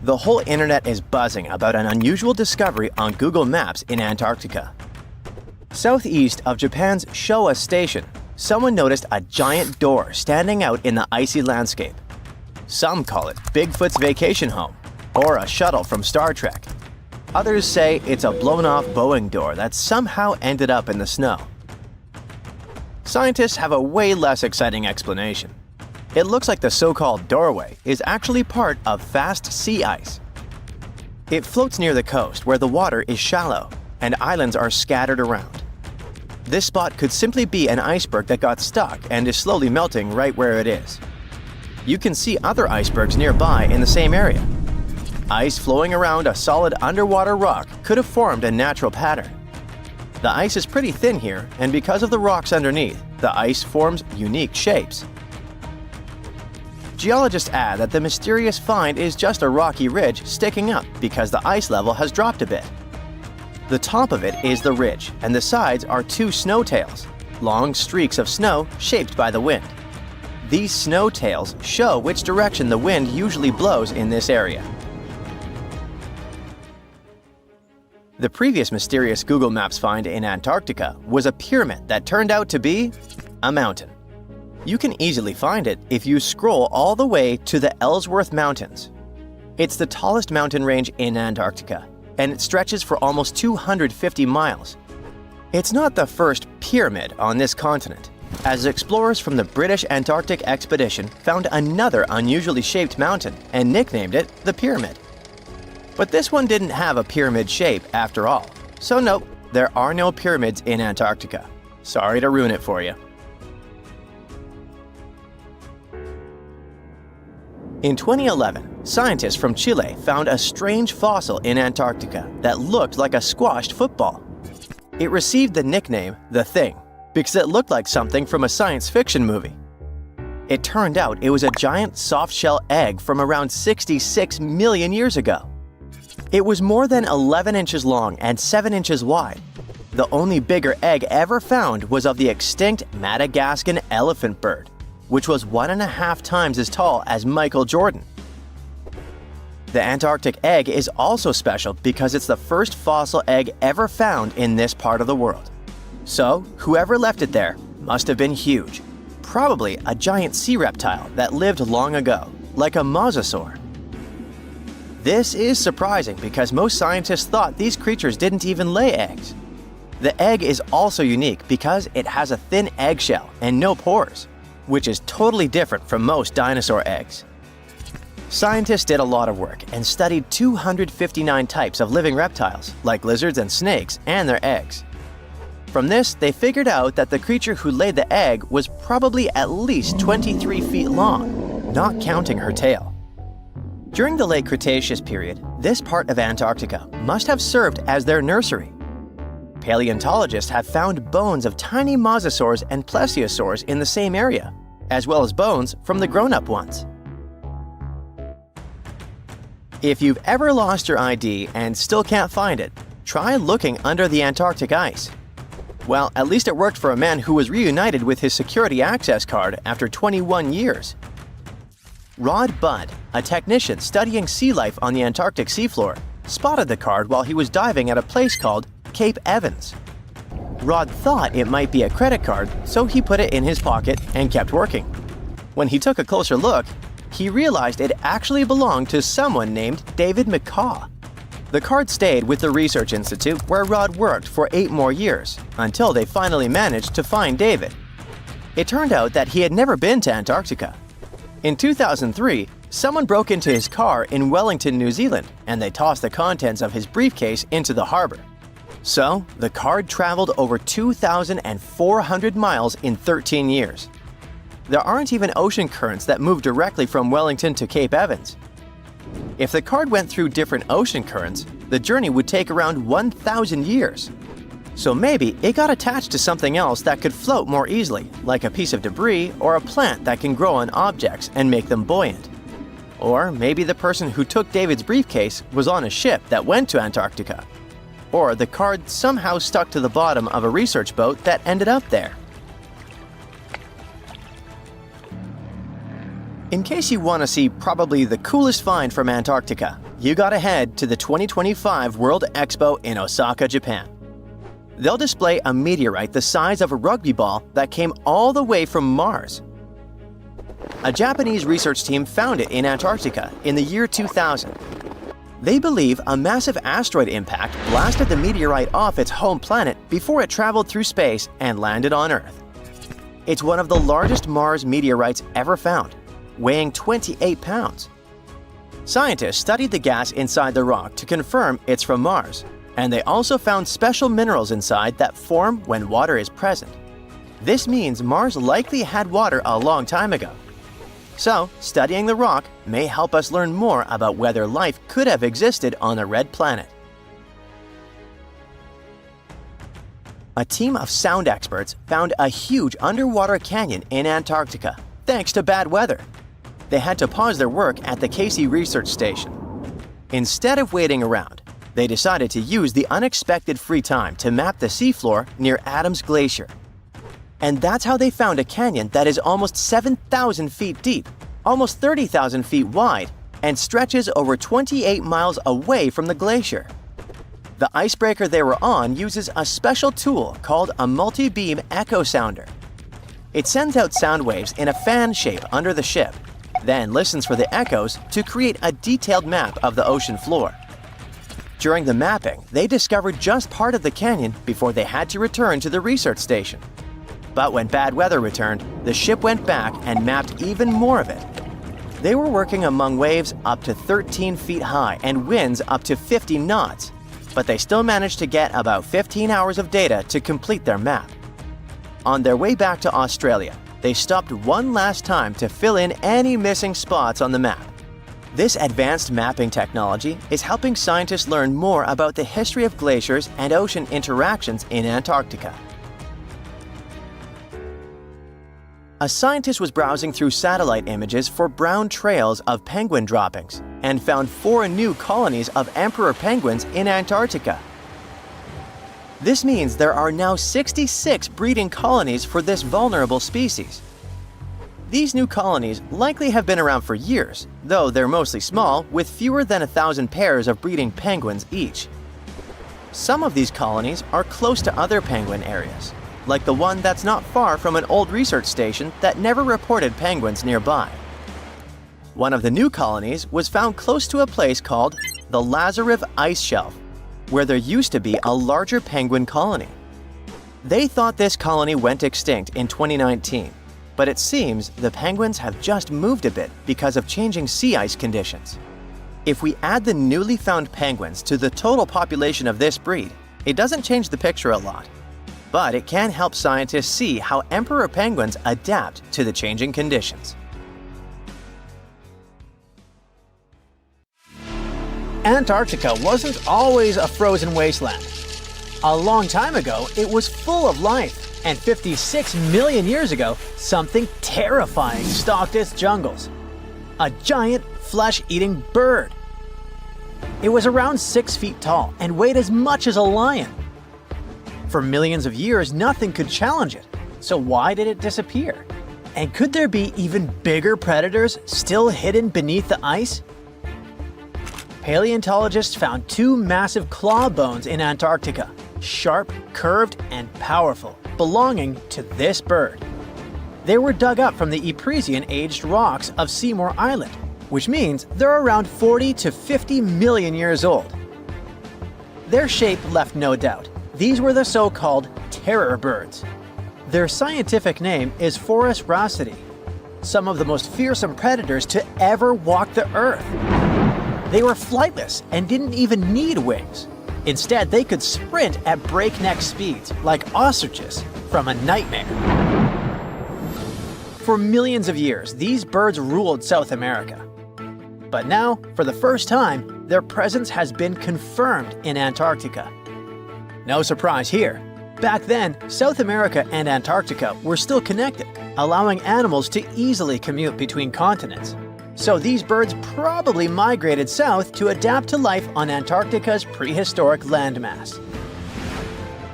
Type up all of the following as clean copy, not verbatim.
The whole internet is buzzing about an unusual discovery on Google Maps in Antarctica. Southeast of Japan's Showa Station, someone noticed a giant door standing out in the icy landscape. Some call it Bigfoot's vacation home, or a shuttle from Star Trek. Others say it's a blown-off Boeing door that somehow ended up in the snow. Scientists have a way less exciting explanation. It looks like the so-called doorway is actually part of fast sea ice. It floats near the coast where the water is shallow and islands are scattered around. This spot could simply be an iceberg that got stuck and is slowly melting right where it is. You can see other icebergs nearby in the same area. Ice flowing around a solid underwater rock could have formed a natural pattern. The ice is pretty thin here, and because of the rocks underneath, the ice forms unique shapes. Geologists add that the mysterious find is just a rocky ridge sticking up because the ice level has dropped a bit. The top of it is the ridge, and the sides are two snow tails, long streaks of snow shaped by the wind. These snow tails show which direction the wind usually blows in this area. The previous mysterious Google Maps find in Antarctica was a pyramid that turned out to be a mountain. You can easily find it if you scroll all the way to the Ellsworth Mountains. It's the tallest mountain range in Antarctica, and it stretches for almost 250 miles. It's not the first pyramid on this continent, as explorers from the British Antarctic expedition found another unusually shaped mountain and nicknamed it the Pyramid. But this one didn't have a pyramid shape after all, so nope, there are no pyramids in Antarctica. Sorry to ruin it for you. In 2011, scientists from Chile found a strange fossil in Antarctica that looked like a squashed football. It received the nickname The Thing because it looked like something from a science fiction movie. It turned out it was a giant soft-shell egg from around 66 million years ago. It was more than 11 inches long and 7 inches wide. The only bigger egg ever found was of the extinct Madagascan elephant bird, which was 1.5 times as tall as Michael Jordan. The Antarctic egg is also special because it's the first fossil egg ever found in this part of the world. So, whoever left it there must have been huge, probably a giant sea reptile that lived long ago, like a mosasaur. This is surprising because most scientists thought these creatures didn't even lay eggs. The egg is also unique because it has a thin eggshell and no pores, which is totally different from most dinosaur eggs. Scientists did a lot of work and studied 259 types of living reptiles, like lizards and snakes, and their eggs. From this, they figured out that the creature who laid the egg was probably at least 23 feet long, not counting her tail. During the late Cretaceous period, this part of Antarctica must have served as their nursery. Paleontologists have found bones of tiny mosasaurs and plesiosaurs in the same area, as well as bones from the grown-up ones. If you've ever lost your ID and still can't find it, try looking under the Antarctic ice. Well, at least it worked for a man who was reunited with his security access card after 21 years. Rod Budd, a technician studying sea life on the Antarctic seafloor, spotted the card while he was diving at a place called Cape Evans. Rod thought it might be a credit card, so he put it in his pocket and kept working. When he took a closer look, he realized it actually belonged to someone named David McCaw. The card stayed with the Research Institute where Rod worked for 8 more years, until they finally managed to find David. It turned out that he had never been to Antarctica. In 2003, someone broke into his car in Wellington, New Zealand, and they tossed the contents of his briefcase into the harbor. So, the card traveled over 2,400 miles in 13 years. There aren't even ocean currents that move directly from Wellington to Cape Evans. If the card went through different ocean currents, the journey would take around 1,000 years. So maybe it got attached to something else that could float more easily, like a piece of debris or a plant that can grow on objects and make them buoyant. Or maybe the person who took David's briefcase was on a ship that went to Antarctica. Or the card somehow stuck to the bottom of a research boat that ended up there. In case you want to see probably the coolest find from Antarctica, you gotta head to the 2025 World Expo in Osaka, Japan. They'll display a meteorite the size of a rugby ball that came all the way from Mars. A Japanese research team found it in Antarctica in the year 2000. They believe a massive asteroid impact blasted the meteorite off its home planet before it traveled through space and landed on Earth. It's one of the largest Mars meteorites ever found, weighing 28 pounds. Scientists studied the gas inside the rock to confirm it's from Mars, and they also found special minerals inside that form when water is present. This means Mars likely had water a long time ago. So, studying the rock may help us learn more about whether life could have existed on a red planet. A team of sound experts found a huge underwater canyon in Antarctica, thanks to bad weather. They had to pause their work at the Casey Research Station. Instead of waiting around, they decided to use the unexpected free time to map the seafloor near Adams Glacier. And that's how they found a canyon that is almost 7,000 feet deep, almost 30,000 feet wide, and stretches over 28 miles away from the glacier. The icebreaker they were on uses a special tool called a multi-beam echo sounder. It sends out sound waves in a fan shape under the ship, then listens for the echoes to create a detailed map of the ocean floor. During the mapping, they discovered just part of the canyon before they had to return to the research station. But when bad weather returned, the ship went back and mapped even more of it. They were working among waves up to 13 feet high and winds up to 50 knots, but they still managed to get about 15 hours of data to complete their map. On their way back to Australia, they stopped one last time to fill in any missing spots on the map. This advanced mapping technology is helping scientists learn more about the history of glaciers and ocean interactions in Antarctica. A scientist was browsing through satellite images for brown trails of penguin droppings and found 4 new colonies of emperor penguins in Antarctica. This means there are now 66 breeding colonies for this vulnerable species. These new colonies likely have been around for years, though they're mostly small with fewer than 1,000 pairs of breeding penguins each. Some of these colonies are close to other penguin areas, like the one that's not far from an old research station that never reported penguins nearby. One of the new colonies was found close to a place called the Lazarus Ice Shelf, where there used to be a larger penguin colony. They thought this colony went extinct in 2019, but it seems the penguins have just moved a bit because of changing sea ice conditions. If we add the newly found penguins to the total population of this breed, it doesn't change the picture a lot. But it can help scientists see how emperor penguins adapt to the changing conditions. Antarctica wasn't always a frozen wasteland. A long time ago, it was full of life, and 56 million years ago, something terrifying stalked its jungles. A giant, flesh-eating bird. It was around 6 feet tall and weighed as much as a lion. For millions of years, nothing could challenge it. So why did it disappear? And could there be even bigger predators still hidden beneath the ice? Paleontologists found 2 massive claw bones in Antarctica, sharp, curved, and powerful, belonging to this bird. They were dug up from the Epresian-aged rocks of Seymour Island, which means they're around 40 to 50 million years old. Their shape left no doubt. These were the so-called terror birds. Their scientific name is Forus raceti, some of the most fearsome predators to ever walk the earth. They were flightless and didn't even need wings. Instead, they could sprint at breakneck speeds, like ostriches from a nightmare. For millions of years, these birds ruled South America. But now, for the first time, their presence has been confirmed in Antarctica. No surprise here. Back then, South America and Antarctica were still connected, allowing animals to easily commute between continents. So these birds probably migrated south to adapt to life on Antarctica's prehistoric landmass.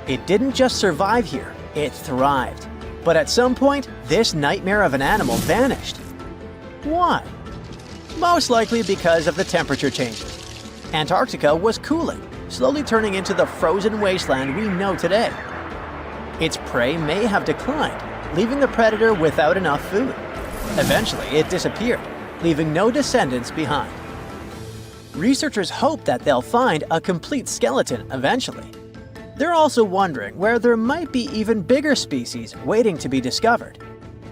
It didn't just survive here, it thrived. But at some point, this nightmare of an animal vanished. Why? Most likely because of the temperature changes. Antarctica was cooling, slowly turning into the frozen wasteland we know today. Its prey may have declined, leaving the predator without enough food. Eventually, it disappeared, leaving no descendants behind. Researchers hope that they'll find a complete skeleton eventually. They're also wondering where there might be even bigger species waiting to be discovered.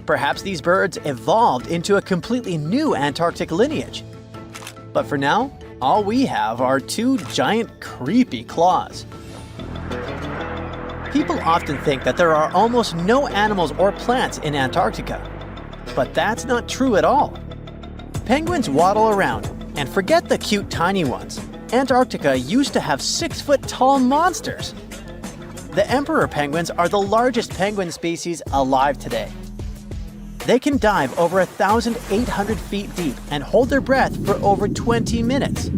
Perhaps these birds evolved into a completely new Antarctic lineage. But for now, all we have are two giant, creepy claws. People often think that there are almost no animals or plants in Antarctica. But that's not true at all. Penguins waddle around, and forget the cute tiny ones. Antarctica used to have 6-foot-tall monsters. The emperor penguins are the largest penguin species alive today. They can dive over 1,800 feet deep and hold their breath for over 20 minutes.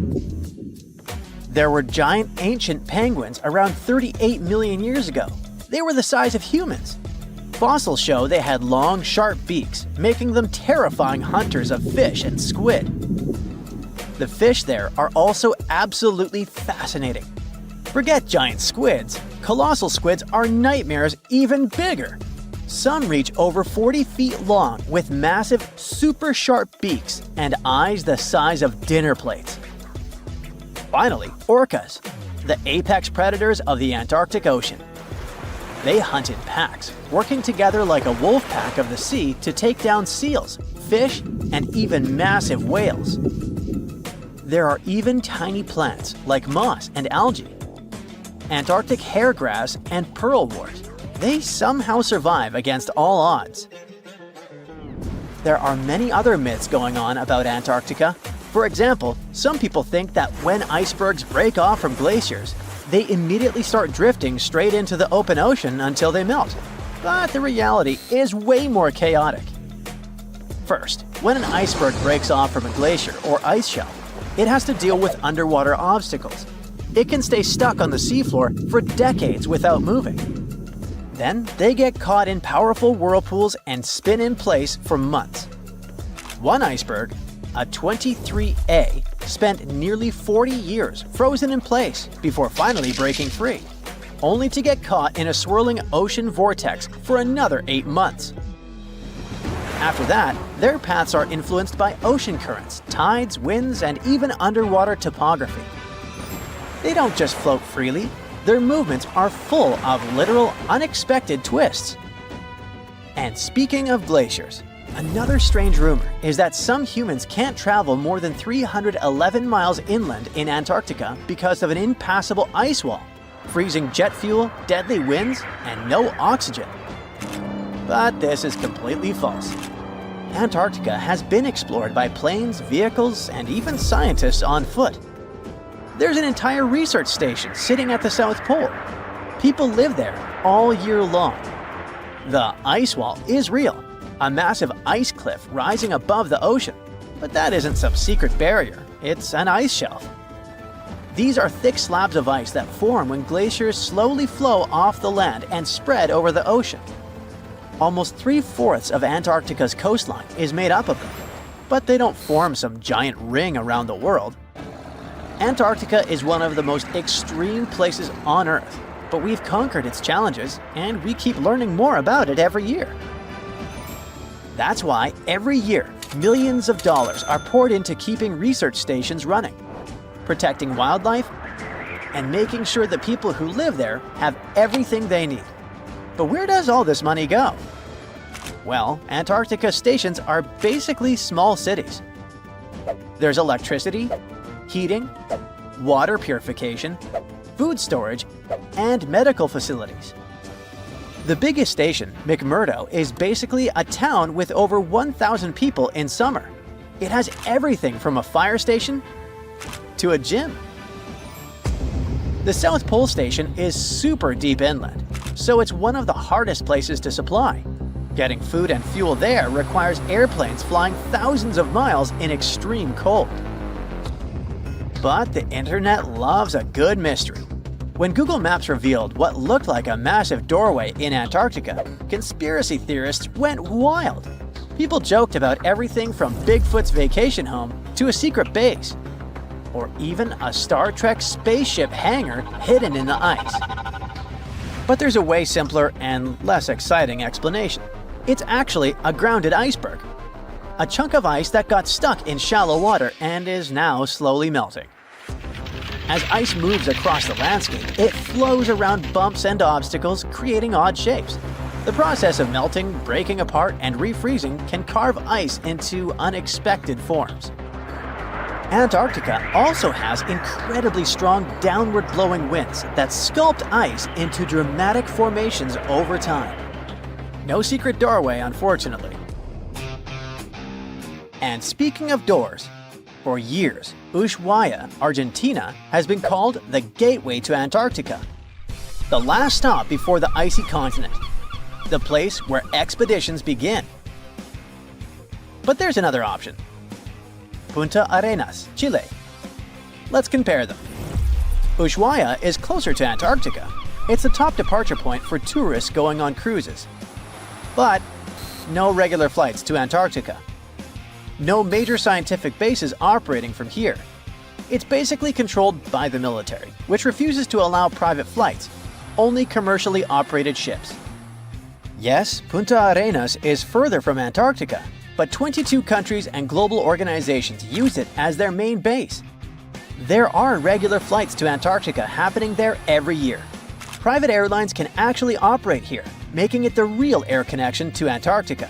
There were giant ancient penguins around 38 million years ago. They were the size of humans. Fossils show they had long, sharp beaks, making them terrifying hunters of fish and squid. The fish there are also absolutely fascinating. Forget giant squids. Colossal squids are nightmares even bigger. Some reach over 40 feet long with massive, super sharp beaks and eyes the size of dinner plates. Finally, orcas, the apex predators of the Antarctic Ocean. They hunt in packs, working together like a wolf pack of the sea to take down seals, fish, and even massive whales. There are even tiny plants like moss and algae. Antarctic hairgrass and pearlwort. They somehow survive against all odds. There are many other myths going on about Antarctica. For example, some people think that when icebergs break off from glaciers, they immediately start drifting straight into the open ocean until they melt. But the reality is way more chaotic. First, when an iceberg breaks off from a glacier or ice shelf, it has to deal with underwater obstacles. It can stay stuck on the seafloor for decades without moving. Then they get caught in powerful whirlpools and spin in place for months. One iceberg, a 23A, spent nearly 40 years frozen in place before finally breaking free, only to get caught in a swirling ocean vortex for another 8 months. After that, their paths are influenced by ocean currents, tides, winds, and even underwater topography. They don't just float freely. Their movements are full of literal, unexpected twists. And speaking of glaciers, another strange rumor is that some humans can't travel more than 311 miles inland in Antarctica because of an impassable ice wall, freezing jet fuel, deadly winds, and no oxygen. But this is completely false. Antarctica has been explored by planes, vehicles, and even scientists on foot. There's an entire research station sitting at the South Pole. People live there all year long. The ice wall is real, a massive ice cliff rising above the ocean. But that isn't some secret barrier, it's an ice shelf. These are thick slabs of ice that form when glaciers slowly flow off the land and spread over the ocean. Almost 3/4 of Antarctica's coastline is made up of them, but they don't form some giant ring around the world. Antarctica is one of the most extreme places on Earth, but we've conquered its challenges, and we keep learning more about it every year. That's why every year, millions of dollars are poured into keeping research stations running, protecting wildlife, and making sure the people who live there have everything they need. But where does all this money go? Well, Antarctica stations are basically small cities. There's electricity, heating, water purification, food storage, and medical facilities. The biggest station, McMurdo, is basically a town with over 1,000 people in summer. It has everything from a fire station to a gym. The South Pole Station is super deep inland, so it's one of the hardest places to supply. Getting food and fuel there requires airplanes flying thousands of miles in extreme cold. But the internet loves a good mystery. When Google Maps revealed what looked like a massive doorway in Antarctica, conspiracy theorists went wild. People joked about everything from Bigfoot's vacation home to a secret base. or even a Star Trek spaceship hangar hidden in the ice. But there's a way simpler and less exciting explanation. It's actually a grounded iceberg, a chunk of ice that got stuck in shallow water and is now slowly melting. As ice moves across the landscape, it flows around bumps and obstacles, creating odd shapes. The process of melting, breaking apart, and refreezing can carve ice into unexpected forms. Antarctica also has incredibly strong downward-blowing winds that sculpt ice into dramatic formations over time. No secret doorway, unfortunately. And speaking of doors, for years, Ushuaia, Argentina, has been called the gateway to Antarctica, the last stop before the icy continent, the place where expeditions begin. But there's another option. Punta Arenas, Chile. Let's compare them. Ushuaia is closer to Antarctica. It's the top departure point for tourists going on cruises. But no regular flights to Antarctica. No major scientific bases operating from here. It's basically controlled by the military, which refuses to allow private flights, only commercially operated ships. Yes, Punta Arenas is further from Antarctica, but 22 countries and global organizations use it as their main base. There are regular flights to Antarctica happening there every year. Private airlines can actually operate here, making it the real air connection to Antarctica.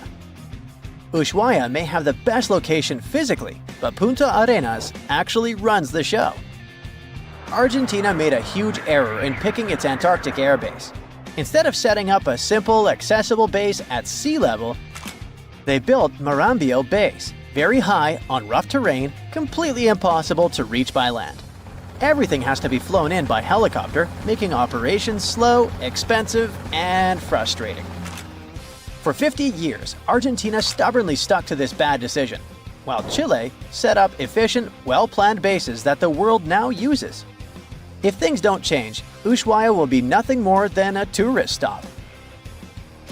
Ushuaia may have the best location physically, but Punta Arenas actually runs the show. Argentina made a huge error in picking its Antarctic airbase. Instead of setting up a simple, accessible base at sea level, they built Marambio Base, very high on rough terrain, completely impossible to reach by land. Everything has to be flown in by helicopter, making operations slow, expensive, and frustrating. For 50 years, Argentina stubbornly stuck to this bad decision, while Chile set up efficient, well-planned bases that the world now uses. If things don't change, Ushuaia will be nothing more than a tourist stop.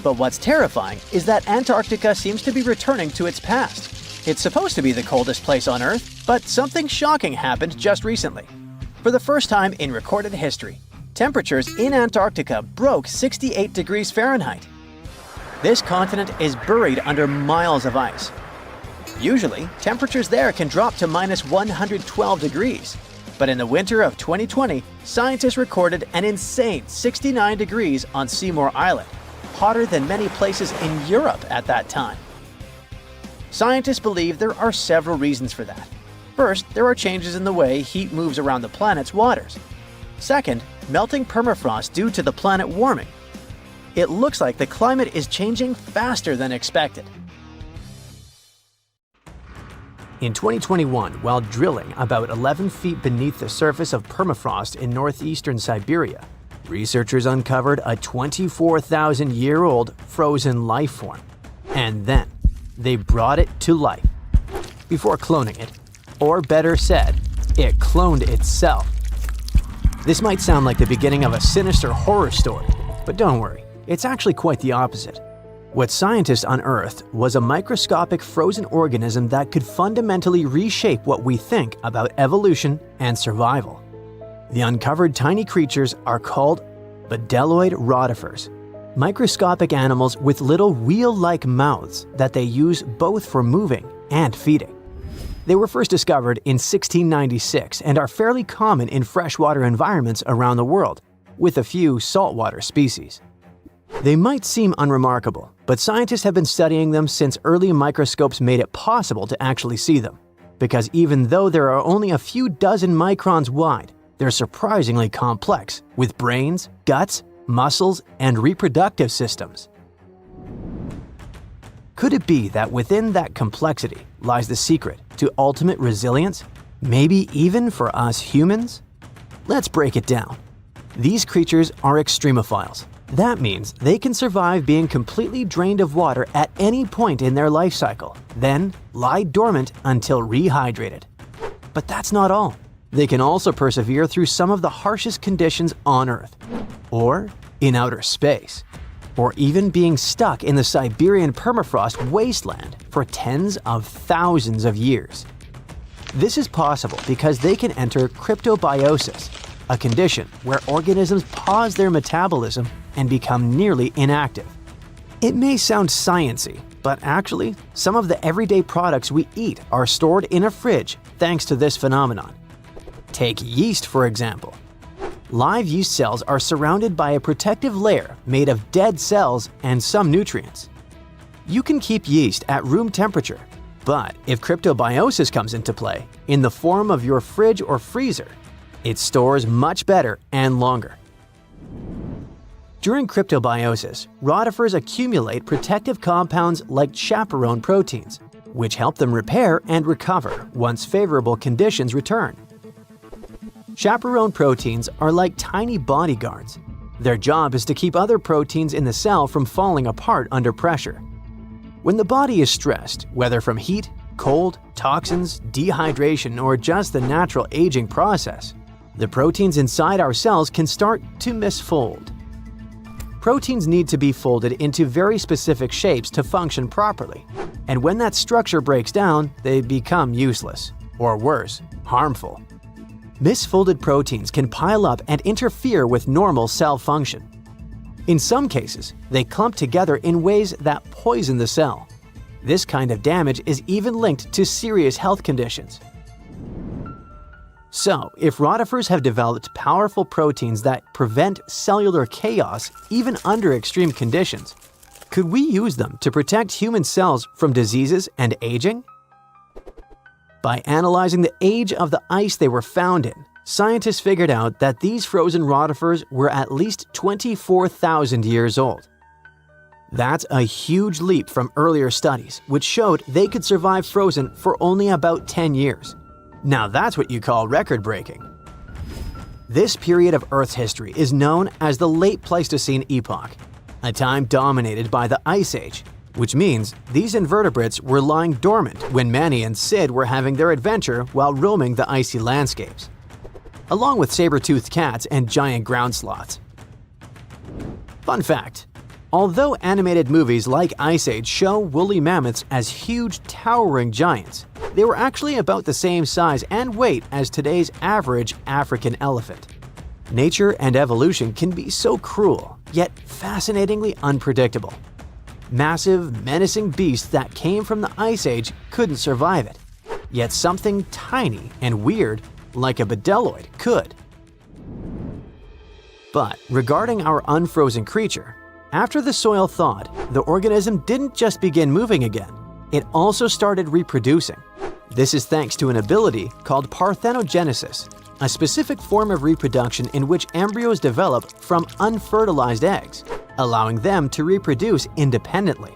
But what's terrifying is that Antarctica seems to be returning to its past. It's supposed to be the coldest place on Earth, but something shocking happened just recently. For the first time in recorded history, temperatures in Antarctica broke 68 degrees Fahrenheit. This continent is buried under miles of ice. Usually, temperatures there can drop to minus 112 degrees. But in the winter of 2020, scientists recorded an insane 69 degrees on Seymour Island, hotter than many places in Europe at that time. Scientists believe there are several reasons for that. First, there are changes in the way heat moves around the planet's waters. Second, melting permafrost due to the planet warming. It looks like the climate is changing faster than expected. In 2021, while drilling about 11 feet beneath the surface of permafrost in northeastern Siberia, researchers uncovered a 24,000-year-old frozen life form. And then, they brought it to life. Before cloning it, or better said, it cloned itself. This might sound like the beginning of a sinister horror story, but don't worry, it's actually quite the opposite. What scientists unearthed was a microscopic frozen organism that could fundamentally reshape what we think about evolution and survival. The uncovered tiny creatures are called bedelloid rotifers, microscopic animals with little wheel-like mouths that they use both for moving and feeding. They were first discovered in 1696 and are fairly common in freshwater environments around the world, with a few saltwater species. They might seem unremarkable, but scientists have been studying them since early microscopes made it possible to actually see them. Because even though there are only a few dozen microns wide, they're surprisingly complex, with brains, guts, muscles, and reproductive systems. Could it be that within that complexity lies the secret to ultimate resilience, maybe even for us humans? Let's break it down. These creatures are extremophiles. That means they can survive being completely drained of water at any point in their life cycle, then lie dormant until rehydrated. But that's not all. They can also persevere through some of the harshest conditions on Earth, or in outer space, or even being stuck in the Siberian permafrost wasteland for tens of thousands of years. This is possible because they can enter cryptobiosis, a condition where organisms pause their metabolism and become nearly inactive. It may sound sciencey, but actually, some of the everyday products we eat are stored in a fridge thanks to this phenomenon. Take yeast, for example. Live yeast cells are surrounded by a protective layer made of dead cells and some nutrients. You can keep yeast at room temperature, but if cryptobiosis comes into play, in the form of your fridge or freezer, it stores much better and longer. During cryptobiosis, rotifers accumulate protective compounds like chaperone proteins, which help them repair and recover once favorable conditions return. Chaperone proteins are like tiny bodyguards. Their job is to keep other proteins in the cell from falling apart under pressure. When the body is stressed, whether from heat, cold, toxins, dehydration, or just the natural aging process, the proteins inside our cells can start to misfold. Proteins need to be folded into very specific shapes to function properly, and when that structure breaks down, they become useless, or worse, harmful. Misfolded proteins can pile up and interfere with normal cell function. In some cases, they clump together in ways that poison the cell. This kind of damage is even linked to serious health conditions. So, if rotifers have developed powerful proteins that prevent cellular chaos even under extreme conditions, could we use them to protect human cells from diseases and aging? By analyzing the age of the ice they were found in, scientists figured out that these frozen rotifers were at least 24,000 years old. That's a huge leap from earlier studies, which showed they could survive frozen for only about 10 years. Now that's what you call record-breaking. This period of Earth's history is known as the Late Pleistocene Epoch, a time dominated by the Ice Age, which means these invertebrates were lying dormant when Manny and Sid were having their adventure while roaming the icy landscapes, along with saber-toothed cats and giant ground sloths. Fun fact: although animated movies like Ice Age show woolly mammoths as huge, towering giants, they were actually about the same size and weight as today's average African elephant. Nature and evolution can be so cruel, yet fascinatingly unpredictable. Massive, menacing beasts that came from the Ice Age couldn't survive it, yet something tiny and weird, like a bedeloid, could. But regarding our unfrozen creature, after the soil thawed, the organism didn't just begin moving again, it also started reproducing. This is thanks to an ability called parthenogenesis, a specific form of reproduction in which embryos develop from unfertilized eggs, allowing them to reproduce independently.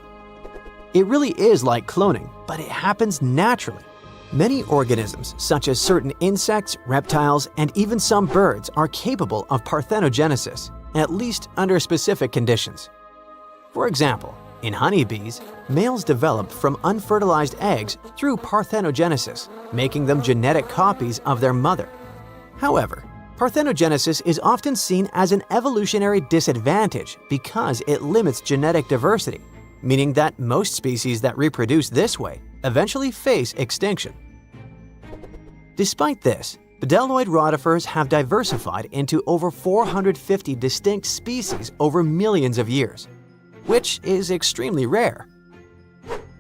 It really is like cloning, but it happens naturally. Many organisms, such as certain insects, reptiles, and even some birds, are capable of parthenogenesis, at least under specific conditions. For example, in honeybees, males develop from unfertilized eggs through parthenogenesis, making them genetic copies of their mother. However, parthenogenesis is often seen as an evolutionary disadvantage because it limits genetic diversity, meaning that most species that reproduce this way eventually face extinction. Despite this, bedeloid rotifers have diversified into over 450 distinct species over millions of years, which is extremely rare.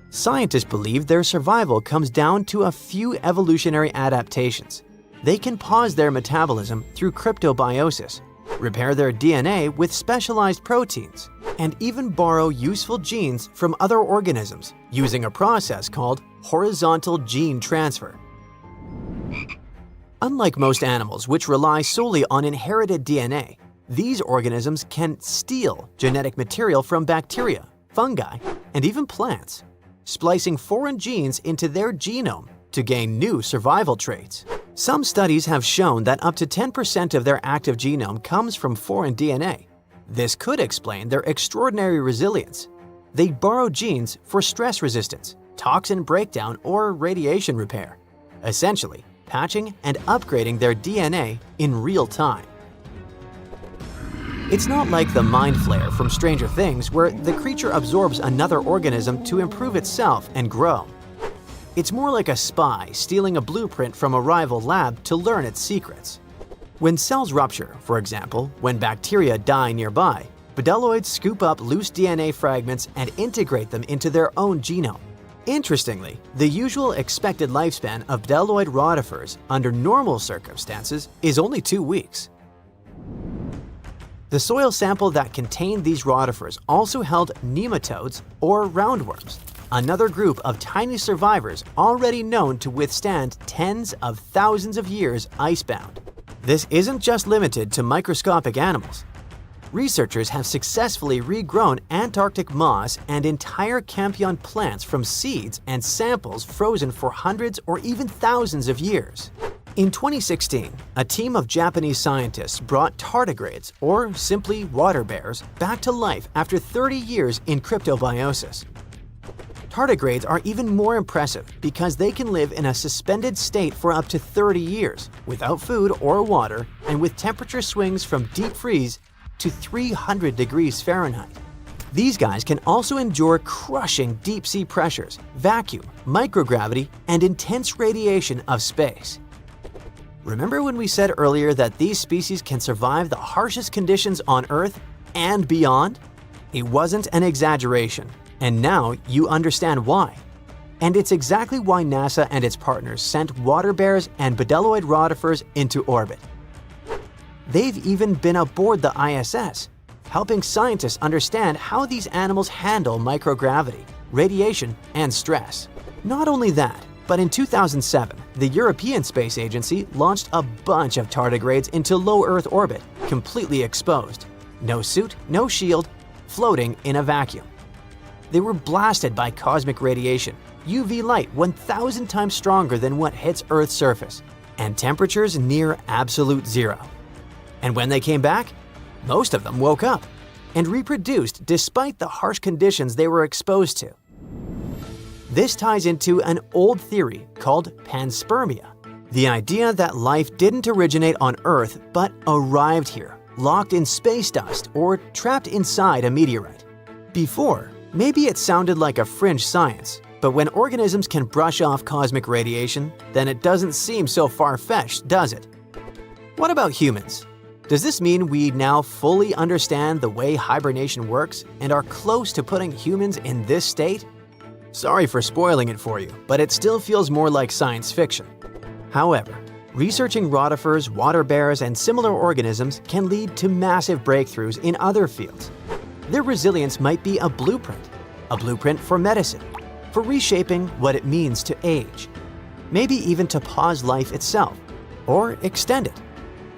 Scientists believe their survival comes down to a few evolutionary adaptations. They can pause their metabolism through cryptobiosis, repair their DNA with specialized proteins, and even borrow useful genes from other organisms using a process called horizontal gene transfer. Unlike most animals which rely solely on inherited DNA, these organisms can steal genetic material from bacteria, fungi, and even plants, splicing foreign genes into their genome to gain new survival traits. Some studies have shown that up to 10% of their active genome comes from foreign DNA. This could explain their extraordinary resilience. They borrow genes for stress resistance, toxin breakdown, or radiation repair, essentially patching and upgrading their DNA in real time. It's not like the mind flare from Stranger Things where the creature absorbs another organism to improve itself and grow. It's more like a spy stealing a blueprint from a rival lab to learn its secrets. When cells rupture, for example, when bacteria die nearby, bdelloids scoop up loose DNA fragments and integrate them into their own genome. Interestingly, the usual expected lifespan of bdelloid rotifers under normal circumstances is only 2 weeks. The soil sample that contained these rotifers also held nematodes or roundworms, another group of tiny survivors already known to withstand tens of thousands of years icebound. This isn't just limited to microscopic animals. Researchers have successfully regrown Antarctic moss and entire Campion plants from seeds and samples frozen for hundreds or even thousands of years. In 2016, a team of Japanese scientists brought tardigrades, or simply water bears, back to life after 30 years in cryptobiosis. Tardigrades are even more impressive because they can live in a suspended state for up to 30 years, without food or water, and with temperature swings from deep freeze to 300 degrees Fahrenheit. These guys can also endure crushing deep-sea pressures, vacuum, microgravity, and intense radiation of space. Remember when we said earlier that these species can survive the harshest conditions on Earth and beyond? It wasn't an exaggeration, and now you understand why. And it's exactly why NASA and its partners sent water bears and bdelloid rotifers into orbit. They've even been aboard the ISS, helping scientists understand how these animals handle microgravity, radiation, and stress. Not only that, but in 2007, the European Space Agency launched a bunch of tardigrades into low Earth orbit, completely exposed. No suit, no shield, floating in a vacuum. They were blasted by cosmic radiation, UV light 1,000 times stronger than what hits Earth's surface, and temperatures near absolute zero. And when they came back, most of them woke up and reproduced despite the harsh conditions they were exposed to. This ties into an old theory called panspermia, the idea that life didn't originate on Earth but arrived here, locked in space dust or trapped inside a meteorite. Before, maybe it sounded like a fringe science, but when organisms can brush off cosmic radiation, then it doesn't seem so far-fetched, does it? What about humans? Does this mean we now fully understand the way hibernation works and are close to putting humans in this state? Sorry for spoiling it for you, but it still feels more like science fiction. However, researching rotifers, water bears, and similar organisms can lead to massive breakthroughs in other fields. Their resilience might be a blueprint for medicine, for reshaping what it means to age, maybe even to pause life itself, or extend it.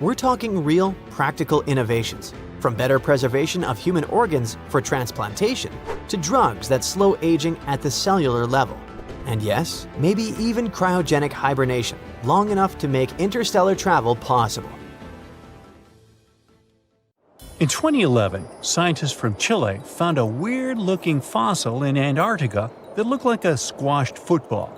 We're talking real, practical innovations, from better preservation of human organs for transplantation to drugs that slow aging at the cellular level. And yes, maybe even cryogenic hibernation, long enough to make interstellar travel possible. In 2011, scientists from Chile found a weird-looking fossil in Antarctica that looked like a squashed football.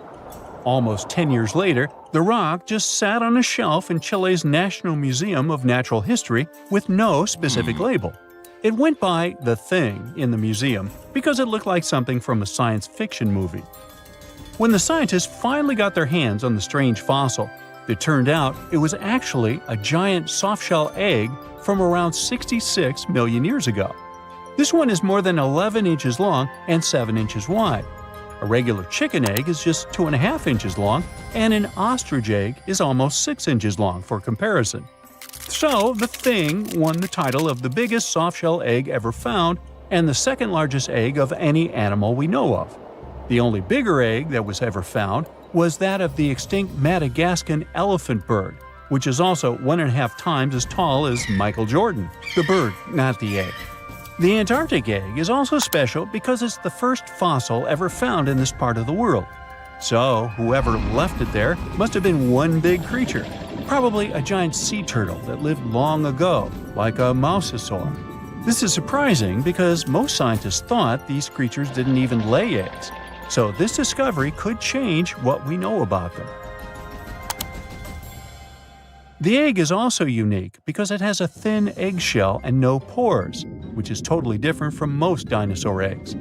Almost 10 years later, the rock just sat on a shelf in Chile's National Museum of Natural History with no specific label. It went by The Thing in the museum because it looked like something from a science fiction movie. When the scientists finally got their hands on the strange fossil, it turned out it was actually a giant softshell egg from around 66 million years ago. This one is more than 11 inches long and 7 inches wide. A regular chicken egg is just 2.5 inches long, and an ostrich egg is almost 6 inches long for comparison. So, the Thing won the title of the biggest softshell egg ever found and the second largest egg of any animal we know of. The only bigger egg that was ever found was that of the extinct Madagascan elephant bird, which is also 1.5 times as tall as Michael Jordan. The bird, not the egg. The Antarctic egg is also special because it's the first fossil ever found in this part of the world. So, whoever left it there must have been one big creature, probably a giant sea turtle that lived long ago, like a mousosaur. This is surprising because most scientists thought these creatures didn't even lay eggs, so this discovery could change what we know about them. The egg is also unique because it has a thin eggshell and no pores, which is totally different from most dinosaur eggs.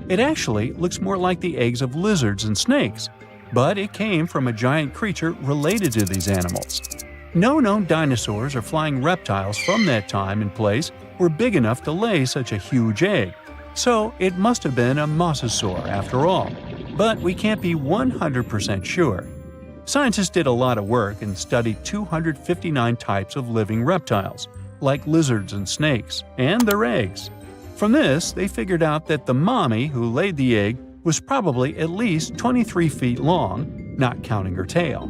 It actually looks more like the eggs of lizards and snakes, but it came from a giant creature related to these animals. No known dinosaurs or flying reptiles from that time and place were big enough to lay such a huge egg, so it must have been a mosasaur after all. But we can't be 100% sure. Scientists did a lot of work and studied 259 types of living reptiles, like lizards and snakes, and their eggs. From this, they figured out that the mommy who laid the egg was probably at least 23 feet long, not counting her tail.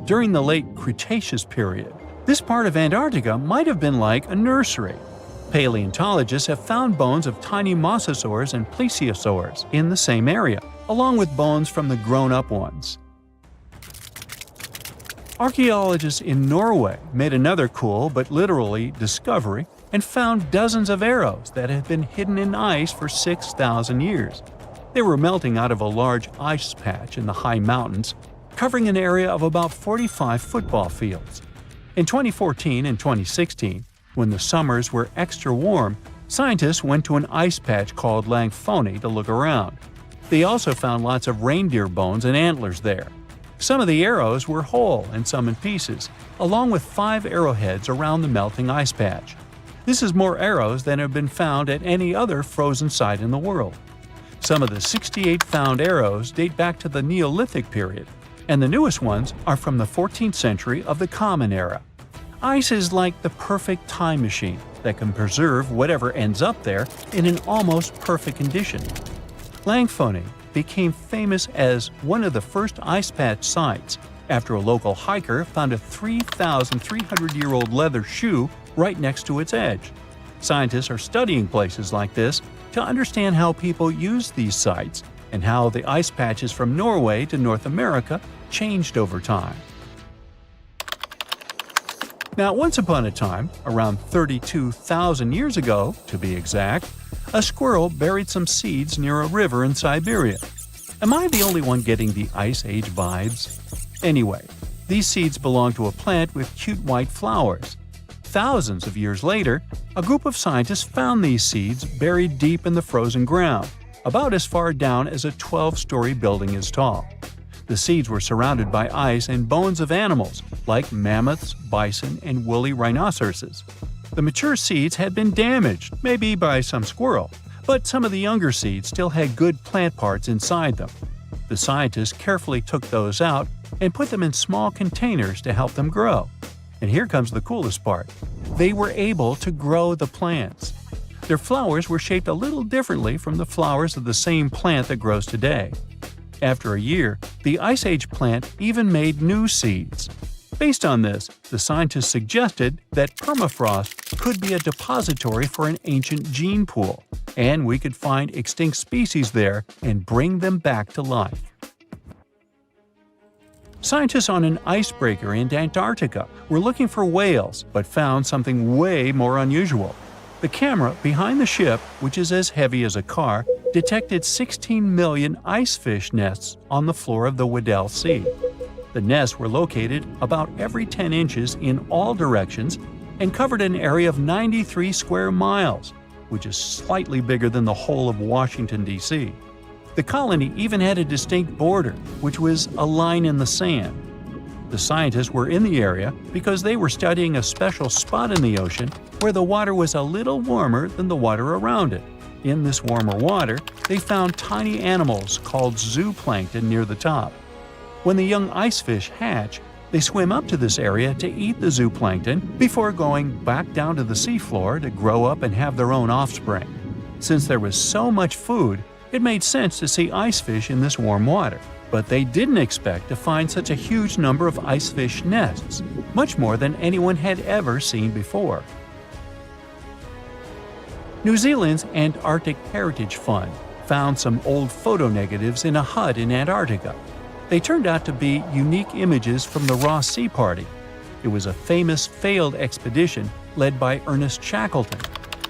During the late Cretaceous period, this part of Antarctica might have been like a nursery. Paleontologists have found bones of tiny mosasaurs and plesiosaurs in the same area, along with bones from the grown-up ones. Archaeologists in Norway made another cool but literally discovery and found dozens of arrows that had been hidden in ice for 6,000 years. They were melting out of a large ice patch in the high mountains, covering an area of about 45 football fields. In 2014 and 2016, when the summers were extra warm, scientists went to an ice patch called Langfoni to look around. They also found lots of reindeer bones and antlers there. Some of the arrows were whole and some in pieces, along with 5 arrowheads around the melting ice patch. This is more arrows than have been found at any other frozen site in the world. Some of the 68 found arrows date back to the Neolithic period, and the newest ones are from the 14th century of the Common Era. Ice is like the perfect time machine that can preserve whatever ends up there in an almost perfect condition. Langfoni became famous as one of the first ice patch sites after a local hiker found a 3,300-year-old leather shoe right next to its edge. Scientists are studying places like this to understand how people used these sites and how the ice patches from Norway to North America changed over time. Now, once upon a time, around 32,000 years ago, to be exact, a squirrel buried some seeds near a river in Siberia. Am I the only one getting the Ice Age vibes? Anyway, these seeds belong to a plant with cute white flowers. Thousands of years later, a group of scientists found these seeds buried deep in the frozen ground, about as far down as a 12-story building is tall. The seeds were surrounded by ice and bones of animals, like mammoths, bison, and woolly rhinoceroses. The mature seeds had been damaged, maybe by some squirrel, but some of the younger seeds still had good plant parts inside them. The scientists carefully took those out and put them in small containers to help them grow. And here comes the coolest part. They were able to grow the plants. Their flowers were shaped a little differently from the flowers of the same plant that grows today. After a year, the Ice Age plant even made new seeds. Based on this, the scientists suggested that permafrost could be a depository for an ancient gene pool, and we could find extinct species there and bring them back to life. Scientists on an icebreaker in Antarctica were looking for whales, but found something way more unusual. The camera behind the ship, which is as heavy as a car, detected 16 million icefish nests on the floor of the Weddell Sea. The nests were located about every 10 inches in all directions and covered an area of 93 square miles, which is slightly bigger than the whole of Washington, D.C. The colony even had a distinct border, which was a line in the sand. The scientists were in the area because they were studying a special spot in the ocean where the water was a little warmer than the water around it. In this warmer water, they found tiny animals called zooplankton near the top. When the young icefish hatch, they swim up to this area to eat the zooplankton before going back down to the seafloor to grow up and have their own offspring. Since there was so much food, it made sense to see icefish in this warm water. But they didn't expect to find such a huge number of icefish nests, much more than anyone had ever seen before. New Zealand's Antarctic Heritage Fund found some old photo negatives in a hut in Antarctica. They turned out to be unique images from the Ross Sea Party. It was a famous failed expedition led by Ernest Shackleton.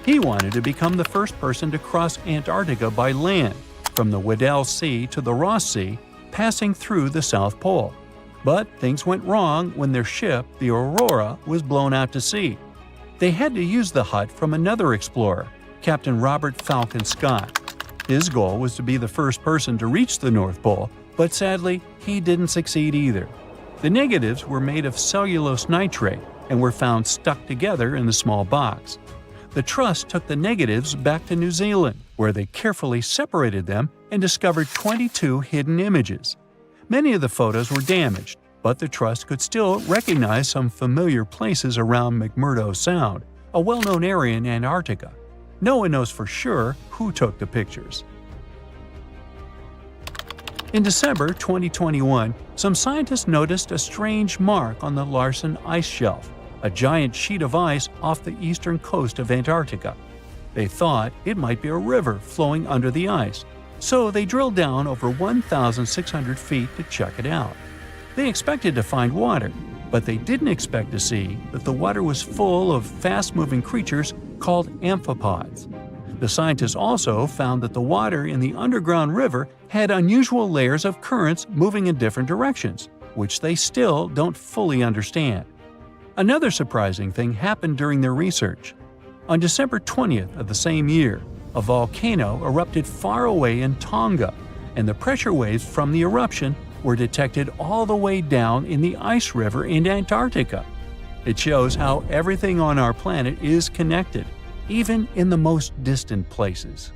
He wanted to become the first person to cross Antarctica by land, from the Weddell Sea to the Ross Sea, passing through the South Pole. But things went wrong when their ship, the Aurora, was blown out to sea. They had to use the hut from another explorer, Captain Robert Falcon Scott. His goal was to be the first person to reach the North Pole, But sadly, he didn't succeed either. The negatives were made of cellulose nitrate and were found stuck together in the small box. The trust took the negatives back to New Zealand, where they carefully separated them and discovered 22 hidden images. Many of the photos were damaged, but the trust could still recognize some familiar places around McMurdo Sound, a well-known area in Antarctica. No one knows for sure who took the pictures. In December 2021, some scientists noticed a strange mark on the Larsen ice shelf, a giant sheet of ice off the eastern coast of Antarctica. They thought it might be a river flowing under the ice, so they drilled down over 1,600 feet to check it out. They expected to find water, but they didn't expect to see that the water was full of fast-moving creatures called amphipods. The scientists also found that the water in the underground river had unusual layers of currents moving in different directions, which they still don't fully understand. Another surprising thing happened during their research. On December 20th of the same year, a volcano erupted far away in Tonga, and the pressure waves from the eruption were detected all the way down in the ice river in Antarctica. It shows how everything on our planet is connected, even in the most distant places.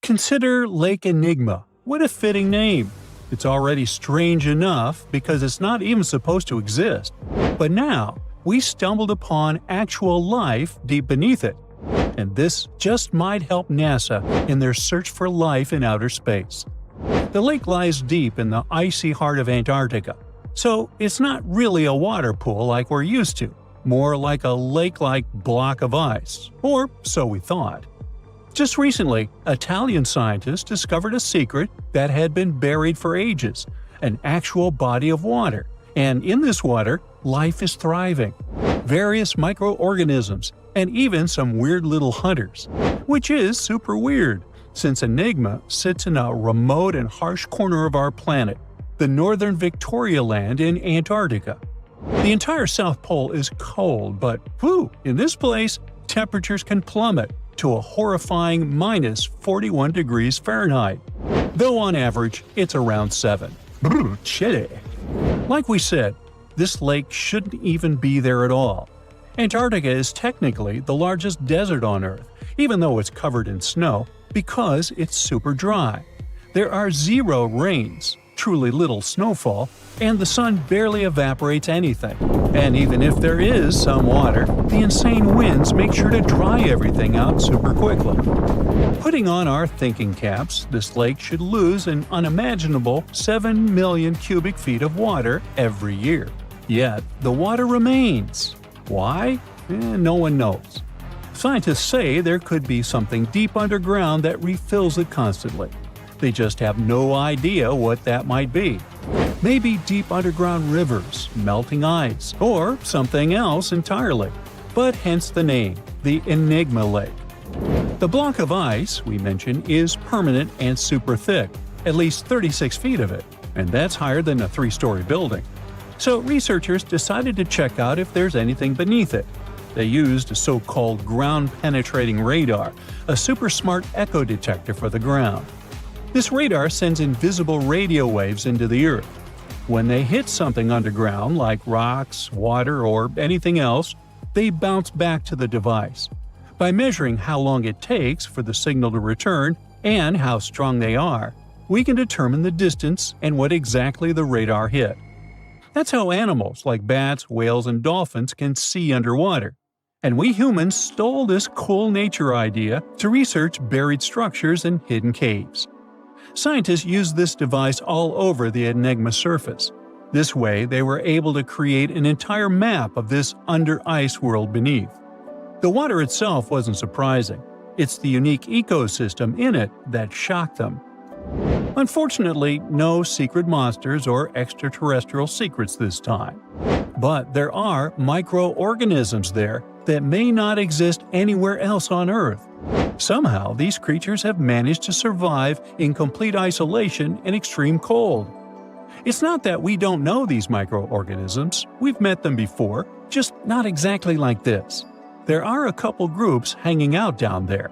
Consider Lake Enigma. What a fitting name! It's already strange enough because it's not even supposed to exist. But now, we stumbled upon actual life deep beneath it. And this just might help NASA in their search for life in outer space. The lake lies deep in the icy heart of Antarctica, so it's not really a water pool like we're used to, more like a lake-like block of ice, or so we thought. Just recently, Italian scientists discovered a secret that had been buried for ages, an actual body of water, and in this water, life is thriving. Various microorganisms, and even some weird little hunters. Which is super weird, since Enigma sits in a remote and harsh corner of our planet, the northern Victoria Land in Antarctica. The entire South Pole is cold, but in this place, temperatures can plummet to a horrifying minus 41 degrees Fahrenheit, though on average it's around 7. Chilly. Like we said, this lake shouldn't even be there at all. Antarctica is technically the largest desert on Earth, even though it's covered in snow, because it's super dry. There are zero rains, truly little snowfall, and the sun barely evaporates anything. And even if there is some water, the insane winds make sure to dry everything out super quickly. Putting on our thinking caps, this lake should lose an unimaginable 7 million cubic feet of water every year. Yet, the water remains. Why? No one knows. Scientists say there could be something deep underground that refills it constantly. They just have no idea what that might be. Maybe deep underground rivers, melting ice, or something else entirely. But hence the name, the Enigma Lake. The block of ice we mentioned is permanent and super thick, at least 36 feet of it, and that's higher than a 3-story building. So researchers decided to check out if there's anything beneath it. They used a so-called ground-penetrating radar, a super smart echo detector for the ground. This radar sends invisible radio waves into the Earth. When they hit something underground, like rocks, water, or anything else, they bounce back to the device. By measuring how long it takes for the signal to return and how strong they are, we can determine the distance and what exactly the radar hit. That's how animals like bats, whales, and dolphins can see underwater. And we humans stole this cool nature idea to research buried structures and hidden caves. Scientists used this device all over the Enigma surface. This way, they were able to create an entire map of this under-ice world beneath. The water itself wasn't surprising. It's the unique ecosystem in it that shocked them. Unfortunately, no secret monsters or extraterrestrial secrets this time. But there are microorganisms there that may not exist anywhere else on Earth. Somehow, these creatures have managed to survive in complete isolation and extreme cold. It's not that we don't know these microorganisms, we've met them before, just not exactly like this. There are a couple groups hanging out down there.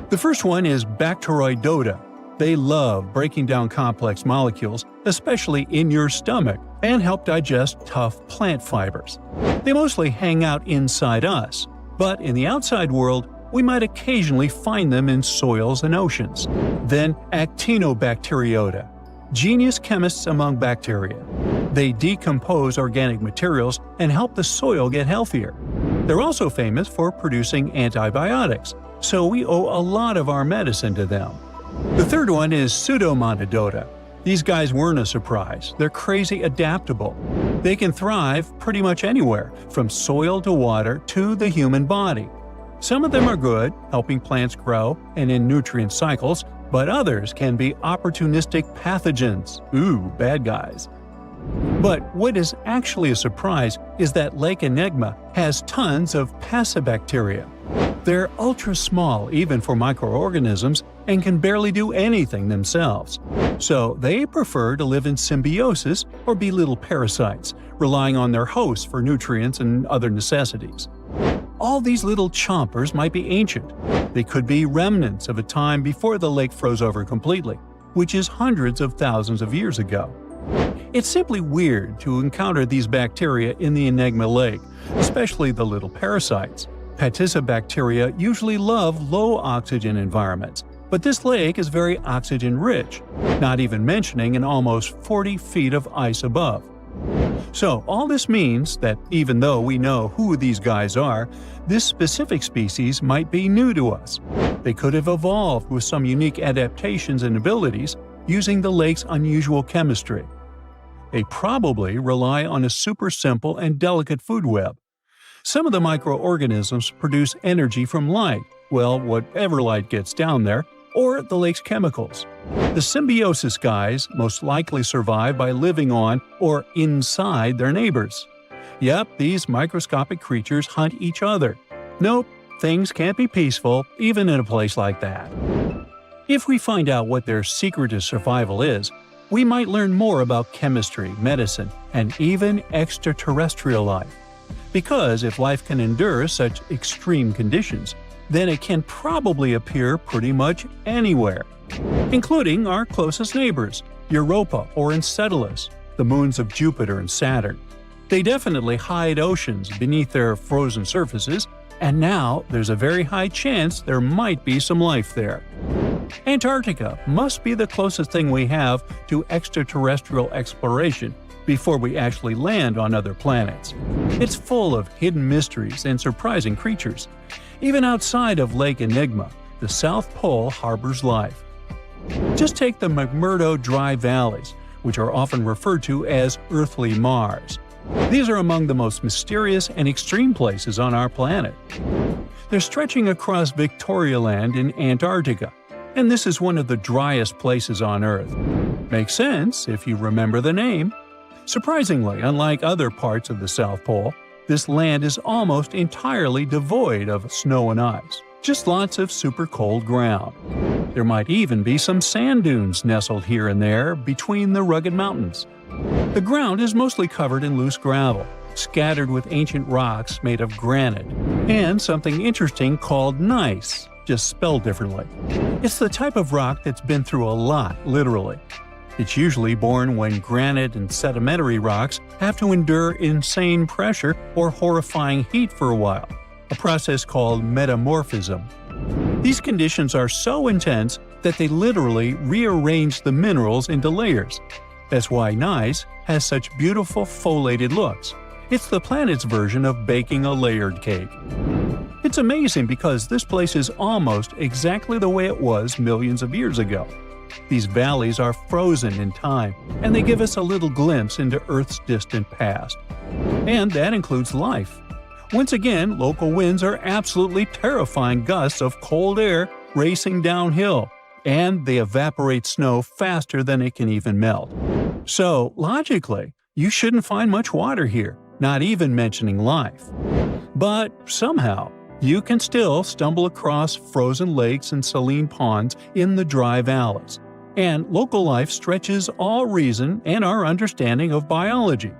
The first one is Bacteroidota. They love breaking down complex molecules, especially in your stomach, and help digest tough plant fibers. They mostly hang out inside us, but in the outside world, we might occasionally find them in soils and oceans. Then Actinobacteriota, genius chemists among bacteria. They decompose organic materials and help the soil get healthier. They're also famous for producing antibiotics, so we owe a lot of our medicine to them. The third one is Pseudomonadota. These guys weren't a surprise. They're crazy adaptable. They can thrive pretty much anywhere, from soil to water to the human body. Some of them are good, helping plants grow and in nutrient cycles, but others can be opportunistic pathogens. Ooh, bad guys. But what is actually a surprise is that Lake Enigma has tons of passibacteria. They're ultra small even for microorganisms and can barely do anything themselves. So they prefer to live in symbiosis or be little parasites, relying on their hosts for nutrients and other necessities. All these little chompers might be ancient. They could be remnants of a time before the lake froze over completely, which is hundreds of thousands of years ago. It's simply weird to encounter these bacteria in the Enigma Lake, especially the little parasites. Paticibacteria usually love low-oxygen environments, but this lake is very oxygen-rich, not even mentioning an almost 40 feet of ice above. So all this means that even though we know who these guys are, this specific species might be new to us. They could have evolved with some unique adaptations and abilities using the lake's unusual chemistry. They probably rely on a super simple and delicate food web. Some of the microorganisms produce energy from light, well, whatever light gets down there, or the lake's chemicals. The symbiosis guys most likely survive by living on or inside their neighbors. Yep, these microscopic creatures hunt each other. Nope, things can't be peaceful even in a place like that. If we find out what their secret to survival is, we might learn more about chemistry, medicine, and even extraterrestrial life. Because if life can endure such extreme conditions, then it can probably appear pretty much anywhere, including our closest neighbors, Europa or Enceladus, the moons of Jupiter and Saturn. They definitely hide oceans beneath their frozen surfaces, and now there's a very high chance there might be some life there. Antarctica must be the closest thing we have to extraterrestrial exploration before we actually land on other planets. It's full of hidden mysteries and surprising creatures. Even outside of Lake Enigma, the South Pole harbors life. Just take the McMurdo Dry Valleys, which are often referred to as Earthly Mars. These are among the most mysterious and extreme places on our planet. They're stretching across Victoria Land in Antarctica, and this is one of the driest places on Earth. Makes sense if you remember the name. Surprisingly, unlike other parts of the South Pole, this land is almost entirely devoid of snow and ice, just lots of super cold ground. There might even be some sand dunes nestled here and there between the rugged mountains. The ground is mostly covered in loose gravel, scattered with ancient rocks made of granite, and something interesting called gneiss, just spelled differently. It's the type of rock that's been through a lot, literally. It's usually born when granite and sedimentary rocks have to endure insane pressure or horrifying heat for a while, a process called metamorphism. These conditions are so intense that they literally rearrange the minerals into layers. That's why gneiss has such beautiful foliated looks. It's the planet's version of baking a layered cake. It's amazing because this place is almost exactly the way it was millions of years ago. These valleys are frozen in time, and they give us a little glimpse into Earth's distant past. And that includes life. Once again, local winds are absolutely terrifying gusts of cold air racing downhill, and they evaporate snow faster than it can even melt. So, logically, you shouldn't find much water here, not even mentioning life. But somehow, you can still stumble across frozen lakes and saline ponds in the dry valleys. And local life stretches all reason and our understanding of biology.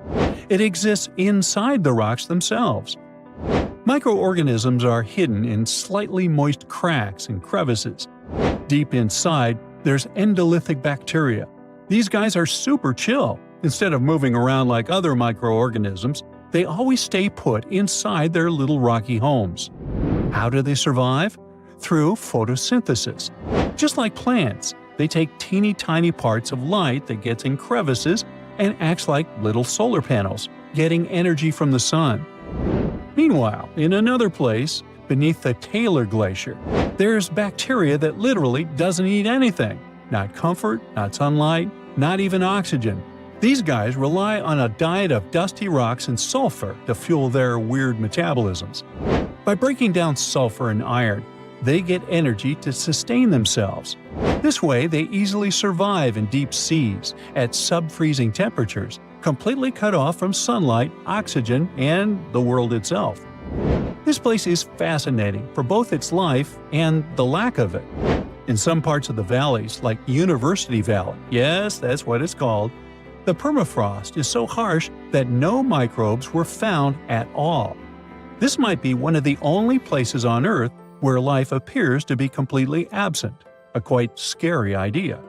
It exists inside the rocks themselves. Microorganisms are hidden in slightly moist cracks and crevices. Deep inside, there's endolithic bacteria. These guys are super chill. Instead of moving around like other microorganisms, they always stay put inside their little rocky homes. How do they survive? Through photosynthesis. Just like plants, they take teeny tiny parts of light that gets in crevices and acts like little solar panels, getting energy from the sun. Meanwhile, in another place, beneath the Taylor Glacier, there's bacteria that literally doesn't eat anything. Not comfort, not sunlight, not even oxygen. These guys rely on a diet of dusty rocks and sulfur to fuel their weird metabolisms. By breaking down sulfur and iron, they get energy to sustain themselves. This way, they easily survive in deep seas, at sub-freezing temperatures, completely cut off from sunlight, oxygen, and the world itself. This place is fascinating for both its life and the lack of it. In some parts of the valleys, like University Valley, yes, that's what it's called, the permafrost is so harsh that no microbes were found at all. This might be one of the only places on Earth where life appears to be completely absent, a quite scary idea.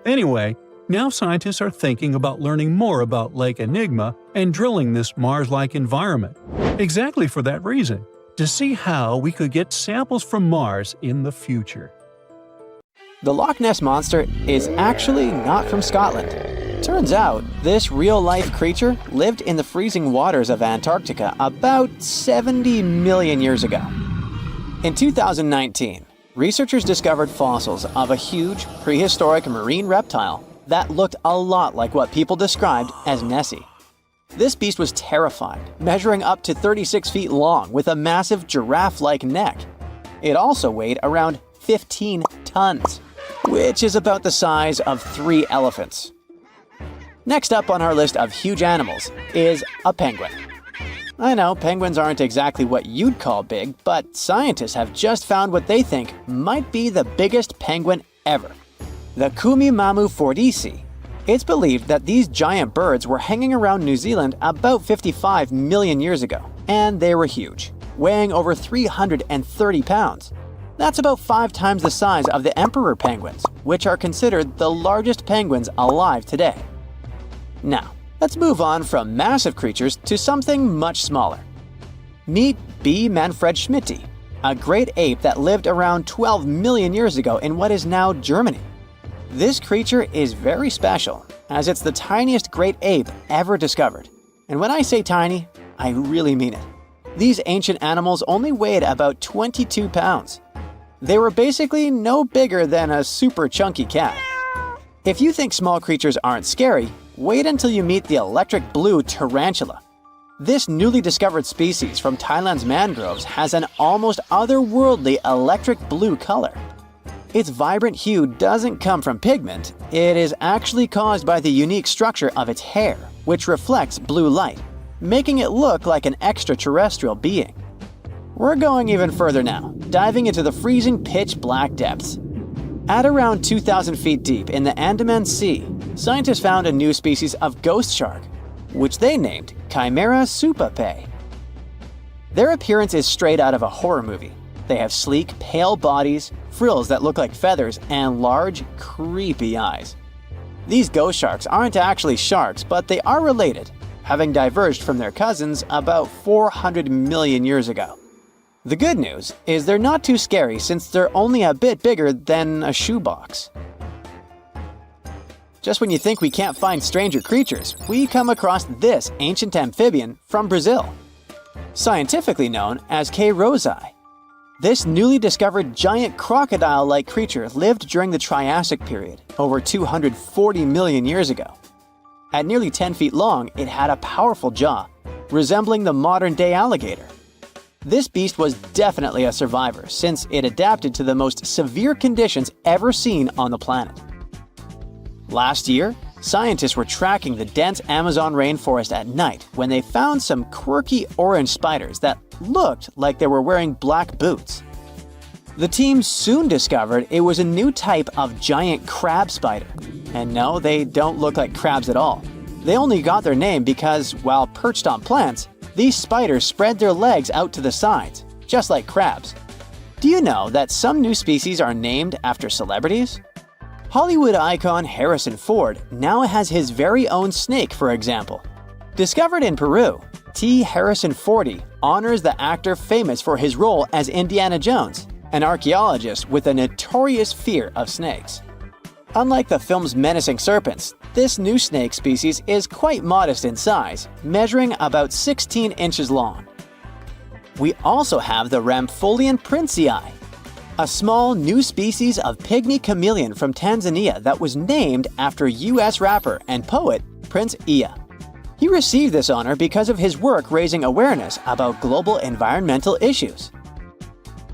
Anyway, now scientists are thinking about learning more about Lake Enigma and drilling this Mars-like environment, exactly for that reason, to see how we could get samples from Mars in the future. The Loch Ness Monster is actually not from Scotland. Turns out, this real-life creature lived in the freezing waters of Antarctica about 70 million years ago. In 2019, researchers discovered fossils of a huge, prehistoric marine reptile that looked a lot like what people described as Nessie. This beast was terrifying, measuring up to 36 feet long with a massive giraffe-like neck. It also weighed around 15 tons, which is about the size of 3 elephants. Next up on our list of huge animals is a penguin. I know penguins aren't exactly what you'd call big, but scientists have just found what they think might be the biggest penguin ever. The Kumimamu fordyce. It's believed that these giant birds were hanging around New Zealand about 55 million years ago, and they were huge, weighing over 330 pounds. That's about 5 times the size of the emperor penguins, which are considered the largest penguins alive today. Now, let's move on from massive creatures to something much smaller. Meet B. manfredschmidti, a great ape that lived around 12 million years ago in what is now Germany. This creature is very special, as it's the tiniest great ape ever discovered. And when I say tiny, I really mean it. These ancient animals only weighed about 22 pounds. They were basically no bigger than a super chunky cat. If you think small creatures aren't scary, wait until you meet the electric blue tarantula. This newly discovered species from Thailand's mangroves has an almost otherworldly electric blue color. Its vibrant hue doesn't come from pigment, it is actually caused by the unique structure of its hair, which reflects blue light, making it look like an extraterrestrial being. We're going even further now, diving into the freezing pitch-black depths. At around 2,000 feet deep in the Andaman Sea, scientists found a new species of ghost shark, which they named Chimera supape. Their appearance is straight out of a horror movie. They have sleek, pale bodies, frills that look like feathers, and large, creepy eyes. These ghost sharks aren't actually sharks, but they are related, having diverged from their cousins about 400 million years ago. The good news is they're not too scary since they're only a bit bigger than a shoebox. Just when you think we can't find stranger creatures, we come across this ancient amphibian from Brazil. Scientifically known as K. rosei. This newly discovered giant crocodile-like creature lived during the Triassic period, over 240 million years ago. At nearly 10 feet long, it had a powerful jaw, resembling the modern-day alligator. This beast was definitely a survivor since it adapted to the most severe conditions ever seen on the planet. Last year, scientists were tracking the dense Amazon rainforest at night when they found some quirky orange spiders that looked like they were wearing black boots. The team soon discovered it was a new type of giant crab spider. And no, they don't look like crabs at all. They only got their name because, while perched on plants, These spiders spread their legs out to the sides, just like crabs. Do you know that some new species are named after celebrities? Hollywood icon Harrison Ford now has his very own snake, for example. Discovered in Peru, T. Harrison Fordy honors the actor famous for his role as Indiana Jones, an archaeologist with a notorious fear of snakes. Unlike the film's menacing serpents, this new snake species is quite modest in size, measuring about 16 inches long. We also have the Rampholion princei, a small new species of pygmy chameleon from Tanzania that was named after US rapper and poet Prince Iya. He received this honor because of his work raising awareness about global environmental issues.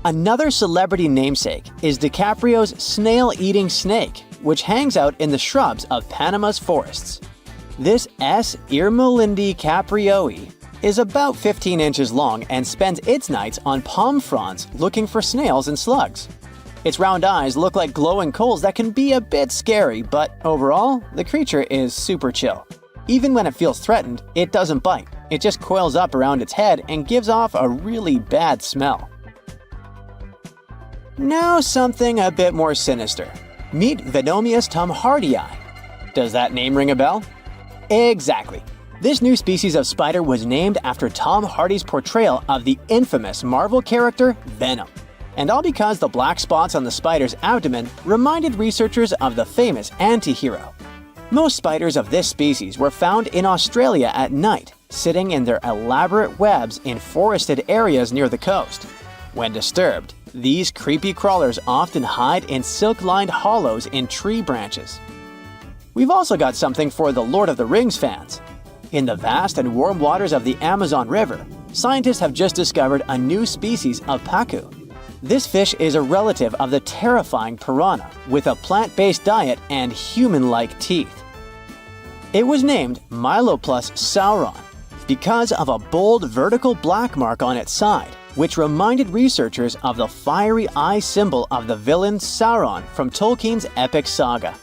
Another celebrity namesake is DiCaprio's snail-eating snake, which hangs out in the shrubs of Panama's forests. This S. irmelindi caprioi is about 15 inches long and spends its nights on palm fronds looking for snails and slugs. Its round eyes look like glowing coals that can be a bit scary, but overall, the creature is super chill. Even when it feels threatened, it doesn't bite. It just coils up around its head and gives off a really bad smell. Now something a bit more sinister. Meet Venomius tomhardii. Does that name ring a bell? Exactly. This new species of spider was named after Tom Hardy's portrayal of the infamous Marvel character Venom. And all because the black spots on the spider's abdomen reminded researchers of the famous anti-hero. Most spiders of this species were found in Australia at night, sitting in their elaborate webs in forested areas near the coast. When disturbed, these creepy crawlers often hide in silk-lined hollows in tree branches. We've also got something for the Lord of the Rings fans. In the vast and warm waters of the Amazon River, scientists have just discovered a new species of pacu. This fish is a relative of the terrifying piranha, with a plant-based diet and human-like teeth. It was named Myloplus sauron because of a bold vertical black mark on its side, which reminded researchers of the fiery eye symbol of the villain Sauron from Tolkien's epic saga.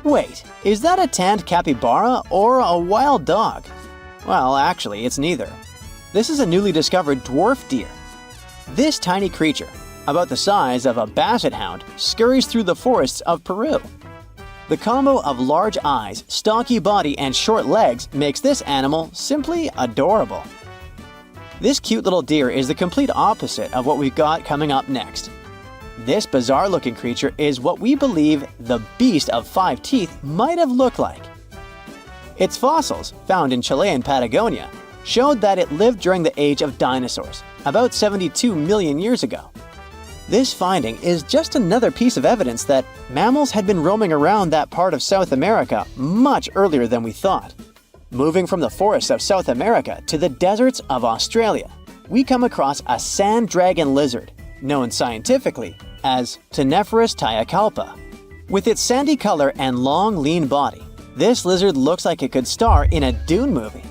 Wait, is that a tanned capybara or a wild dog? Well, actually, it's neither. This is a newly discovered dwarf deer. This tiny creature, about the size of a basset hound, scurries through the forests of Peru. The combo of large eyes, stocky body, and short legs makes this animal simply adorable. This cute little deer is the complete opposite of what we've got coming up next. This bizarre-looking creature is what we believe the beast of 5 teeth might have looked like. Its fossils, found in Chile and Patagonia, showed that it lived during the age of dinosaurs, about 72 million years ago. This finding is just another piece of evidence that mammals had been roaming around that part of South America much earlier than we thought. Moving from the forests of South America to the deserts of Australia, we come across a sand dragon lizard, known scientifically as Tenephorus tyacalpa. With its sandy color and long, lean body, this lizard looks like it could star in a Dune movie.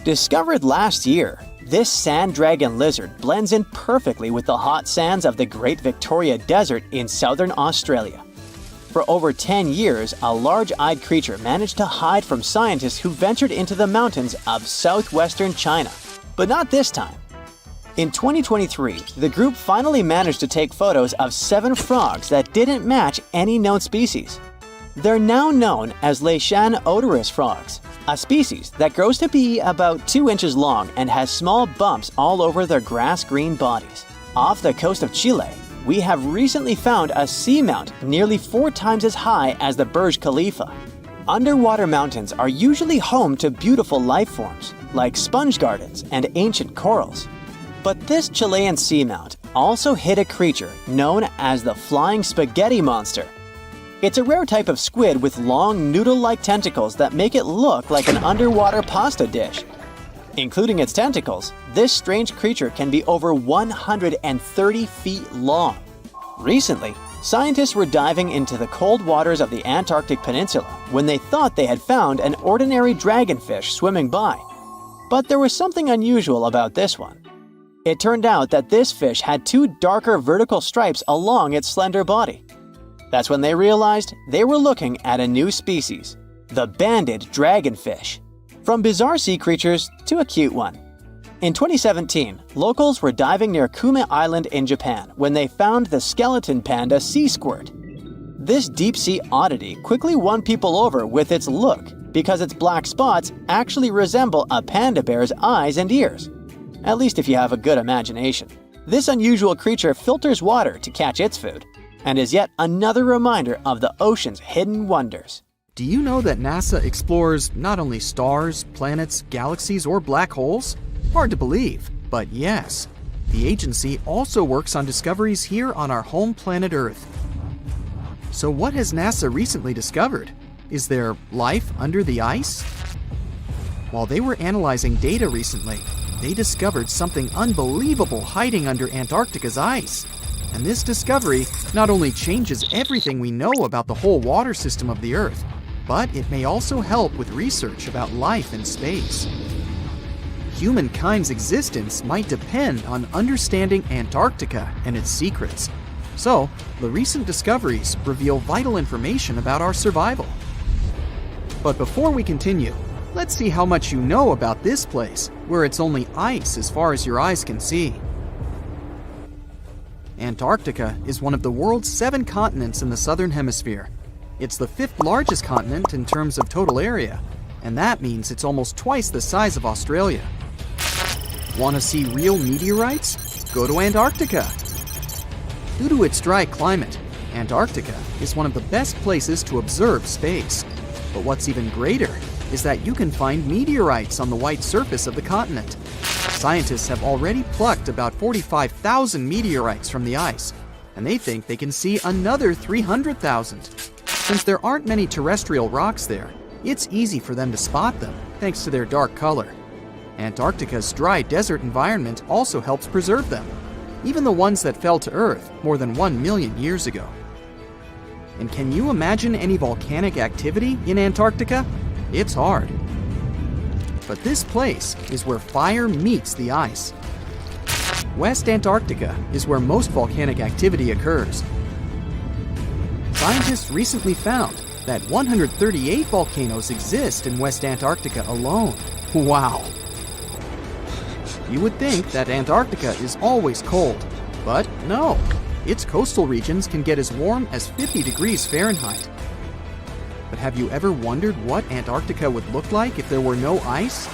Discovered last year, this sand dragon lizard blends in perfectly with the hot sands of the Great Victoria Desert in southern Australia. For over 10 years, a large-eyed creature managed to hide from scientists who ventured into the mountains of southwestern China. But not this time. In 2023, the group finally managed to take photos of 7 frogs that didn't match any known species. They're now known as Leishan odorous frogs, a species that grows to be about 2 inches long and has small bumps all over their grass-green bodies. Off the coast of Chile, we have recently found a seamount nearly 4 times as high as the Burj Khalifa. Underwater mountains are usually home to beautiful life forms, like sponge gardens and ancient corals. But this Chilean seamount also hid a creature known as the flying spaghetti monster. It's a rare type of squid with long noodle-like tentacles that make it look like an underwater pasta dish. Including its tentacles, this strange creature can be over 130 feet long. Recently, scientists were diving into the cold waters of the Antarctic Peninsula when they thought they had found an ordinary dragonfish swimming by. But there was something unusual about this one. It turned out that this fish had 2 darker vertical stripes along its slender body. That's when they realized they were looking at a new species, the banded dragonfish. From bizarre sea creatures to a cute one. In 2017, locals were diving near Kume Island in Japan when they found the skeleton panda sea squirt. This deep-sea oddity quickly won people over with its look because its black spots actually resemble a panda bear's eyes and ears. At least if you have a good imagination. This unusual creature filters water to catch its food, and is yet another reminder of the ocean's hidden wonders. Do you know that NASA explores not only stars, planets, galaxies, or black holes? Hard to believe, but yes. The agency also works on discoveries here on our home planet Earth. So what has NASA recently discovered? Is there life under the ice? While they were analyzing data recently, they discovered something unbelievable hiding under Antarctica's ice. And this discovery not only changes everything we know about the whole water system of the Earth, but it may also help with research about life in space. Humankind's existence might depend on understanding Antarctica and its secrets. So, the recent discoveries reveal vital information about our survival. But before we continue, let's see how much you know about this place, where it's only ice as far as your eyes can see. Antarctica is one of the world's 7 continents in the southern hemisphere. It's the 5th largest continent in terms of total area, and that means it's almost twice the size of Australia. Want to see real meteorites? Go to Antarctica. Due to its dry climate, Antarctica is one of the best places to observe space. But what's even greater is that you can find meteorites on the white surface of the continent. Scientists have already plucked about 45,000 meteorites from the ice, and they think they can see another 300,000. Since there aren't many terrestrial rocks there, it's easy for them to spot them, thanks to their dark color. Antarctica's dry desert environment also helps preserve them, even the ones that fell to Earth more than 1 million years ago. And can you imagine any volcanic activity in Antarctica? It's hard. But this place is where fire meets the ice. West Antarctica is where most volcanic activity occurs. Scientists recently found that 138 volcanoes exist in West Antarctica alone. Wow! You would think that Antarctica is always cold, but no. Its coastal regions can get as warm as 50 degrees Fahrenheit. But have you ever wondered what Antarctica would look like if there were no ice?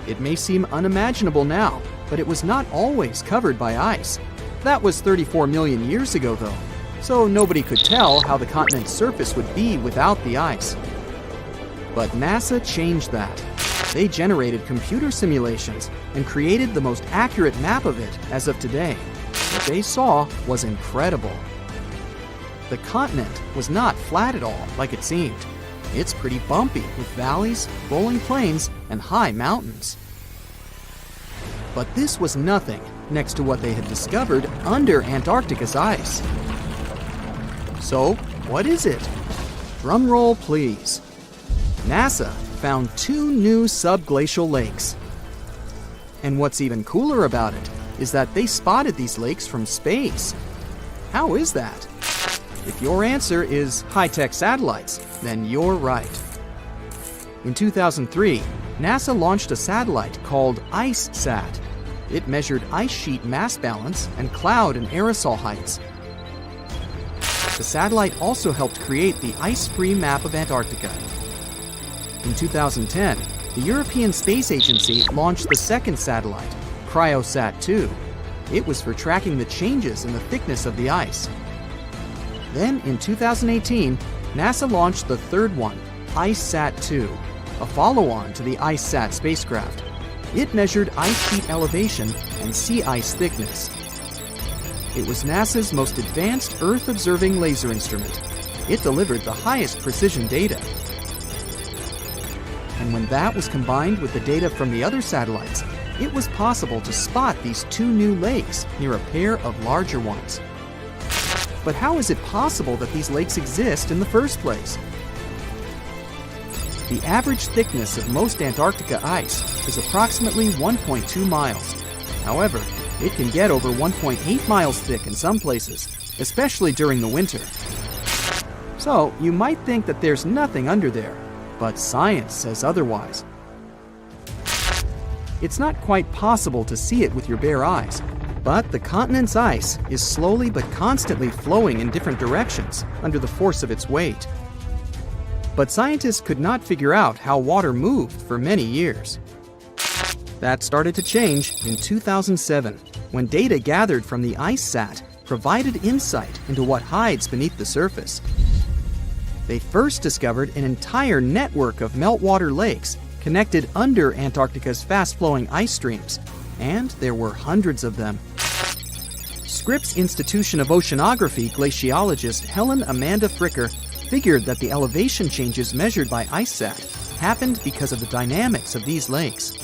It may seem unimaginable now, but it was not always covered by ice. That was 34 million years ago, though, so nobody could tell how the continent's surface would be without the ice. But NASA changed that. They generated computer simulations and created the most accurate map of it as of today. What they saw was incredible. The continent was not flat at all like it seemed. It's pretty bumpy with valleys, rolling plains, and high mountains. But this was nothing next to what they had discovered under Antarctica's ice. So, what is it? Drum roll, please. NASA found 2 new subglacial lakes. And what's even cooler about it is that they spotted these lakes from space. How is that? If your answer is high-tech satellites, then you're right. In 2003, NASA launched a satellite called IceSat. It measured ice sheet mass balance and cloud and aerosol heights. The satellite also helped create the ice-free map of Antarctica. In 2010, the European Space Agency launched the second satellite, Cryosat-2. It was for tracking the changes in the thickness of the ice. Then, in 2018, NASA launched the third one, IceSat-2, a follow-on to the IceSat spacecraft. It measured ice sheet elevation and sea ice thickness. It was NASA's most advanced Earth-observing laser instrument. It delivered the highest precision data. And when that was combined with the data from the other satellites, it was possible to spot these 2 new lakes near a pair of larger ones. But how is it possible that these lakes exist in the first place? The average thickness of most Antarctica ice is approximately 1.2 miles. However, it can get over 1.8 miles thick in some places, especially during the winter. So, you might think that there's nothing under there, but science says otherwise. It's not quite possible to see it with your bare eyes, but the continent's ice is slowly but constantly flowing in different directions under the force of its weight. But scientists could not figure out how water moved for many years. That started to change in 2007, when data gathered from the IceSat provided insight into what hides beneath the surface. They first discovered an entire network of meltwater lakes connected under Antarctica's fast-flowing ice streams, and there were hundreds of them. Scripps Institution of Oceanography glaciologist Helen Amanda Fricker figured that the elevation changes measured by IceSat happened because of the dynamics of these lakes.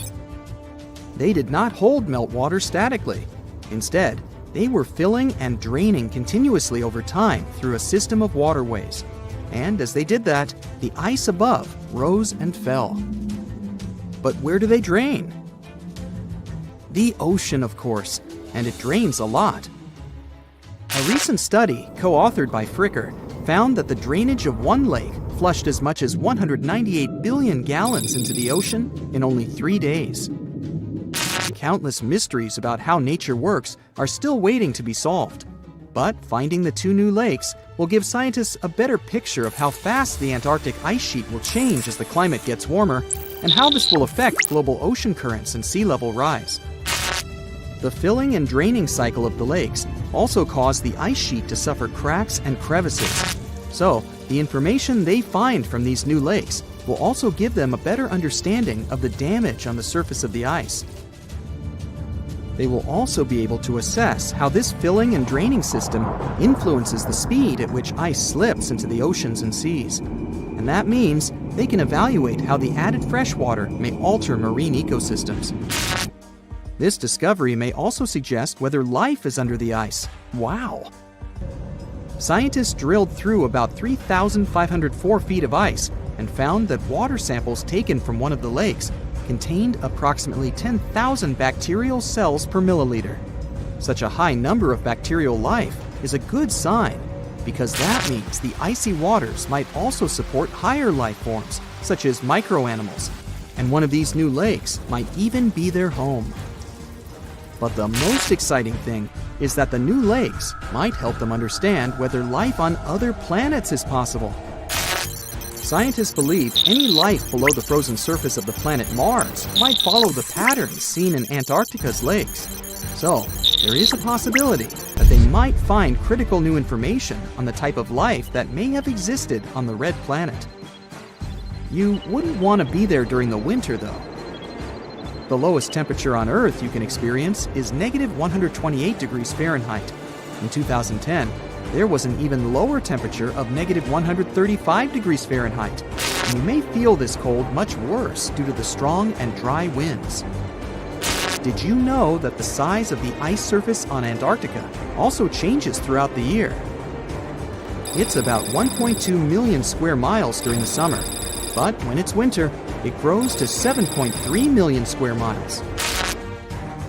They did not hold meltwater statically. Instead, they were filling and draining continuously over time through a system of waterways. And as they did that, the ice above rose and fell. But where do they drain? The ocean, of course, and it drains a lot. A recent study, co-authored by Fricker, found that the drainage of one lake flushed as much as 198 billion gallons into the ocean in only 3 days. Countless mysteries about how nature works are still waiting to be solved. But finding the 2 new lakes will give scientists a better picture of how fast the Antarctic ice sheet will change as the climate gets warmer, and how this will affect global ocean currents and sea level rise. The filling and draining cycle of the lakes also caused the ice sheet to suffer cracks and crevices. So, the information they find from these new lakes will also give them a better understanding of the damage on the surface of the ice. They will also be able to assess how this filling and draining system influences the speed at which ice slips into the oceans and seas. And that means they can evaluate how the added fresh water may alter marine ecosystems. This discovery may also suggest whether life is under the ice. Wow! Scientists drilled through about 3,504 feet of ice and found that water samples taken from one of the lakes contained approximately 10,000 bacterial cells per milliliter. Such a high number of bacterial life is a good sign, because that means the icy waters might also support higher life forms, such as microanimals, and one of these new lakes might even be their home. But the most exciting thing is that the new lakes might help them understand whether life on other planets is possible. Scientists believe any life below the frozen surface of the planet Mars might follow the patterns seen in Antarctica's lakes. So, there is a possibility that they might find critical new information on the type of life that may have existed on the red planet. You wouldn't want to be there during the winter, though. The lowest temperature on Earth you can experience is negative 128 degrees Fahrenheit. In 2010, there was an even lower temperature of negative 135 degrees Fahrenheit, and you may feel this cold much worse due to the strong and dry winds. Did you know that the size of the ice surface on Antarctica also changes throughout the year? It's about 1.2 million square miles during the summer, but when it's winter, it grows to 7.3 million square miles.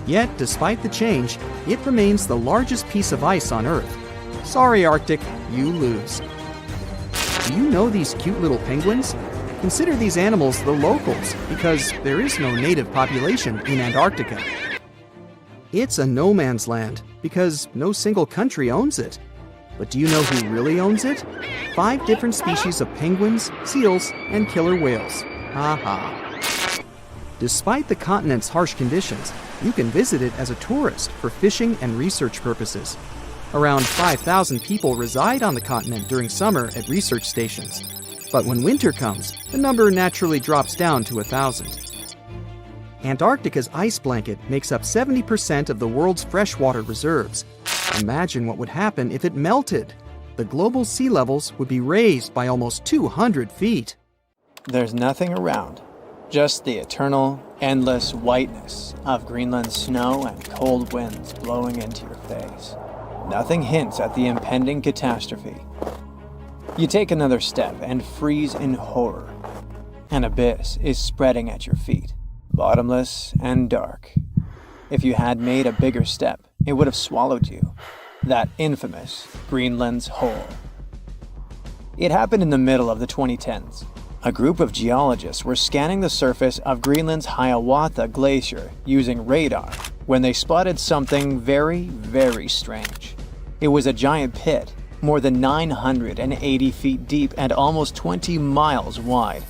Yet, despite the change, it remains the largest piece of ice on Earth. Sorry, Arctic, you lose. Do you know these cute little penguins? Consider these animals the locals, because there is no native population in Antarctica. It's a no man's land, because no single country owns it. But do you know who really owns it? 5 different species of penguins, seals, and killer whales. Ha. Despite the continent's harsh conditions, you can visit it as a tourist for fishing and research purposes. Around 5,000 people reside on the continent during summer at research stations. But when winter comes, the number naturally drops down to 1,000. Antarctica's ice blanket makes up 70% of the world's freshwater reserves. Imagine what would happen if it melted. The global sea levels would be raised by almost 200 feet. There's nothing around, just the eternal, endless whiteness of Greenland's snow and cold winds blowing into your face. Nothing hints at the impending catastrophe. You take another step and freeze in horror. An abyss is spreading at your feet, bottomless and dark. If you had made a bigger step, it would have swallowed you. That infamous Greenland's hole. It happened in the middle of the 2010s. A group of geologists were scanning the surface of Greenland's Hiawatha Glacier using radar when they spotted something very, very strange. It was a giant pit, more than 980 feet deep and almost 20 miles wide.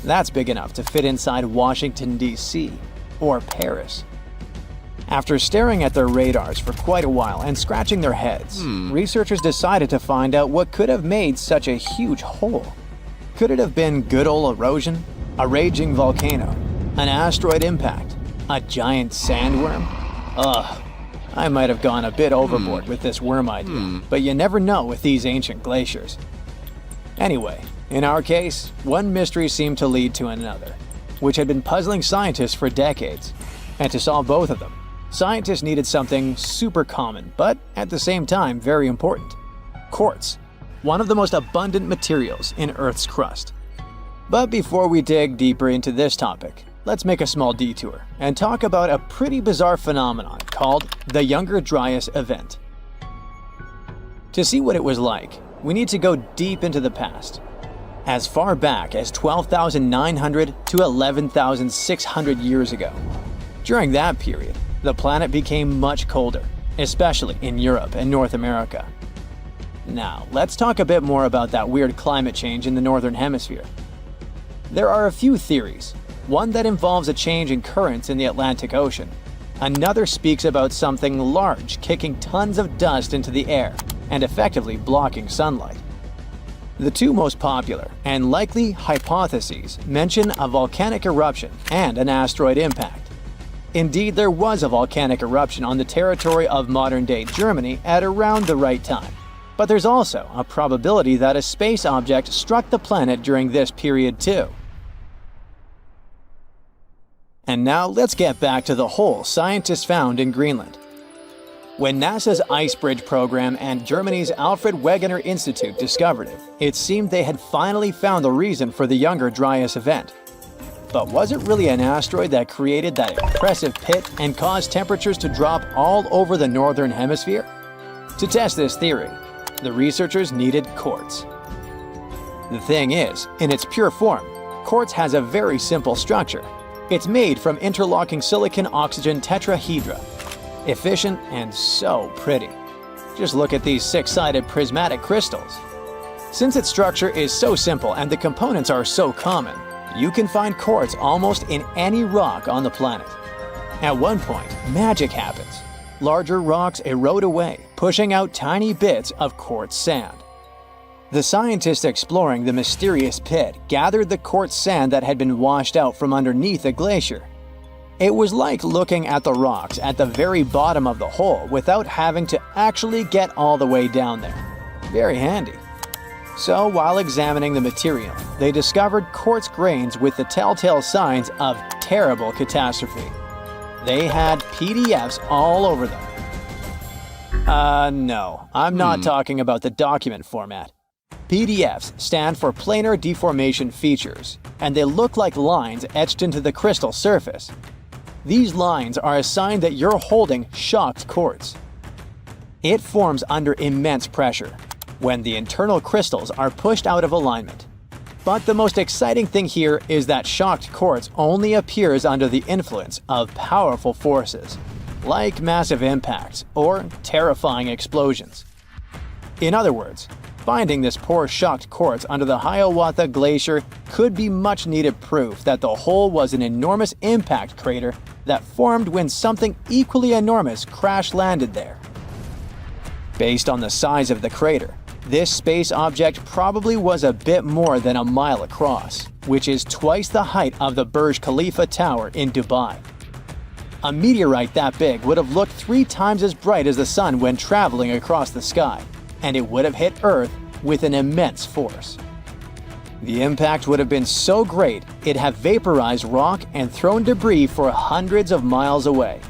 That's big enough to fit inside Washington, D.C. or Paris. After staring at their radars for quite a while and scratching their heads, researchers decided to find out what could have made such a huge hole. Could it have been good old erosion, a raging volcano, an asteroid impact, a giant sandworm? Ugh, I might have gone a bit overboard with this worm idea, but you never know with these ancient glaciers. Anyway, in our case, one mystery seemed to lead to another, which had been puzzling scientists for decades. And to solve both of them, scientists needed something super common, but at the same time very important: quartz, one of the most abundant materials in Earth's crust. But before we dig deeper into this topic, let's make a small detour and talk about a pretty bizarre phenomenon called the Younger Dryas event. To see what it was like, we need to go deep into the past, as far back as 12,900 to 11,600 years ago. During that period, the planet became much colder, especially in Europe and North America. Now, let's talk a bit more about that weird climate change in the Northern Hemisphere. There are a few theories. One that involves a change in currents in the Atlantic Ocean. Another speaks about something large kicking tons of dust into the air and effectively blocking sunlight. The two most popular and likely hypotheses mention a volcanic eruption and an asteroid impact. Indeed, there was a volcanic eruption on the territory of modern-day Germany at around the right time. But there's also a probability that a space object struck the planet during this period too. And now let's get back to the hole scientists found in Greenland. When NASA's Iceberg program and Germany's Alfred Wegener Institute discovered it, it seemed they had finally found the reason for the Younger Dryas event. But was it really an asteroid that created that impressive pit and caused temperatures to drop all over the Northern Hemisphere? To test this theory, the researchers needed quartz. The thing is, in its pure form, quartz has a very simple structure. It's made from interlocking silicon-oxygen tetrahedra. Efficient and so pretty. Just look at these six-sided prismatic crystals. Since its structure is so simple and the components are so common, you can find quartz almost in any rock on the planet. At one point, magic happens. Larger rocks erode away, pushing out tiny bits of quartz sand. The scientists exploring the mysterious pit gathered the quartz sand that had been washed out from underneath the glacier. It was like looking at the rocks at the very bottom of the hole without having to actually get all the way down there. Very handy. So while examining the material, they discovered quartz grains with the telltale signs of terrible catastrophe. They had PDFs all over them. No, I'm not talking about the document format. PDFs stand for planar deformation features, and they look like lines etched into the crystal surface. These lines are a sign that you're holding shocked quartz. It forms under immense pressure, when the internal crystals are pushed out of alignment. But the most exciting thing here is that shocked quartz only appears under the influence of powerful forces, like massive impacts or terrifying explosions. In other words, finding this poor shocked quartz under the Hiawatha Glacier could be much needed proof that the hole was an enormous impact crater that formed when something equally enormous crash-landed there. Based on the size of the crater, this space object probably was a bit more than a mile across, which is twice the height of the Burj Khalifa Tower in Dubai. A meteorite that big would have looked 3 times as bright as the sun when traveling across the sky, and it would have hit Earth with an immense force. The impact would have been so great it'd have vaporized rock and thrown debris for hundreds of miles away.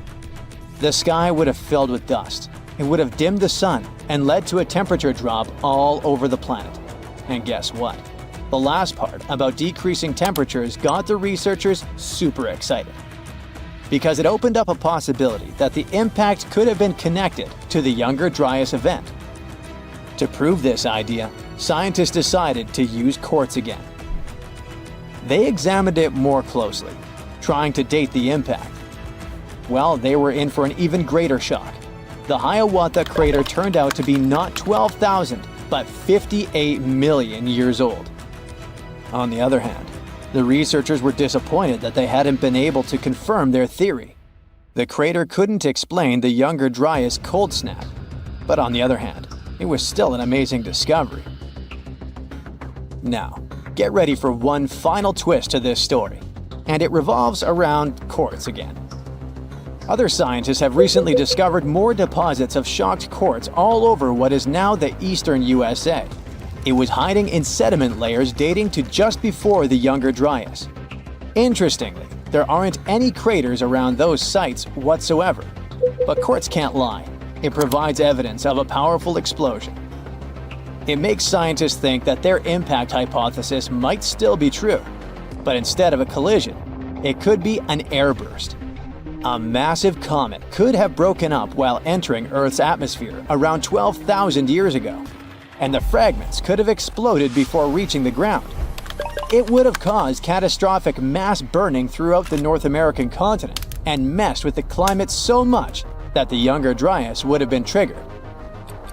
The sky would have filled with dust. It would have dimmed the sun and led to a temperature drop all over the planet. And guess what? The last part about decreasing temperatures got the researchers super excited, because it opened up a possibility that the impact could have been connected to the Younger Dryas event. To prove this idea, scientists decided to use quartz again. They examined it more closely, trying to date the impact. Well, they were in for an even greater shock. The Hiawatha crater turned out to be not 12,000, but 58 million years old. On the other hand, the researchers were disappointed that they hadn't been able to confirm their theory. The crater couldn't explain the Younger Dryas cold snap, but on the other hand, it was still an amazing discovery. Now, get ready for one final twist to this story, and it revolves around quartz again. Other scientists have recently discovered more deposits of shocked quartz all over what is now the eastern USA. It was hiding in sediment layers dating to just before the Younger Dryas. Interestingly, there aren't any craters around those sites whatsoever. But quartz can't lie. It provides evidence of a powerful explosion. It makes scientists think that their impact hypothesis might still be true, but instead of a collision, it could be an airburst. A massive comet could have broken up while entering Earth's atmosphere around 12,000 years ago, and the fragments could have exploded before reaching the ground. It would have caused catastrophic mass burning throughout the North American continent and messed with the climate so much that the Younger Dryas would have been triggered.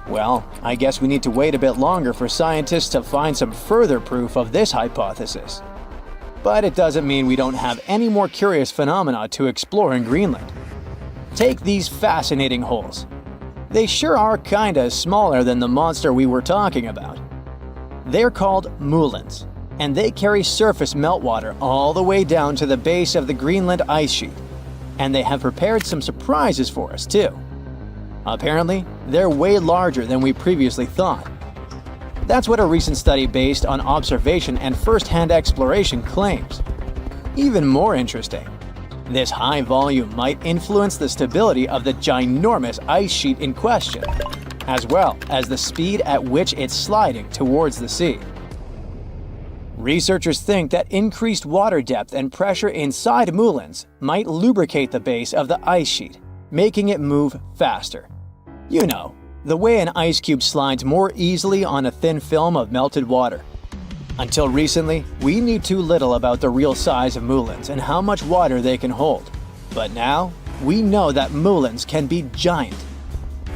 Well, I guess we need to wait a bit longer for scientists to find some further proof of this hypothesis. But it doesn't mean we don't have any more curious phenomena to explore in Greenland. Take these fascinating holes. They sure are kinda smaller than the monster we were talking about. They're called moulins, and they carry surface meltwater all the way down to the base of the Greenland ice sheet. And they have prepared some surprises for us too. Apparently, they're way larger than we previously thought. That's what a recent study based on observation and first-hand exploration claims. Even more interesting, this high volume might influence the stability of the ginormous ice sheet in question, as well as the speed at which it's sliding towards the sea. Researchers think that increased water depth and pressure inside moulins might lubricate the base of the ice sheet, making it move faster. You know, the way an ice cube slides more easily on a thin film of melted water. Until recently, we knew too little about the real size of moulins and how much water they can hold. But now, we know that moulins can be giant.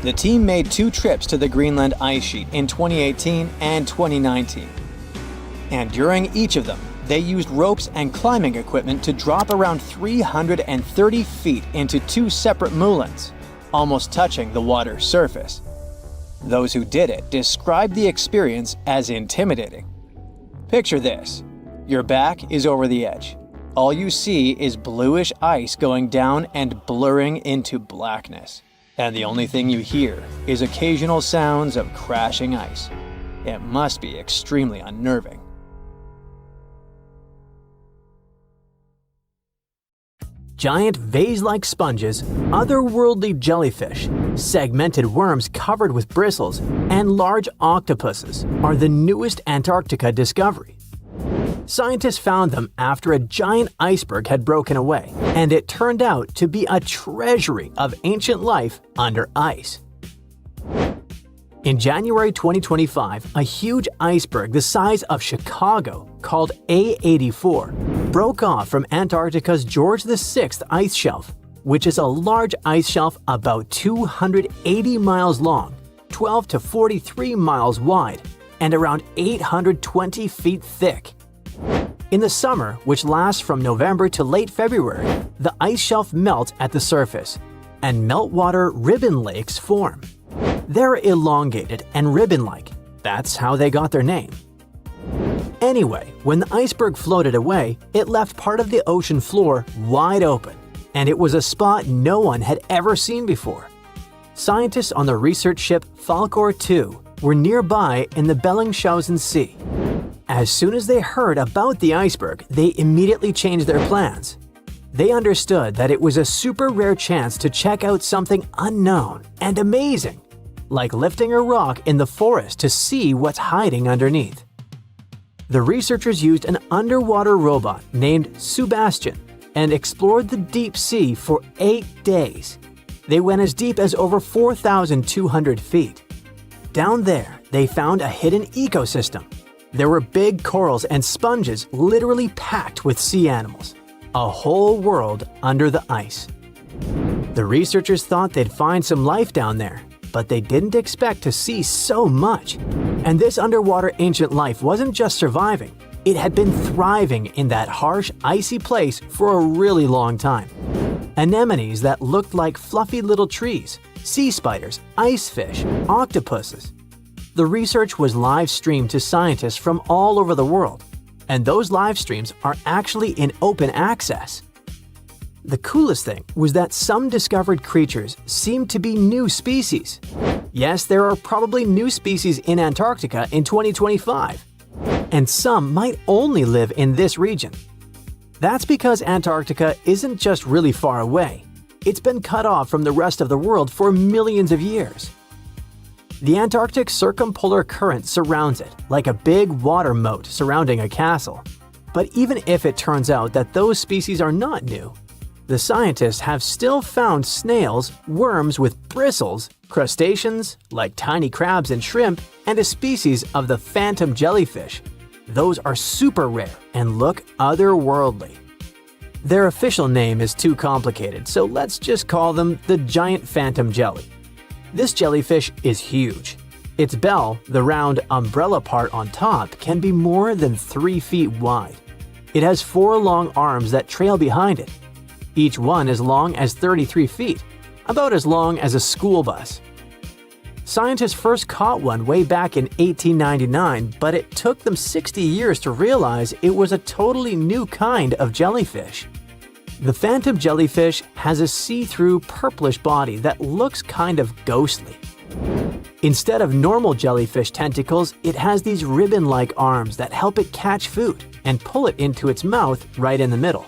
The team made 2 trips to the Greenland ice sheet in 2018 and 2019. And during each of them, they used ropes and climbing equipment to drop around 330 feet into 2 separate moulins, almost touching the water's surface. Those who did it described the experience as intimidating. Picture this. Your back is over the edge. All you see is bluish ice going down and blurring into blackness. And the only thing you hear is occasional sounds of crashing ice. It must be extremely unnerving. Giant vase-like sponges, otherworldly jellyfish, segmented worms covered with bristles, and large octopuses are the newest Antarctica discovery. Scientists found them after a giant iceberg had broken away, and it turned out to be a treasury of ancient life under ice. In January 2025, a huge iceberg the size of Chicago, called A84, broke off from Antarctica's George VI ice shelf, which is a large ice shelf about 280 miles long, 12 to 43 miles wide, and around 820 feet thick. In the summer, which lasts from November to late February, the ice shelf melts at the surface, and meltwater ribbon lakes form. They're elongated and ribbon-like. That's how they got their name. Anyway, when the iceberg floated away, it left part of the ocean floor wide open, and it was a spot no one had ever seen before. Scientists on the research ship Falkor 2 were nearby in the Bellingshausen Sea. As soon as they heard about the iceberg, they immediately changed their plans. They understood that it was a super rare chance to check out something unknown and amazing, like lifting a rock in the forest to see what's hiding underneath. The researchers used an underwater robot named Sebastian and explored the deep sea for 8 days. They went as deep as over 4,200 feet. Down there, they found a hidden ecosystem. There were big corals and sponges literally packed with sea animals. A whole world under the ice. The researchers thought they'd find some life down there, but they didn't expect to see so much. And this underwater ancient life wasn't just surviving, it had been thriving in that harsh, icy place for a really long time. Anemones that looked like fluffy little trees, sea spiders, ice fish, octopuses. The research was live streamed to scientists from all over the world, and those live streams are actually in open access. The coolest thing was that some discovered creatures seemed to be new species. Yes, there are probably new species in Antarctica in 2025, and some might only live in this region. That's because Antarctica isn't just really far away. It's been cut off from the rest of the world for millions of years. The Antarctic circumpolar current surrounds it, like a big water moat surrounding a castle. But even if it turns out that those species are not new, the scientists have still found snails, worms with bristles, crustaceans, like tiny crabs and shrimp, and a species of the phantom jellyfish. Those are super rare and look otherworldly. Their official name is too complicated, so let's just call them the giant phantom jelly. This jellyfish is huge. Its bell, the round umbrella part on top, can be more than 3 feet wide. It has 4 long arms that trail behind it. Each one as long as 33 feet, about as long as a school bus. Scientists first caught one way back in 1899, but it took them 60 years to realize it was a totally new kind of jellyfish. The phantom jellyfish has a see-through purplish body that looks kind of ghostly. Instead of normal jellyfish tentacles, it has these ribbon-like arms that help it catch food and pull it into its mouth right in the middle.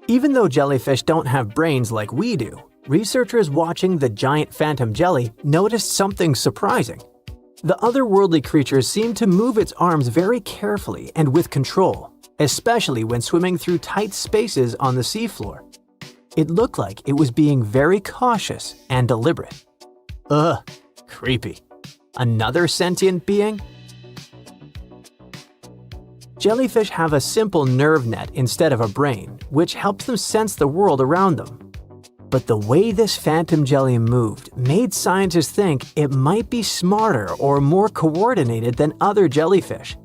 Even though jellyfish don't have brains like we do, researchers watching the giant phantom jelly noticed something surprising. The otherworldly creature seemed to move its arms very carefully and with control, especially when swimming through tight spaces on the seafloor. It looked like it was being very cautious and deliberate. Ugh, creepy. Another sentient being? Jellyfish have a simple nerve net instead of a brain, which helps them sense the world around them. But the way this phantom jelly moved made scientists think it might be smarter or more coordinated than other jellyfish.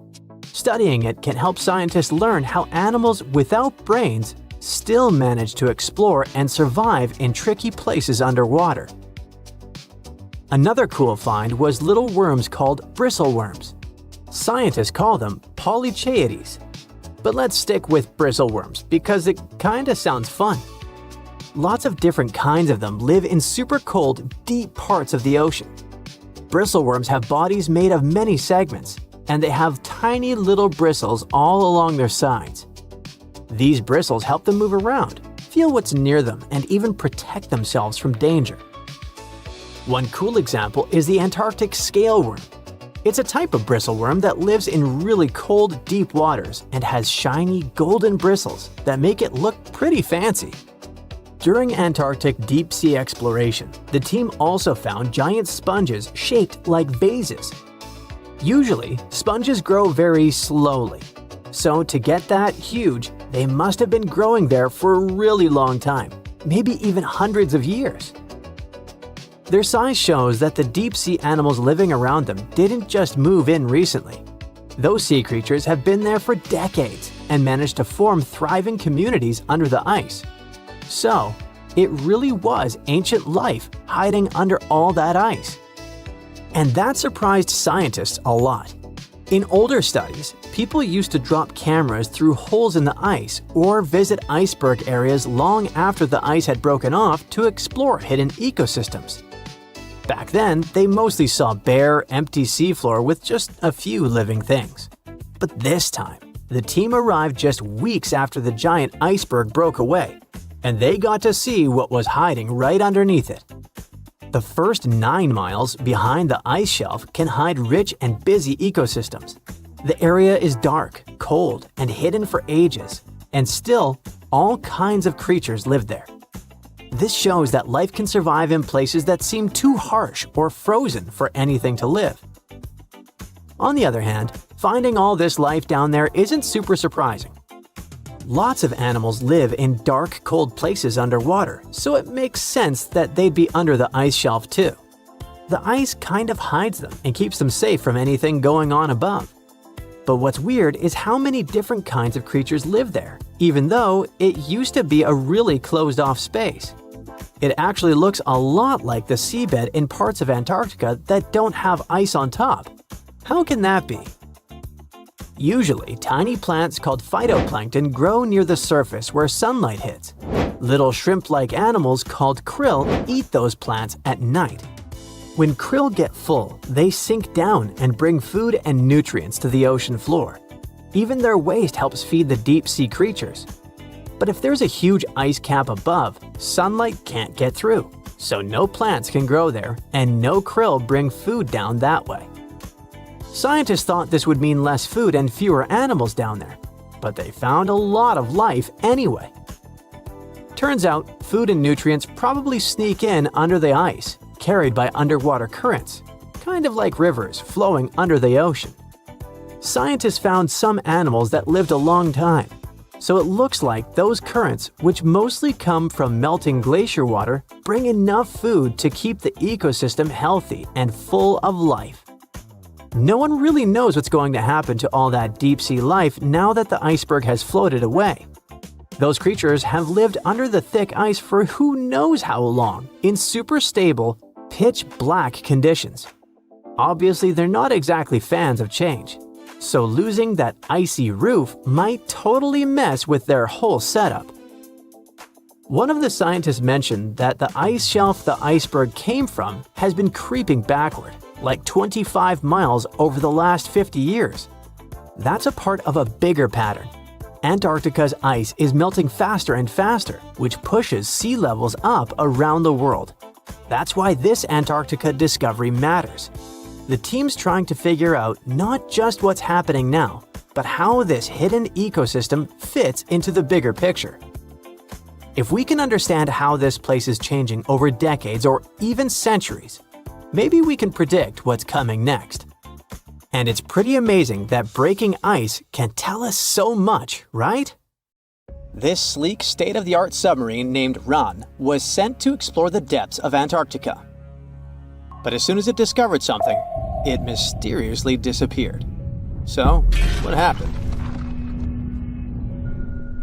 Studying it can help scientists learn how animals without brains still manage to explore and survive in tricky places underwater. Another cool find was little worms called bristleworms. Scientists call them polychaetes. But let's stick with bristleworms because it kinda sounds fun. Lots of different kinds of them live in super cold, deep parts of the ocean. Bristleworms have bodies made of many segments, and they have tiny little bristles all along their sides. These bristles help them move around, feel what's near them, and even protect themselves from danger. One cool example is the Antarctic scaleworm. It's a type of bristleworm that lives in really cold, deep waters and has shiny, golden bristles that make it look pretty fancy. During Antarctic deep-sea exploration, the team also found giant sponges shaped like vases. Usually, sponges grow very slowly. So to get that huge, they must have been growing there for a really long time, maybe even hundreds of years. Their size shows that the deep-sea animals living around them didn't just move in recently. Those sea creatures have been there for decades and managed to form thriving communities under the ice. So, it really was ancient life hiding under all that ice. And that surprised scientists a lot. In older studies, people used to drop cameras through holes in the ice or visit iceberg areas long after the ice had broken off to explore hidden ecosystems. Back then, they mostly saw bare, empty seafloor with just a few living things. But this time, the team arrived just weeks after the giant iceberg broke away, and they got to see what was hiding right underneath it. The first 9 miles behind the ice shelf can hide rich and busy ecosystems. The area is dark, cold, and hidden for ages, and still, all kinds of creatures live there. This shows that life can survive in places that seem too harsh or frozen for anything to live. On the other hand, finding all this life down there isn't super surprising. Lots of animals live in dark, cold places underwater, so it makes sense that they'd be under the ice shelf too. The ice kind of hides them and keeps them safe from anything going on above. But what's weird is how many different kinds of creatures live there, even though it used to be a really closed-off space. It actually looks a lot like the seabed in parts of Antarctica that don't have ice on top. How can that be? Usually, tiny plants called phytoplankton grow near the surface where sunlight hits. Little shrimp-like animals called krill eat those plants at night. When krill get full, they sink down and bring food and nutrients to the ocean floor. Even their waste helps feed the deep-sea creatures. But if there's a huge ice cap above, sunlight can't get through, so no plants can grow there and no krill bring food down that way. Scientists thought this would mean less food and fewer animals down there, but they found a lot of life anyway. Turns out, food and nutrients probably sneak in under the ice, carried by underwater currents, kind of like rivers flowing under the ocean. Scientists found some animals that lived a long time, so it looks like those currents, which mostly come from melting glacier water, bring enough food to keep the ecosystem healthy and full of life. No one really knows what's going to happen to all that deep-sea life now that the iceberg has floated away. Those creatures have lived under the thick ice for who knows how long, in super stable, pitch-black conditions. Obviously, they're not exactly fans of change, so losing that icy roof might totally mess with their whole setup. One of the scientists mentioned that the ice shelf the iceberg came from has been creeping backward, like 25 miles over the last 50 years. That's a part of a bigger pattern. Antarctica's ice is melting faster and faster, which pushes sea levels up around the world. That's why this Antarctica discovery matters. The team's trying to figure out not just what's happening now, but how this hidden ecosystem fits into the bigger picture. If we can understand how this place is changing over decades or even centuries, maybe we can predict what's coming next. And it's pretty amazing that breaking ice can tell us so much, right? This sleek, state-of-the-art submarine named Ran was sent to explore the depths of Antarctica. But as soon as it discovered something, it mysteriously disappeared. So, what happened?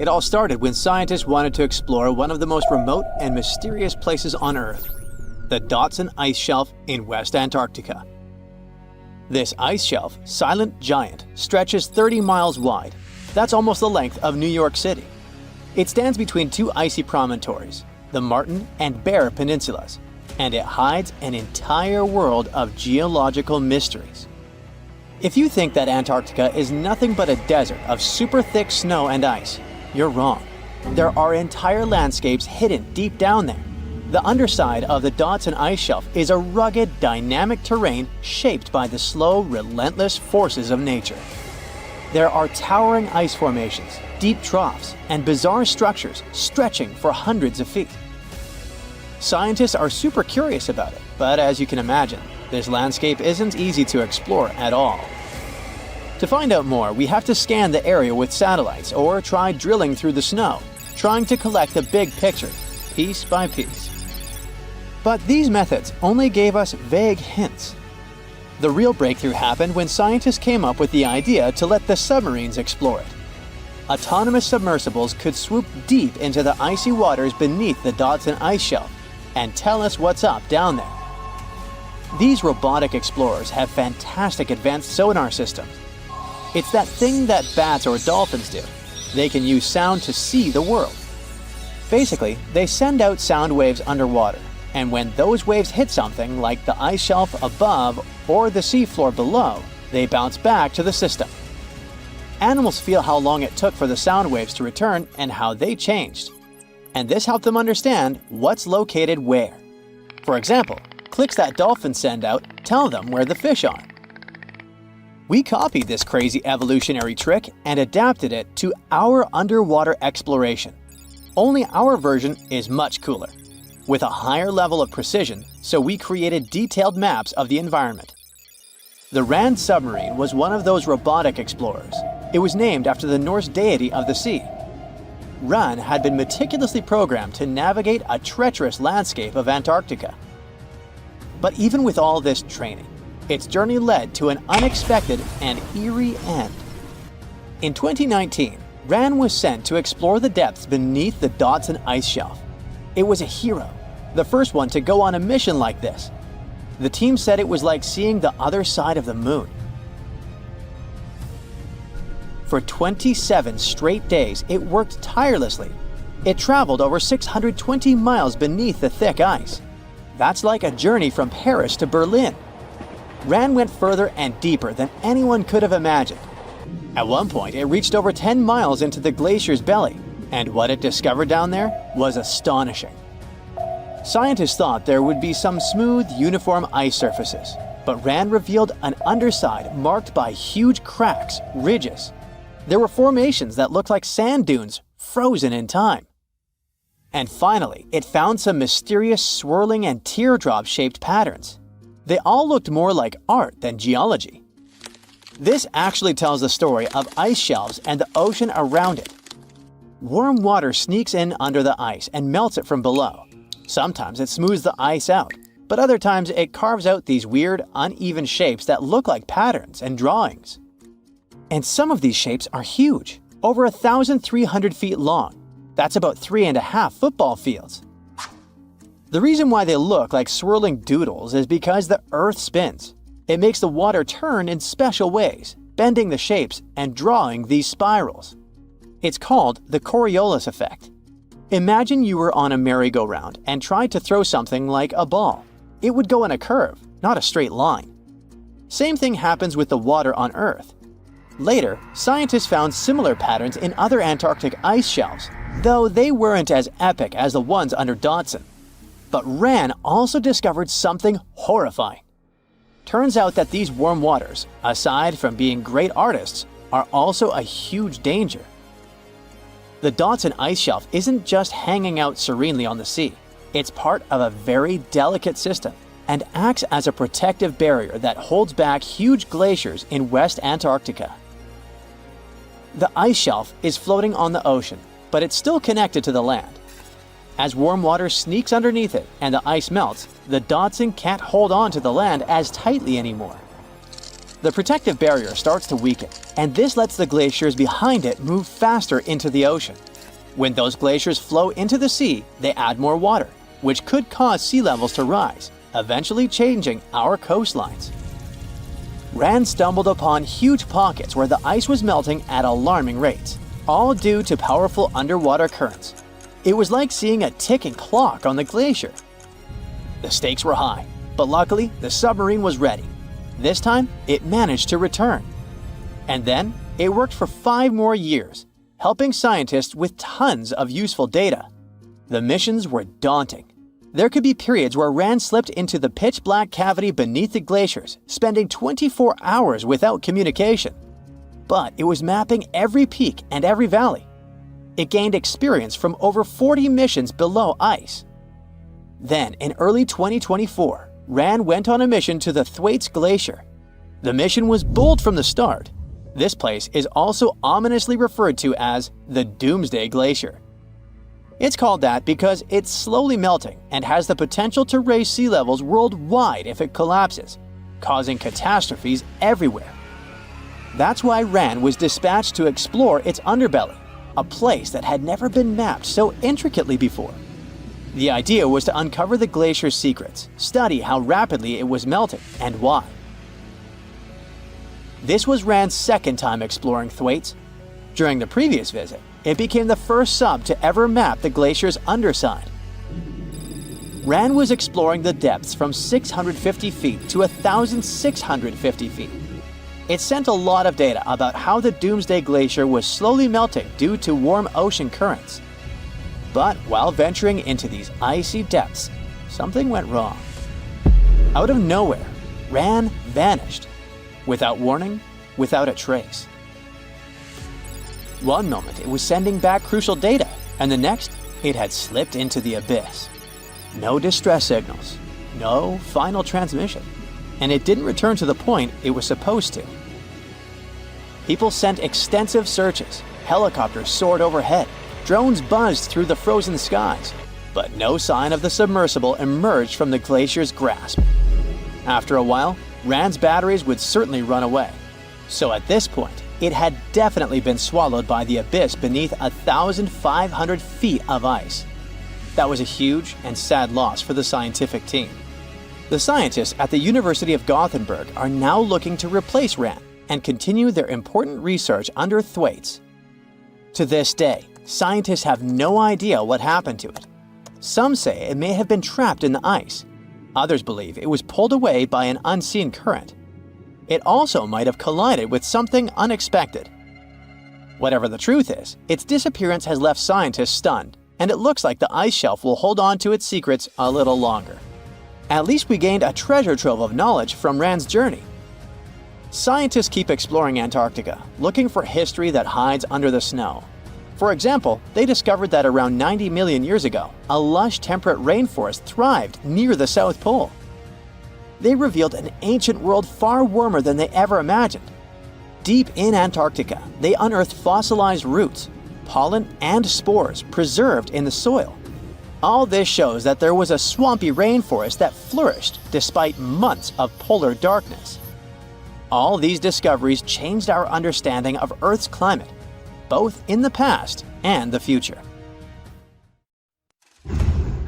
It all started when scientists wanted to explore one of the most remote and mysterious places on Earth, the Dotson Ice Shelf in West Antarctica. This ice shelf, silent giant, stretches 30 miles wide. That's almost the length of New York City. It stands between two icy promontories, the Martin and Bear Peninsulas, and it hides an entire world of geological mysteries. If you think that Antarctica is nothing but a desert of super thick snow and ice, you're wrong. There are entire landscapes hidden deep down there. The underside of the Dotson Ice Shelf is a rugged, dynamic terrain shaped by the slow, relentless forces of nature. There are towering ice formations, deep troughs, and bizarre structures stretching for hundreds of feet. Scientists are super curious about it, but as you can imagine, this landscape isn't easy to explore at all. To find out more, we have to scan the area with satellites or try drilling through the snow, trying to collect the big picture, piece by piece. But these methods only gave us vague hints. The real breakthrough happened when scientists came up with the idea to let the submarines explore it. Autonomous submersibles could swoop deep into the icy waters beneath the Dotson Ice Shelf and tell us what's up down there. These robotic explorers have fantastic advanced sonar systems. It's that thing that bats or dolphins do. They can use sound to see the world. Basically, they send out sound waves underwater, and when those waves hit something like the ice shelf above or the seafloor below, they bounce back to the system. Animals feel how long it took for the sound waves to return and how they changed. And this helped them understand what's located where. For example, clicks that dolphins send out tell them where the fish are. We copied this crazy evolutionary trick and adapted it to our underwater exploration. Only our version is much cooler, with a higher level of precision, so we created detailed maps of the environment. The Rand submarine was one of those robotic explorers. It was named after the Norse deity of the sea. Ran had been meticulously programmed to navigate a treacherous landscape of Antarctica. But even with all this training, its journey led to an unexpected and eerie end. In 2019, Ran was sent to explore the depths beneath the Dotson ice shelf. It was a hero, the first one to go on a mission like this. The team said it was like seeing the other side of the moon. For 27 straight days, it worked tirelessly. It traveled over 620 miles beneath the thick ice. That's like a journey from Paris to Berlin. Ran went further and deeper than anyone could have imagined. At one point, it reached over 10 miles into the glacier's belly, and what it discovered down there was astonishing. Scientists thought there would be some smooth, uniform ice surfaces, but Ran revealed an underside marked by huge cracks, ridges. There were formations that looked like sand dunes, frozen in time. And finally, it found some mysterious swirling and teardrop-shaped patterns. They all looked more like art than geology. This actually tells the story of ice shelves and the ocean around it. Warm water sneaks in under the ice and melts it from below. Sometimes it smooths the ice out, but other times it carves out these weird, uneven shapes that look like patterns and drawings. And some of these shapes are huge, over 1,300 feet long. That's about 3.5 football fields. The reason why they look like swirling doodles is because the Earth spins. It makes the water turn in special ways, bending the shapes and drawing these spirals. It's called the Coriolis effect. Imagine you were on a merry-go-round and tried to throw something like a ball. It would go in a curve, not a straight line. Same thing happens with the water on Earth. Later, scientists found similar patterns in other Antarctic ice shelves, though they weren't as epic as the ones under Dotson. But Ran also discovered something horrifying. Turns out that these warm waters, aside from being great artists, are also a huge danger. The Dotson ice shelf isn't just hanging out serenely on the sea. It's part of a very delicate system and acts as a protective barrier that holds back huge glaciers in West Antarctica. The ice shelf is floating on the ocean, but it's still connected to the land. As warm water sneaks underneath it and the ice melts, the Dotson can't hold on to the land as tightly anymore. The protective barrier starts to weaken, and this lets the glaciers behind it move faster into the ocean. When those glaciers flow into the sea, they add more water, which could cause sea levels to rise, eventually changing our coastlines. Ran stumbled upon huge pockets where the ice was melting at alarming rates, all due to powerful underwater currents. It was like seeing a ticking clock on the glacier. The stakes were high, but luckily the submarine was ready. This time, it managed to return. And then, it worked for 5 more years, helping scientists with tons of useful data. The missions were daunting. There could be periods where Ran slipped into the pitch-black cavity beneath the glaciers, spending 24 hours without communication. But it was mapping every peak and every valley. It gained experience from over 40 missions below ice. Then, in early 2024, Ran went on a mission to the Thwaites Glacier. The mission was bold from the start. This place is also ominously referred to as the Doomsday Glacier. It's called that because it's slowly melting and has the potential to raise sea levels worldwide if it collapses, causing catastrophes everywhere. That's why Ran was dispatched to explore its underbelly, a place that had never been mapped so intricately before. The idea was to uncover the glacier's secrets, study how rapidly it was melting, and why. This was Ran's second time exploring Thwaites. During the previous visit, it became the first sub to ever map the glacier's underside. Ran was exploring the depths from 650 feet to 1,650 feet. It sent a lot of data about how the Doomsday Glacier was slowly melting due to warm ocean currents. But while venturing into these icy depths, something went wrong. Out of nowhere, Ran vanished. Without warning, without a trace. One moment it was sending back crucial data, and the next it had slipped into the abyss. No distress signals, no final transmission. and it didn't return to the point it was supposed to. People sent extensive searches, helicopters soared overhead, drones buzzed through the frozen skies, but no sign of the submersible emerged from the glacier's grasp. After a while, RAND's batteries would certainly run away. So at this point, it had definitely been swallowed by the abyss beneath 1,500 feet of ice. That was a huge and sad loss for the scientific team. The scientists at the University of Gothenburg are now looking to replace RAND and continue their important research under Thwaites. To this day, scientists have no idea what happened to it. Some say it may have been trapped in the ice. Others believe it was pulled away by an unseen current. It also might have collided with something unexpected. Whatever the truth is, its disappearance has left scientists stunned, and it looks like the ice shelf will hold on to its secrets a little longer. At least we gained a treasure trove of knowledge from RAND's journey. Scientists keep exploring Antarctica, looking for history that hides under the snow. For example, they discovered that around 90 million years ago, a lush temperate rainforest thrived near the South Pole. They revealed an ancient world far warmer than they ever imagined. Deep in Antarctica, they unearthed fossilized roots, pollen, and spores preserved in the soil. All this shows that there was a swampy rainforest that flourished despite months of polar darkness. All these discoveries changed our understanding of Earth's climate, both in the past and the future.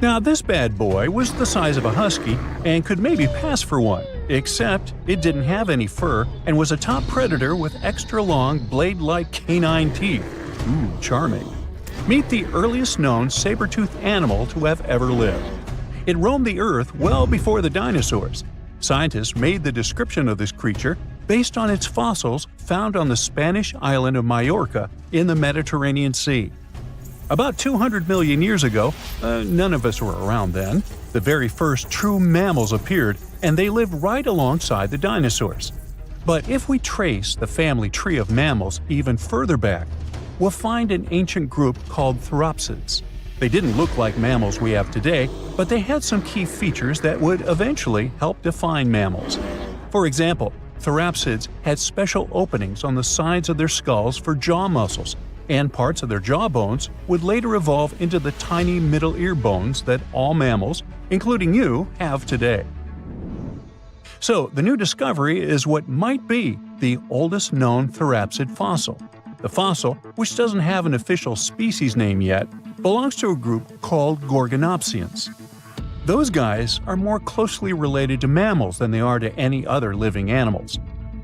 Now, this bad boy was the size of a husky and could maybe pass for one, except it didn't have any fur and was a top predator with extra long, blade-like canine teeth. Ooh, charming. Meet the earliest known saber-toothed animal to have ever lived. It roamed the Earth well before the dinosaurs. Scientists made the description of this creature based on its fossils found on the Spanish island of Majorca in the Mediterranean Sea. About 200 million years ago, none of us were around then, the very first true mammals appeared, and they lived right alongside the dinosaurs. But if we trace the family tree of mammals even further back, we'll find an ancient group called Theropsids. They didn't look like mammals we have today, but they had some key features that would eventually help define mammals. For example, Theropsids had special openings on the sides of their skulls for jaw muscles, and parts of their jaw bones would later evolve into the tiny middle ear bones that all mammals, including you, have today. So, the new discovery is what might be the oldest known Theropsid fossil. The fossil, which doesn't have an official species name yet, belongs to a group called Gorgonopsians. Those guys are more closely related to mammals than they are to any other living animals.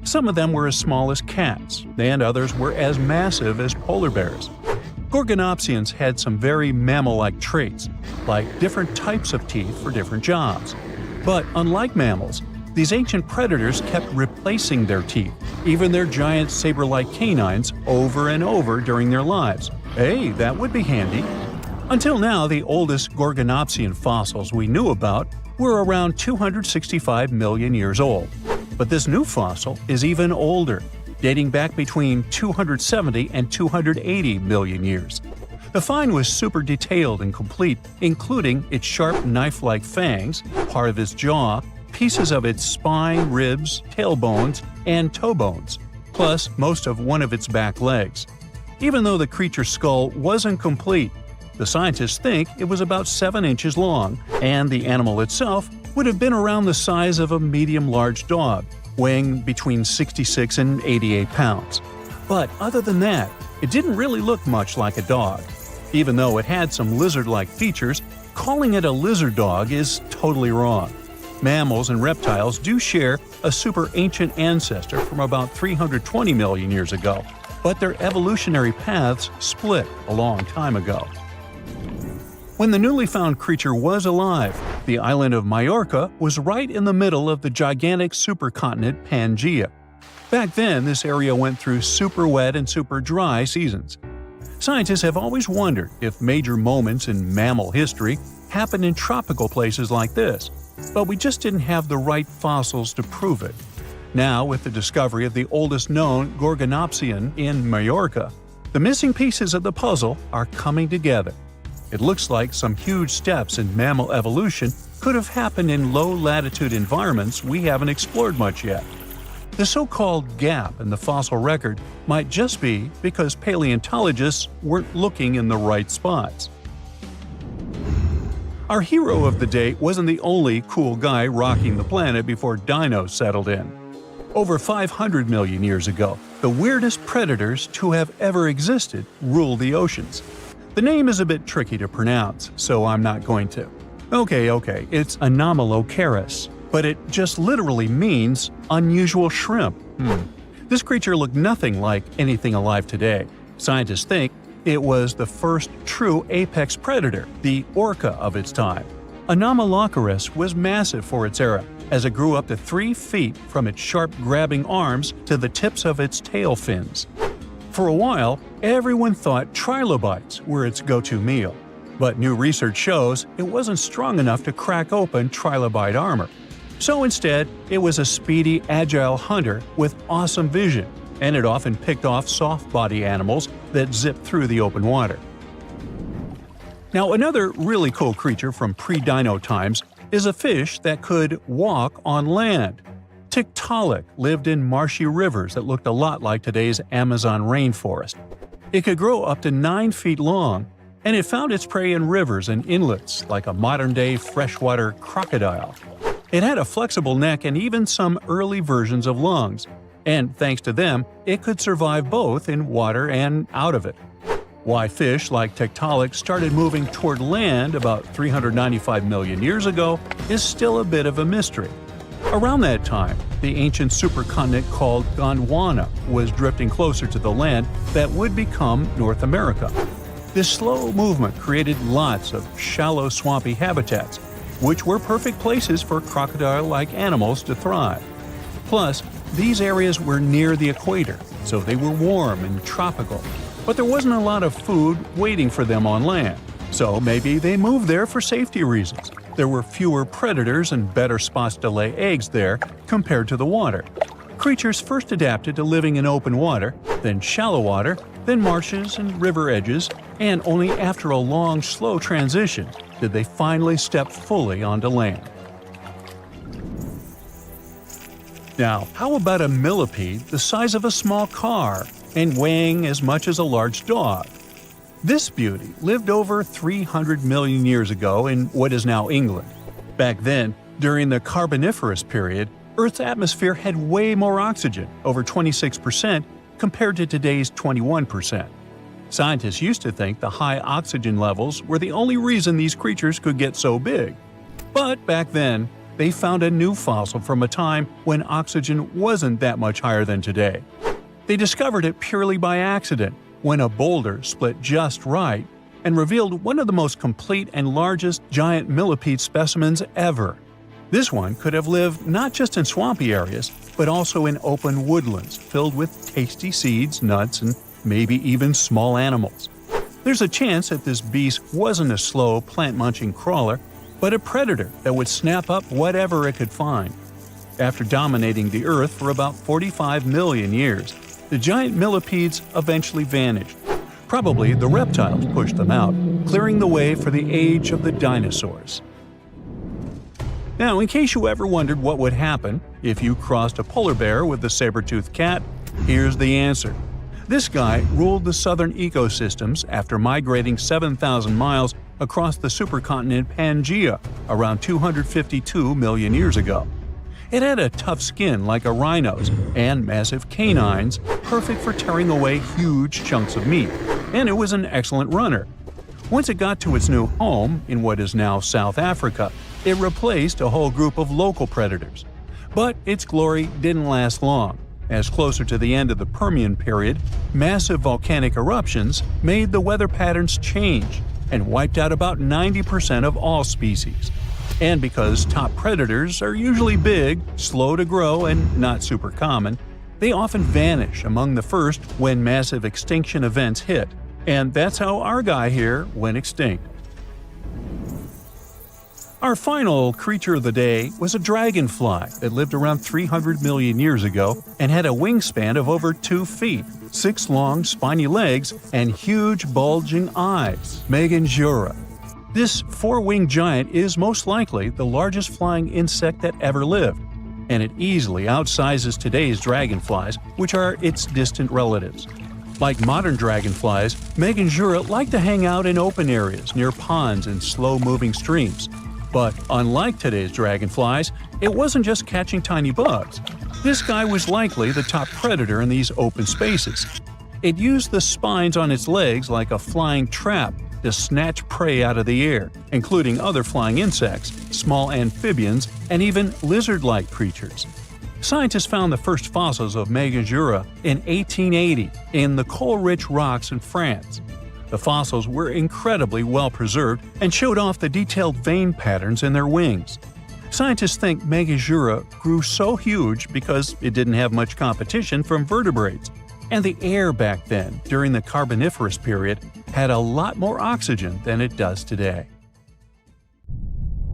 Some of them were as small as cats, and others were as massive as polar bears. Gorgonopsians had some very mammal-like traits, like different types of teeth for different jobs. But unlike mammals, these ancient predators kept replacing their teeth, even their giant saber-like canines, over and over during their lives. Hey, that would be handy. Until now, the oldest Gorgonopsian fossils we knew about were around 265 million years old. But this new fossil is even older, dating back between 270 and 280 million years. The find was super detailed and complete, including its sharp knife-like fangs, part of its jaw, pieces of its spine, ribs, tailbones, and toe bones, plus most of one of its back legs. Even though the creature's skull wasn't complete, the scientists think it was about 7 inches long, and the animal itself would have been around the size of a medium-large dog, weighing between 66 and 88 pounds. But other than that, it didn't really look much like a dog. Even though it had some lizard-like features, calling it a lizard dog is totally wrong. Mammals and reptiles do share a super ancient ancestor from about 320 million years ago, but their evolutionary paths split a long time ago. When the newly found creature was alive, the island of Majorca was right in the middle of the gigantic supercontinent Pangaea. Back then, this area went through super wet and super dry seasons. Scientists have always wondered if major moments in mammal history happened in tropical places like this, but we just didn't have the right fossils to prove it. Now, with the discovery of the oldest known Gorgonopsian in Majorca, the missing pieces of the puzzle are coming together. It looks like some huge steps in mammal evolution could have happened in low-latitude environments we haven't explored much yet. The so-called gap in the fossil record might just be because paleontologists weren't looking in the right spots. Our hero of the day wasn't the only cool guy rocking the planet before dinos settled in. Over 500 million years ago, the weirdest predators to have ever existed ruled the oceans. The name is a bit tricky to pronounce, so I'm not going to. Okay, it's Anomalocaris, but it just literally means unusual shrimp. This creature looked nothing like anything alive today. Scientists think it was the first true apex predator, the orca of its time. Anomalocaris was massive for its era, as it grew up to 3 feet from its sharp grabbing arms to the tips of its tail fins. For a while, everyone thought trilobites were its go-to meal, but new research shows it wasn't strong enough to crack open trilobite armor. So instead, it was a speedy, agile hunter with awesome vision, and it often picked off soft-body animals that zipped through the open water. Now, another really cool creature from pre-dino times is a fish that could walk on land. Tiktaalik lived in marshy rivers that looked a lot like today's Amazon rainforest. It could grow up to 9 feet long, and it found its prey in rivers and inlets like a modern-day freshwater crocodile. It had a flexible neck and even some early versions of lungs, and thanks to them, it could survive both in water and out of it. Why fish like Tiktaalik started moving toward land about 395 million years ago is still a bit of a mystery. Around that time, the ancient supercontinent called Gondwana was drifting closer to the land that would become North America. This slow movement created lots of shallow swampy habitats, which were perfect places for crocodile-like animals to thrive. Plus, these areas were near the equator, so they were warm and tropical. But there wasn't a lot of food waiting for them on land, so maybe they moved there for safety reasons. There were fewer predators and better spots to lay eggs there compared to the water. Creatures first adapted to living in open water, then shallow water, then marshes and river edges, and only after a long, slow transition did they finally step fully onto land. Now, how about a millipede the size of a small car and weighing as much as a large dog? This beauty lived over 300 million years ago in what is now England. Back then, during the Carboniferous period, Earth's atmosphere had way more oxygen, over 26%, compared to today's 21%. Scientists used to think the high oxygen levels were the only reason these creatures could get so big. But back then, they found a new fossil from a time when oxygen wasn't that much higher than today. They discovered it purely by accident, when a boulder split just right and revealed one of the most complete and largest giant millipede specimens ever. This one could have lived not just in swampy areas, but also in open woodlands filled with tasty seeds, nuts, and maybe even small animals. There's a chance that this beast wasn't a slow, plant-munching crawler, but a predator that would snap up whatever it could find. After dominating the Earth for about 45 million years, the giant millipedes eventually vanished. Probably the reptiles pushed them out, clearing the way for the age of the dinosaurs. Now, in case you ever wondered what would happen if you crossed a polar bear with a saber-toothed cat, here's the answer. This guy ruled the southern ecosystems after migrating 7,000 miles across the supercontinent Pangaea around 252 million years ago. It had a tough skin like a rhino's and massive canines, perfect for tearing away huge chunks of meat, and it was an excellent runner. Once it got to its new home in what is now South Africa, it replaced a whole group of local predators. But its glory didn't last long, as closer to the end of the Permian period, massive volcanic eruptions made the weather patterns change and wiped out about 90% of all species. And because top predators are usually big, slow to grow, and not super common, they often vanish among the first when massive extinction events hit. And that's how our guy here went extinct. Our final creature of the day was a dragonfly that lived around 300 million years ago and had a wingspan of over 2 feet, 6 long, spiny legs, and huge, bulging eyes. Meganjura. This four-winged giant is most likely the largest flying insect that ever lived, and it easily outsizes today's dragonflies, which are its distant relatives. Like modern dragonflies, Meganjura like to hang out in open areas near ponds and slow-moving streams. But unlike today's dragonflies, it wasn't just catching tiny bugs. This guy was likely the top predator in these open spaces. It used the spines on its legs like a flying trap to snatch prey out of the air, including other flying insects, small amphibians, and even lizard-like creatures. Scientists found the first fossils of Meganjura in 1880 in the coal-rich rocks in France. The fossils were incredibly well preserved and showed off the detailed vein patterns in their wings. Scientists think Meganjura grew so huge because it didn't have much competition from vertebrates, and the air back then, during the Carboniferous period, had a lot more oxygen than it does today.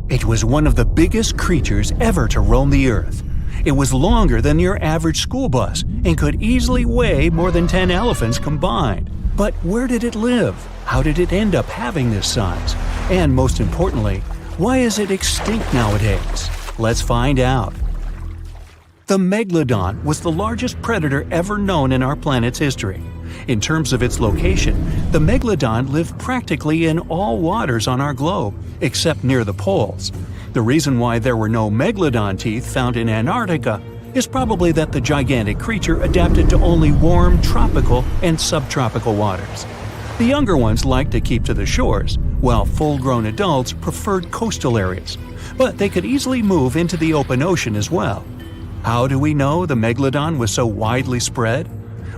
It was one of the biggest creatures ever to roam the Earth. It was longer than your average school bus and could easily weigh more than 10 elephants combined. But where did it live? How did it end up having this size? And most importantly, why is it extinct nowadays? Let's find out. The megalodon was the largest predator ever known in our planet's history. In terms of its location, the megalodon lived practically in all waters on our globe, except near the poles. The reason why there were no megalodon teeth found in Antarctica is probably that the gigantic creature adapted to only warm tropical and subtropical waters. The younger ones liked to keep to the shores, while full-grown adults preferred coastal areas, but they could easily move into the open ocean as well. How do we know the megalodon was so widely spread?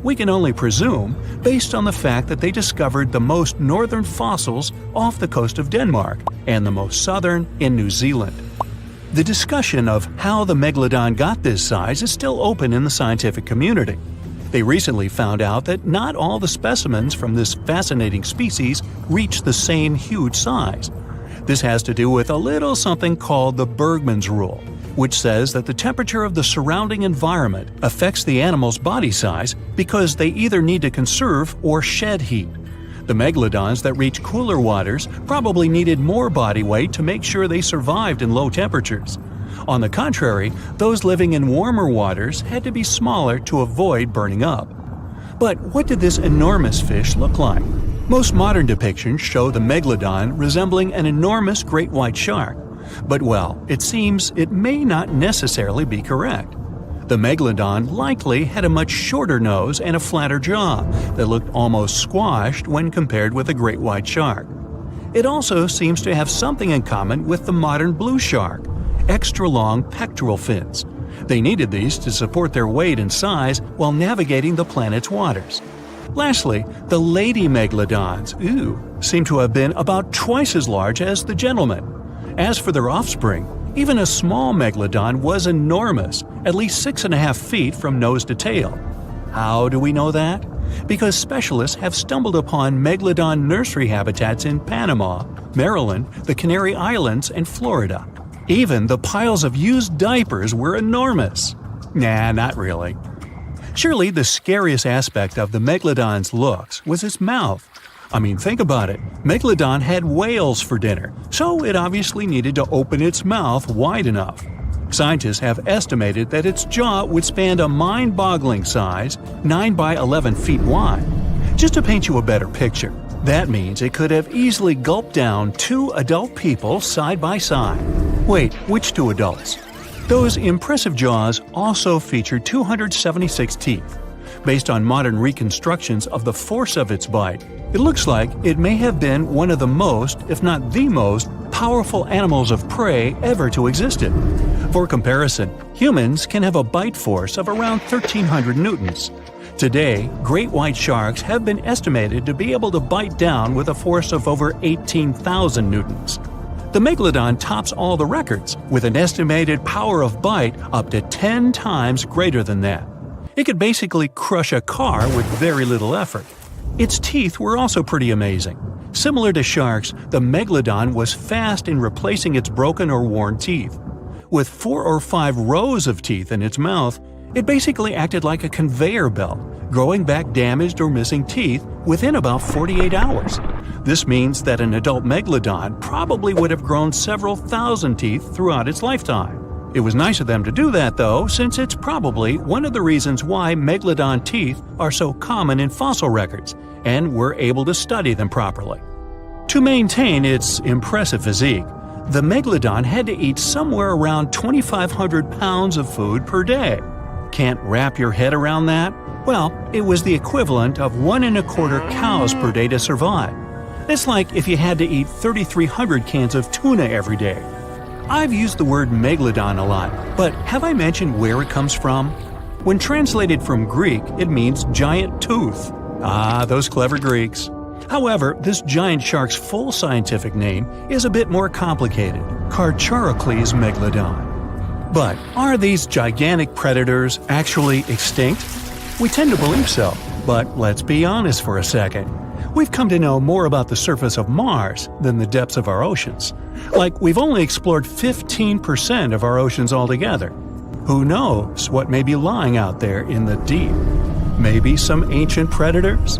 We can only presume, based on the fact that they discovered the most northern fossils off the coast of Denmark and the most southern in New Zealand. The discussion of how the megalodon got this size is still open in the scientific community. They recently found out that not all the specimens from this fascinating species reach the same huge size. This has to do with a little something called the Bergmann's rule, which says that the temperature of the surrounding environment affects the animal's body size because they either need to conserve or shed heat. The megalodons that reach cooler waters probably needed more body weight to make sure they survived in low temperatures. On the contrary, those living in warmer waters had to be smaller to avoid burning up. But what did this enormous fish look like? Most modern depictions show the megalodon resembling an enormous great white shark. But well, it seems it may not necessarily be correct. The megalodon likely had a much shorter nose and a flatter jaw that looked almost squashed when compared with a great white shark. It also seems to have something in common with the modern blue shark: extra-long pectoral fins. They needed these to support their weight and size while navigating the planet's waters. Lastly, the lady megalodons, seem to have been about twice as large as the gentlemen. As for their offspring, even a small megalodon was enormous, at least 6.5 feet from nose to tail. How do we know that? Because specialists have stumbled upon megalodon nursery habitats in Panama, Maryland, the Canary Islands, and Florida. Even the piles of used diapers were enormous. Nah, not really. Surely the scariest aspect of the megalodon's looks was its mouth. I mean, think about it. Megalodon had whales for dinner, so it obviously needed to open its mouth wide enough. Scientists have estimated that its jaw would span a mind-boggling size, 9 by 11 feet wide. Just to paint you a better picture, that means it could have easily gulped down 2 adult people side by side. Wait, which 2 adults? Those impressive jaws also feature 276 teeth. Based on modern reconstructions of the force of its bite, it looks like it may have been one of the most, if not the most, powerful animals of prey ever to exist. For comparison, humans can have a bite force of around 1,300 newtons. Today, great white sharks have been estimated to be able to bite down with a force of over 18,000 newtons. The megalodon tops all the records, with an estimated power of bite up to 10 times greater than that. It could basically crush a car with very little effort. Its teeth were also pretty amazing. Similar to sharks, the megalodon was fast in replacing its broken or worn teeth. With 4 or 5 rows of teeth in its mouth, it basically acted like a conveyor belt, growing back damaged or missing teeth within about 48 hours. This means that an adult megalodon probably would have grown several thousand teeth throughout its lifetime. It was nice of them to do that, though, since it's probably one of the reasons why megalodon teeth are so common in fossil records, and we're able to study them properly. To maintain its impressive physique, the megalodon had to eat somewhere around 2,500 pounds of food per day. Can't wrap your head around that? Well, it was the equivalent of 1¼ cows per day to survive. It's like if you had to eat 3,300 cans of tuna every day. I've used the word megalodon a lot, but have I mentioned where it comes from? When translated from Greek, it means giant tooth. Ah, those clever Greeks. However, this giant shark's full scientific name is a bit more complicated, Carcharocles megalodon. But are these gigantic predators actually extinct? We tend to believe so, but let's be honest for a second. We've come to know more about the surface of Mars than the depths of our oceans. Like, we've only explored 15% of our oceans altogether. Who knows what may be lying out there in the deep? Maybe some ancient predators?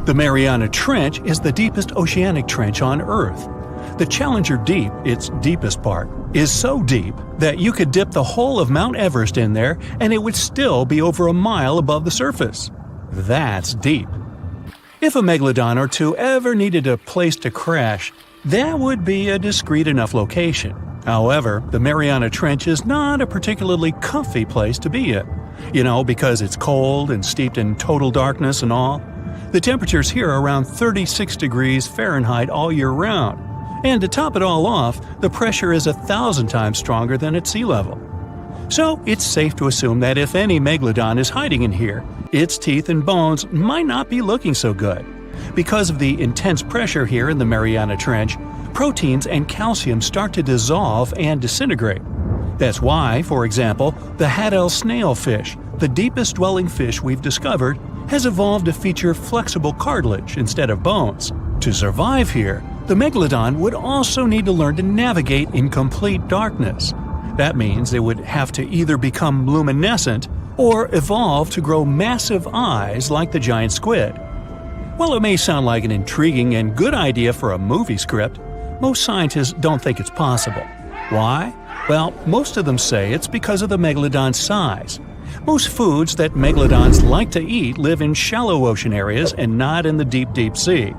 The Mariana Trench is the deepest oceanic trench on Earth. The Challenger Deep, its deepest part, is so deep that you could dip the whole of Mount Everest in there and it would still be over a mile above the surface. That's deep. If a megalodon or two ever needed a place to crash, that would be a discreet enough location. However, the Mariana Trench is not a particularly comfy place to be in. Because it's cold and steeped in total darkness and all. The temperatures here are around 36 degrees Fahrenheit all year round. And to top it all off, the pressure is 1,000 times stronger than at sea level. So it's safe to assume that if any megalodon is hiding in here, its teeth and bones might not be looking so good. Because of the intense pressure here in the Mariana Trench, proteins and calcium start to dissolve and disintegrate. That's why, for example, the Haddell snailfish, the deepest dwelling fish we've discovered, has evolved to feature flexible cartilage instead of bones. To survive here, the megalodon would also need to learn to navigate in complete darkness. That means they would have to either become luminescent or evolve to grow massive eyes like the giant squid. While it may sound like an intriguing and good idea for a movie script, most scientists don't think it's possible. Why? Well, most of them say it's because of the megalodon's size. Most foods that megalodons like to eat live in shallow ocean areas and not in the deep, deep sea.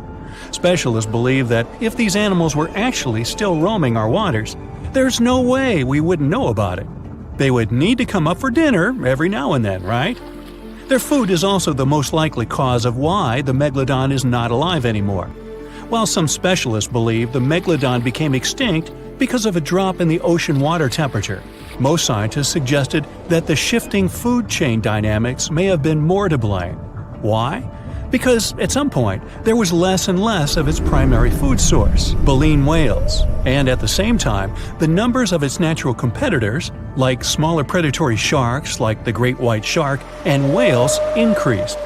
Specialists believe that if these animals were actually still roaming our waters, there's no way we wouldn't know about it. They would need to come up for dinner every now and then, right? Their food is also the most likely cause of why the megalodon is not alive anymore. While some specialists believe the megalodon became extinct because of a drop in the ocean water temperature, most scientists suggested that the shifting food chain dynamics may have been more to blame. Why? Because at some point, there was less and less of its primary food source, baleen whales, and at the same time, the numbers of its natural competitors, like smaller predatory sharks like the great white shark and whales, increased.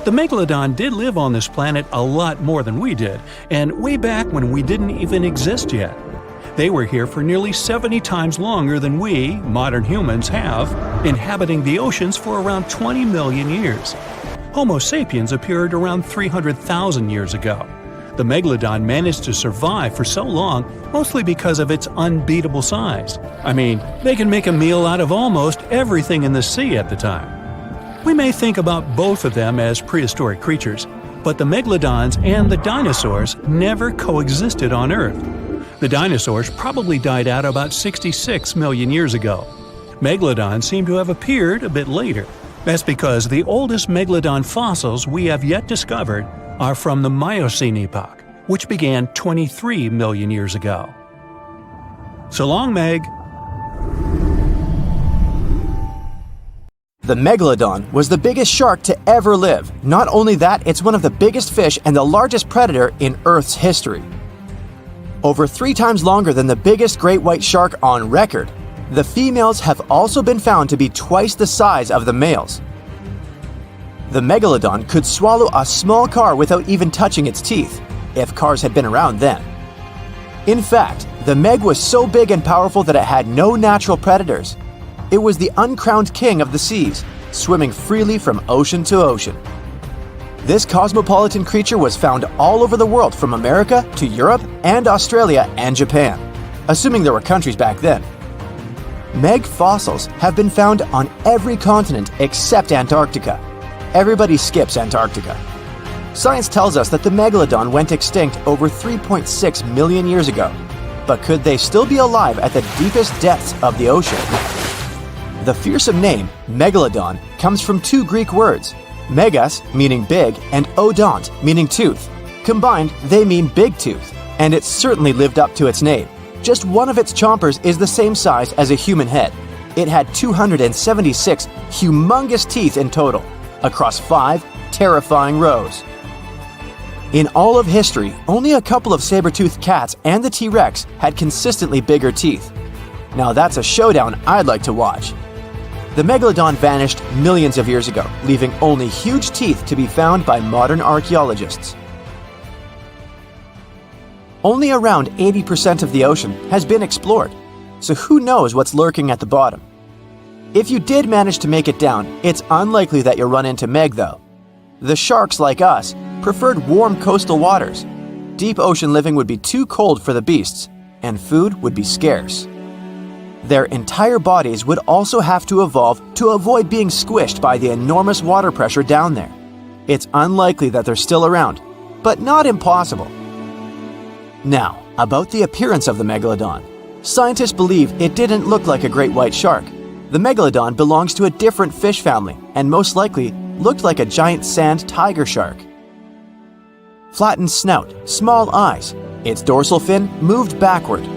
The megalodon did live on this planet a lot more than we did, and way back when we didn't even exist yet. They were here for nearly 70 times longer than we, modern humans, have, inhabiting the oceans for around 20 million years. Homo sapiens appeared around 300,000 years ago. The megalodon managed to survive for so long mostly because of its unbeatable size. I mean, they can make a meal out of almost everything in the sea at the time. We may think about both of them as prehistoric creatures, but the megalodons and the dinosaurs never coexisted on Earth. The dinosaurs probably died out about 66 million years ago. Megalodons seem to have appeared a bit later. That's because the oldest megalodon fossils we have yet discovered are from the Miocene epoch, which began 23 million years ago. So long, Meg. The megalodon was the biggest shark to ever live. Not only that, it's one of the biggest fish and the largest predator in Earth's history. Over 3 times longer than the biggest great white shark on record. The females have also been found to be twice the size of the males. The megalodon could swallow a small car without even touching its teeth, if cars had been around then. In fact, the Meg was so big and powerful that it had no natural predators. It was the uncrowned king of the seas, swimming freely from ocean to ocean. This cosmopolitan creature was found all over the world from America to Europe and Australia and Japan, assuming there were countries back then. Meg fossils have been found on every continent except Antarctica. Everybody skips Antarctica. Science tells us that the megalodon went extinct over 3.6 million years ago, but could they still be alive at the deepest depths of the ocean? The fearsome name, megalodon, comes from two Greek words, megas, meaning big, and odont, meaning tooth. Combined, they mean big tooth, and it certainly lived up to its name. Just one of its chompers is the same size as a human head. It had 276 humongous teeth in total, across 5 terrifying rows. In all of history, only a couple of saber-toothed cats and the T-Rex had consistently bigger teeth. Now that's a showdown I'd like to watch. The megalodon vanished millions of years ago, leaving only huge teeth to be found by modern archaeologists. Only around 80% of the ocean has been explored, so who knows what's lurking at the bottom? If you did manage to make it down, it's unlikely that you'll run into Meg though. The sharks, like us, preferred warm coastal waters. Deep ocean living would be too cold for the beasts, and food would be scarce. Their entire bodies would also have to evolve to avoid being squished by the enormous water pressure down there. It's unlikely that they're still around, but not impossible. Now, about the appearance of the megalodon. Scientists believe it didn't look like a great white shark. The megalodon belongs to a different fish family and most likely looked like a giant sand tiger shark. Flattened snout, small eyes. Its dorsal fin moved backward.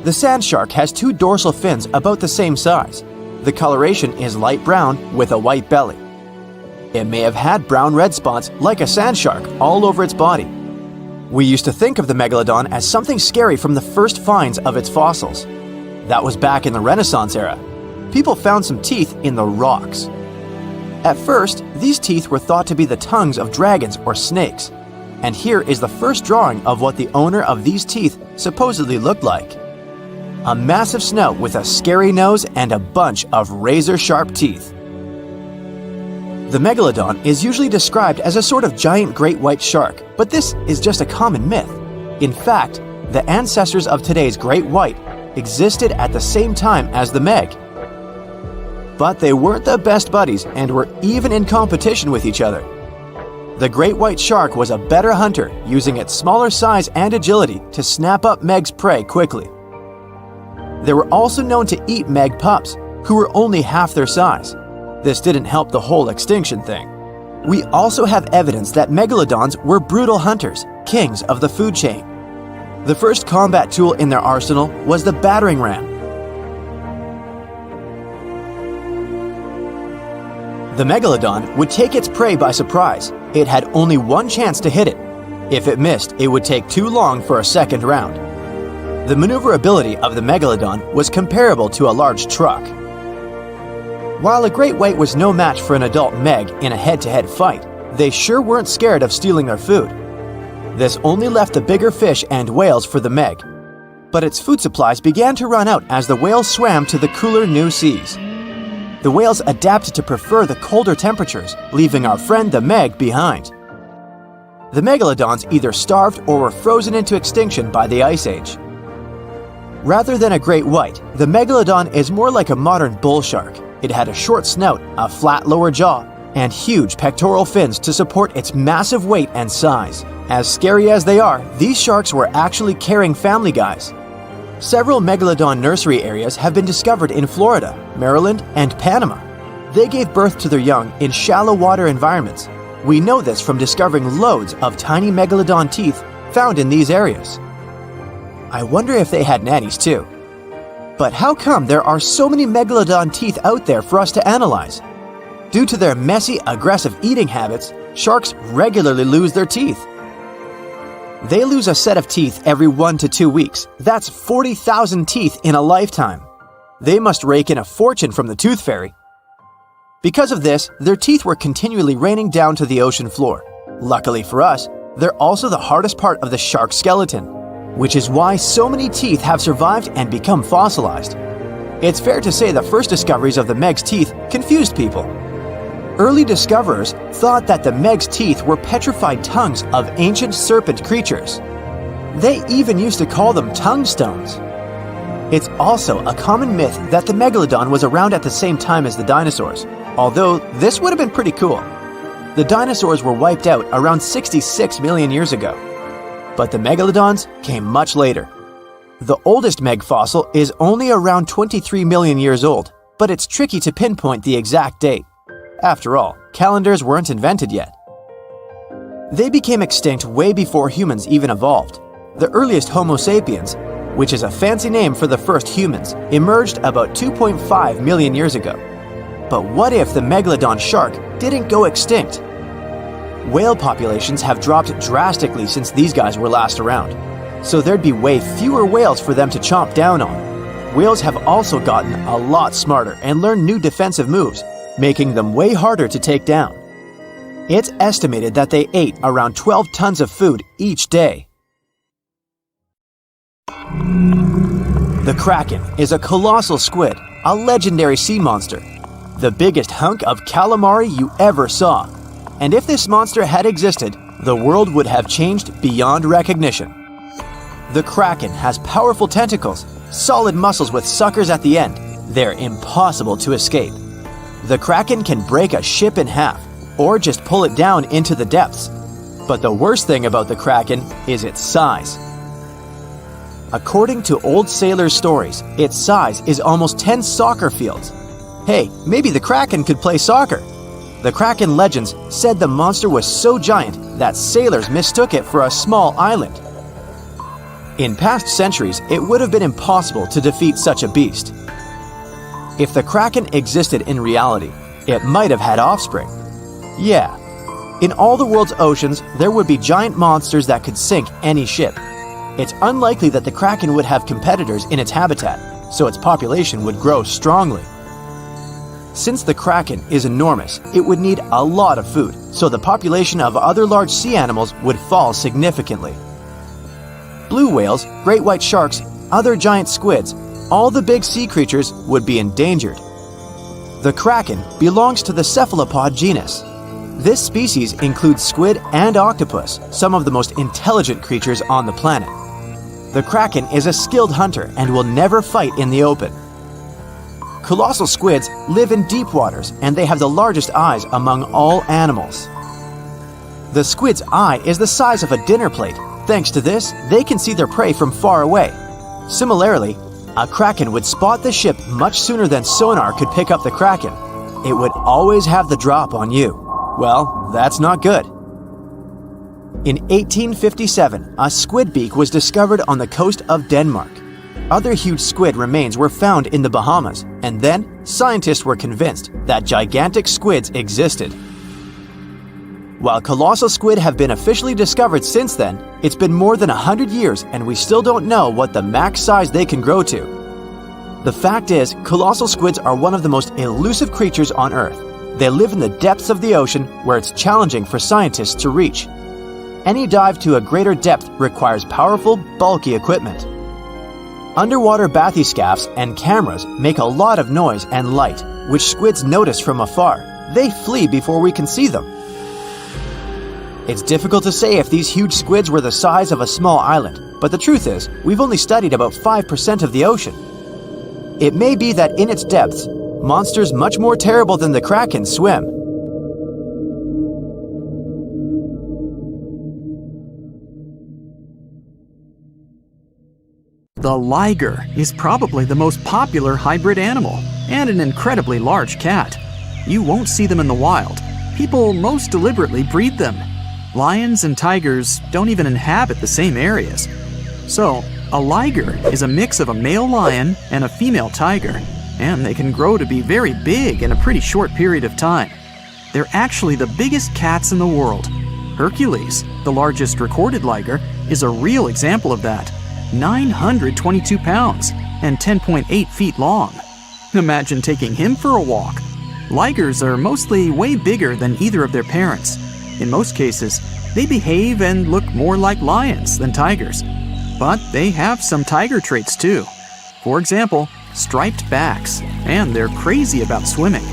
The sand shark has 2 dorsal fins about the same size. The coloration is light brown with a white belly. It may have had brown-red spots like a sand shark all over its body. We used to think of the megalodon as something scary from the first finds of its fossils. That was back in the Renaissance era. People found some teeth in the rocks. At first, these teeth were thought to be the tongues of dragons or snakes. And here is the first drawing of what the owner of these teeth supposedly looked like. A massive snout with a scary nose and a bunch of razor-sharp teeth. The megalodon is usually described as a sort of giant great white shark, but this is just a common myth. In fact, the ancestors of today's great white existed at the same time as the Meg. But they weren't the best buddies and were even in competition with each other. The great white shark was a better hunter, using its smaller size and agility to snap up Meg's prey quickly. They were also known to eat Meg pups, who were only half their size. This didn't help the whole extinction thing. We also have evidence that megalodons were brutal hunters, kings of the food chain. The first combat tool in their arsenal was the battering ram. The megalodon would take its prey by surprise. It had only one chance to hit it. If it missed, it would take too long for a second round. The maneuverability of the megalodon was comparable to a large truck. While a great white was no match for an adult Meg in a head-to-head fight, they sure weren't scared of stealing their food. This only left the bigger fish and whales for the Meg. But its food supplies began to run out as the whales swam to the cooler new seas. The whales adapted to prefer the colder temperatures, leaving our friend the Meg behind. The megalodons either starved or were frozen into extinction by the Ice Age. Rather than a great white, the megalodon is more like a modern bull shark. It had a short snout, a flat lower jaw, and huge pectoral fins to support its massive weight and size. As scary as they are, these sharks were actually caring family guys. Several megalodon nursery areas have been discovered in Florida, Maryland, and Panama. They gave birth to their young in shallow water environments. We know this from discovering loads of tiny megalodon teeth found in these areas. I wonder if they had nannies too. But how come there are so many megalodon teeth out there for us to analyze? Due to their messy, aggressive eating habits, sharks regularly lose their teeth. They lose a set of teeth every 1 to 2 weeks. That's 40,000 teeth in a lifetime. They must rake in a fortune from the tooth fairy. Because of this, their teeth were continually raining down to the ocean floor. Luckily for us, they're also the hardest part of the shark skeleton, which is why so many teeth have survived and become fossilized. It's fair to say the first discoveries of the Meg's teeth confused people. Early discoverers thought that the Meg's teeth were petrified tongues of ancient serpent creatures. They even used to call them tongue stones. It's also a common myth that the megalodon was around at the same time as the dinosaurs, although this would have been pretty cool. The dinosaurs were wiped out around 66 million years ago, but the megalodons came much later. The oldest Meg fossil is only around 23 million years old, but it's tricky to pinpoint the exact date. After all, calendars weren't invented yet. They became extinct way before humans even evolved. The earliest Homo sapiens, which is a fancy name for the first humans, emerged about 2.5 million years ago. But what if the megalodon shark didn't go extinct? Whale populations have dropped drastically since these guys were last around, so there'd be way fewer whales for them to chomp down on. Whales have also gotten a lot smarter and learned new defensive moves, making them way harder to take down. It's estimated that they ate around 12 tons of food each day. The Kraken is a colossal squid, a legendary sea monster, the biggest hunk of calamari you ever saw. And if this monster had existed, the world would have changed beyond recognition. The Kraken has powerful tentacles, solid muscles with suckers at the end. They're impossible to escape. The Kraken can break a ship in half, or just pull it down into the depths. But the worst thing about the Kraken is its size. According to old sailors' stories, its size is almost 10 soccer fields. Hey, maybe the Kraken could play soccer. The Kraken legends said the monster was so giant that sailors mistook it for a small island. In past centuries, it would have been impossible to defeat such a beast. If the Kraken existed in reality, it might have had offspring. Yeah. In all the world's oceans, there would be giant monsters that could sink any ship. It's unlikely that the Kraken would have competitors in its habitat, so its population would grow strongly. Since the Kraken is enormous, it would need a lot of food, so the population of other large sea animals would fall significantly. Blue whales, great white sharks, other giant squids, all the big sea creatures would be endangered. The Kraken belongs to the cephalopod genus. This species includes squid and octopus, some of the most intelligent creatures on the planet. The Kraken is a skilled hunter and will never fight in the open. Colossal squids live in deep waters and they have the largest eyes among all animals. The squid's eye is the size of a dinner plate. Thanks to this, they can see their prey from far away. Similarly, a Kraken would spot the ship much sooner than sonar could pick up the Kraken. It would always have the drop on you. Well, that's not good. In 1857, a squid beak was discovered on the coast of Denmark. Other huge squid remains were found in the Bahamas, and then scientists were convinced that gigantic squids existed. While colossal squid have been officially discovered since then, it's been more than 100 years and we still don't know what the max size they can grow to. The fact is, colossal squids are one of the most elusive creatures on Earth. They live in the depths of the ocean where it's challenging for scientists to reach. Any dive to a greater depth requires powerful, bulky equipment. Underwater bathyscaphs and cameras make a lot of noise and light, which squids notice from afar. They flee before we can see them. It's difficult to say if these huge squids were the size of a small island, but the truth is, we've only studied about 5% of the ocean. It may be that in its depths, monsters much more terrible than the Kraken swim. The liger is probably the most popular hybrid animal and an incredibly large cat. You won't see them in the wild. People most deliberately breed them. Lions and tigers don't even inhabit the same areas. So, a liger is a mix of a male lion and a female tiger, and they can grow to be very big in a pretty short period of time. They're actually the biggest cats in the world. Hercules, the largest recorded liger, is a real example of that. 922 pounds and 10.8 feet long. Imagine taking him for a walk. Ligers are mostly way bigger than either of their parents. In most cases, they behave and look more like lions than tigers. But they have some tiger traits too. For example, striped backs, and they're crazy about swimming.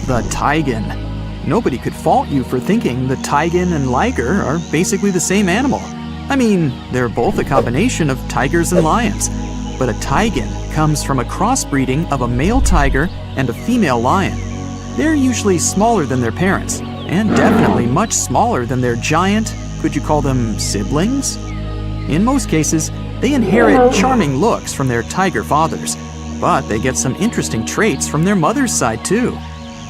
the taigan. Nobody could fault you for thinking the taigan and liger are basically the same animal. I mean, they're both a combination of tigers and lions. But a taigan comes from a crossbreeding of a male tiger and a female lion. They're usually smaller than their parents, and definitely much smaller than their giant, could you call them siblings? In most cases, they inherit charming looks from their tiger fathers, but they get some interesting traits from their mother's side too.